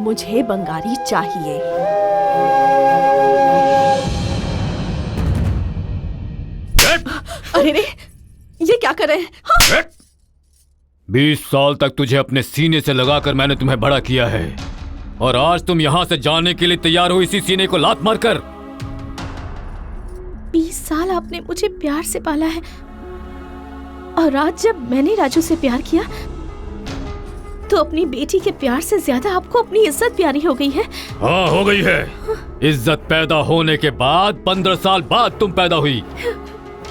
मुझे बंगारी चाहिए। अरे रे, ये क्या कर रहे हैं? हाँ? 20 साल तक तुझे अपने सीने से लगाकर मैंने तुम्हें बड़ा किया है, और आज तुम यहाँ से जाने के लिए तैयार हो इसी सीने को लात मारकर। 20 साल आपने मुझे प्यार से पाला है, और आज जब मैंने राजू से प्यार किया तो अपनी बेटी के प्यार से ज्यादा आपको अपनी इज्जत प्यारी हो गई है। हाँ, हो गई है। इज्जत पैदा होने के बाद 15 साल बाद तुम पैदा हुई।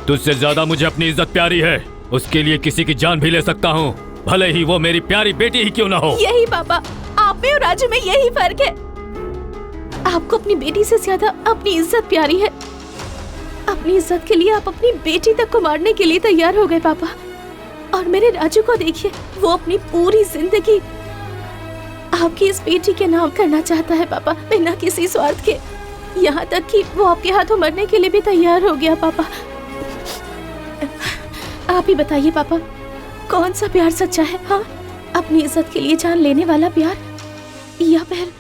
तुझसे ज्यादा मुझे अपनी इज्जत प्यारी है। उसके लिए किसी की जान भी ले सकता हूँ, भले ही वो मेरी प्यारी बेटी ही क्यों ना हो। यही पापा, आप में और राजू में यही फर्क है। आपको अपनी बेटी से ज्यादा अपनी इज्जत प्यारी है। अपनी इज्जत के लिए आप अपनी बेटी तक को मारने के लिए तैयार हो गए पापा। और मेरे राजू को देखिए, वो अपनी पूरी जिंदगी आपकी इस बेटी के नाम करना चाहता है पापा, बिना किसी स्वार्थ के। यहाँ तक कि वो आपके हाथों मरने के लिए भी तैयार हो गया पापा। आप ही बताइए पापा, कौन सा प्यार सच्चा है? हाँ, अपनी इज्जत के लिए जान लेने वाला प्यार, या फिर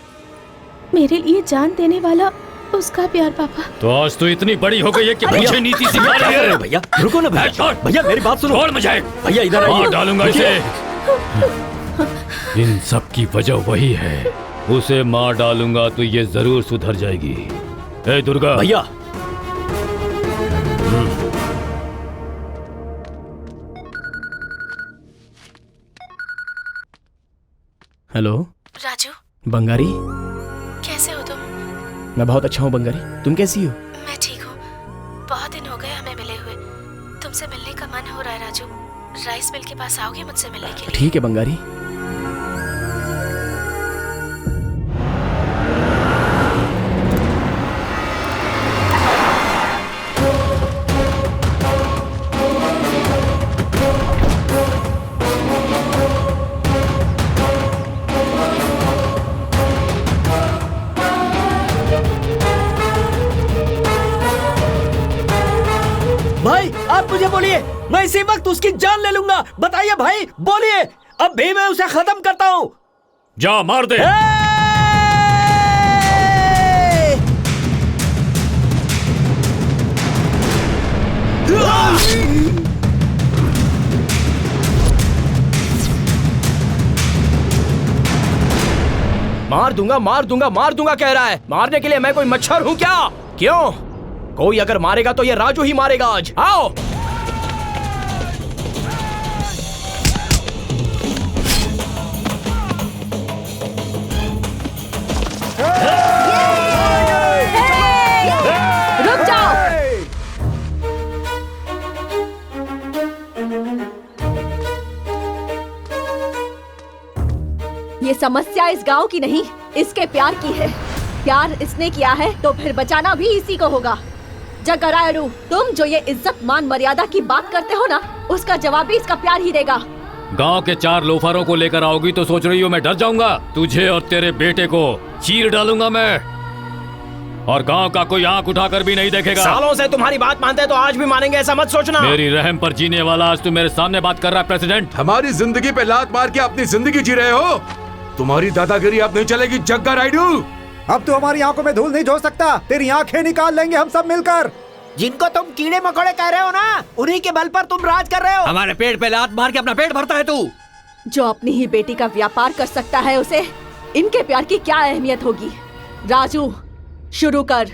मेरे लिए जान देने वाला उसका प्यार पापा? तो आज तो इतनी बड़ी हो गई है कि मुझे नीति सिखा रही है। भैया रुको ना भैया, भैया मेरी बात सुनो। छोड़ मुझे भैया, इधर आइए। मार डालूंगा इसे। इन सब की वजह वही है। उसे मार डालूंगा तो ये जरूर सुधर जाएगी। ए दुर्गा भैया, हेलो राजू, बंगारी, कैसे हो तुम? मैं बहुत अच्छा हूँ बंगारी, तुम कैसी हो? मैं ठीक हूँ। बहुत दिन हो गए हमें मिले हुए। तुमसे मिलने का मन हो रहा है राजू। राइस मिल के पास आओगे मुझसे मिलने के लिए? ठीक है बंगारी। भाई आप मुझे बोलिए, मैं इसी वक्त उसकी जान ले लूंगा। बताइए भाई, बोलिए, अब भी मैं उसे खत्म करता हूँ। जा मार दे। मार दूंगा मार दूंगा मार दूंगा कह रहा है। मारने के लिए मैं कोई मच्छर हूँ क्या? क्यों? कोई अगर मारेगा तो ये राजू ही मारेगा आज। आओ। रुक जाओ। ये समस्या इस गांव की नहीं, इसके प्यार की है। प्यार इसने किया है तो फिर बचाना भी इसी को होगा। जगरायडू, तुम जो ये इज्जत मान मर्यादा की बात करते हो ना, उसका जवाब भी इसका प्यार ही देगा। गांव के 4 लोफरों को लेकर आओगी तो सोच रही हो मैं डर जाऊंगा? तुझे और तेरे बेटे को चीर डालूंगा मैं, और गांव का कोई आंख उठाकर भी नहीं देखेगा। सालों से तुम्हारी बात मानते हैं तो आज भी मानेंगे, ऐसा मत सोचना। मेरी रहम पर जीने वाला आज तू मेरे सामने बात कर रहा है प्रेसिडेंट। हमारी जिंदगी पे लात मार के अपनी जिंदगी जी रहे हो। तुम्हारी दादागिरी अब नहीं चलेगी जग्गा राइडू। अब तू हमारी आंखों में धूल नहीं झोंक सकता। तेरी आंखें निकाल लेंगे हम सब मिलकर। जिनको तुम कीड़े मकोड़े कह रहे हो ना, उन्हीं के बल पर तुम राज कर रहे हो। हमारे पेट पे लात मार के अपना पेट भरता है तू। जो अपनी ही बेटी का व्यापार कर सकता है, उसे इनके प्यार की क्या अहमियत होगी? राजू, शुरू कर।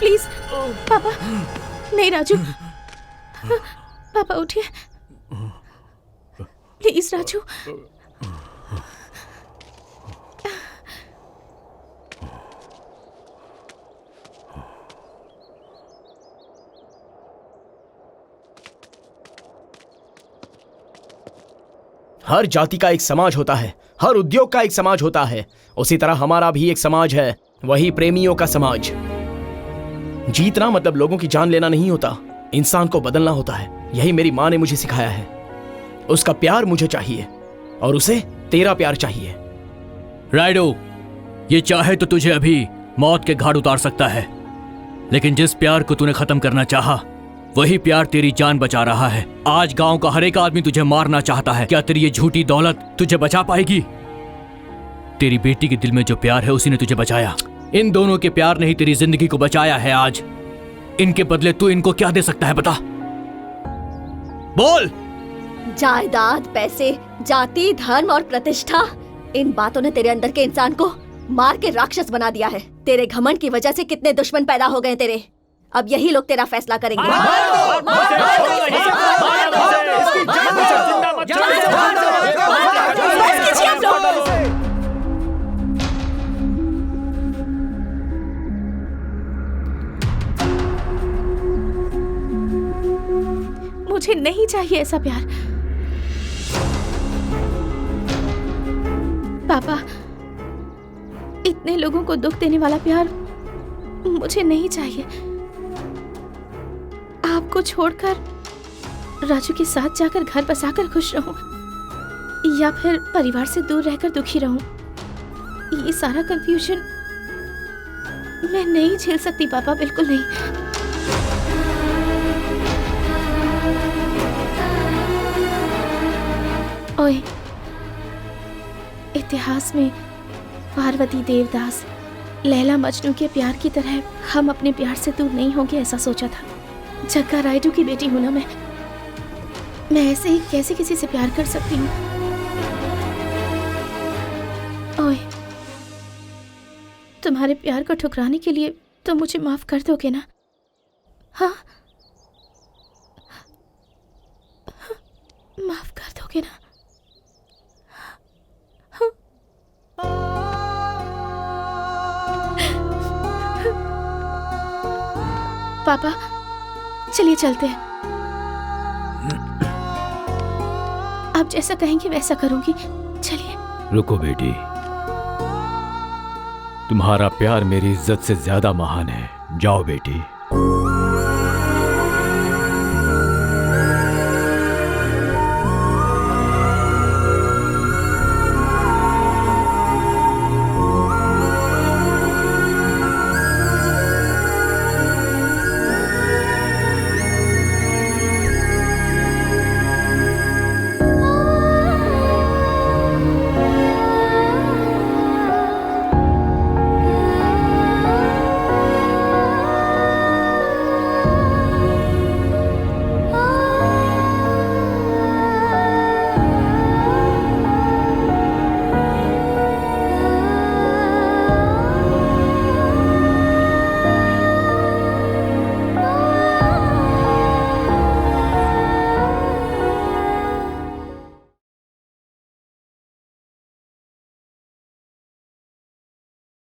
प्लीज पापा, नहीं राजू, पापा उठिए प्लीज राजू। हर जाति का एक समाज होता है, हर उद्योग का एक समाज होता है। उसी तरह हमारा भी एक समाज है, वही प्रेमियों का समाज। जीतना मतलब लोगों की जान लेना नहीं होता, इंसान को बदलना होता है। यही मेरी माँ ने मुझे सिखाया है। उसका प्यार मुझे चाहिए और उसे तेरा प्यार चाहिए। राइडो, ये चाहे तो तुझे अभी मौत के घाट उतार सकता है, लेकिन जिस प्यार को तूने खत्म करना चाहा, वही प्यार तेरी जान बचा रहा है। आज गांव का हर एक आदमी तुझे मारना चाहता है। क्या तेरी ये झूठी दौलत तुझे बचा पाएगी? तेरी बेटी के दिल में जो प्यार है उसी ने तुझे बचाया। इन दोनों के प्यार ने ही तेरी जिंदगी को बचाया है आज। इनके बदले तू इनको क्या दे सकता है, बता, बोल। जायदाद, पैसे, जाति, धर्म और प्रतिष्ठा, इन बातों ने तेरे अंदर के इंसान को मार के राक्षस बना दिया है। तेरे घमंड की वजह से कितने दुश्मन पैदा हो गए तेरे। अब यही लोग तेरा फैसला करेंगे। मुझे नहीं चाहिए ऐसा प्यार पापा। इतने लोगों को दुख देने वाला प्यार मुझे नहीं चाहिए। आपको छोड़कर राजू के साथ जाकर घर बसाकर खुश रहूं, या फिर परिवार से दूर रहकर दुखी रहूं, ये सारा कंफ्यूजन मैं नहीं झेल सकती पापा, बिल्कुल नहीं। ओए, इतिहास में पार्वती देवदास, लैला मजनू के प्यार की तरह हम अपने प्यार से दूर नहीं होंगे, ऐसा सोचा था। जग्गा रायडू की बेटी हूं ना मैं ऐसे ही कैसे किसी से प्यार कर सकती हूँ? ओए, तुम्हारे प्यार को ठुकराने के लिए तुम मुझे माफ कर दोगे ना? हाँ, माफ कर दोगे ना? पापा चलिए चलते हैं। आप जैसा कहेंगे वैसा करूंगी, चलिए। रुको बेटी, तुम्हारा प्यार मेरी इज्जत से ज्यादा महान है। जाओ बेटी।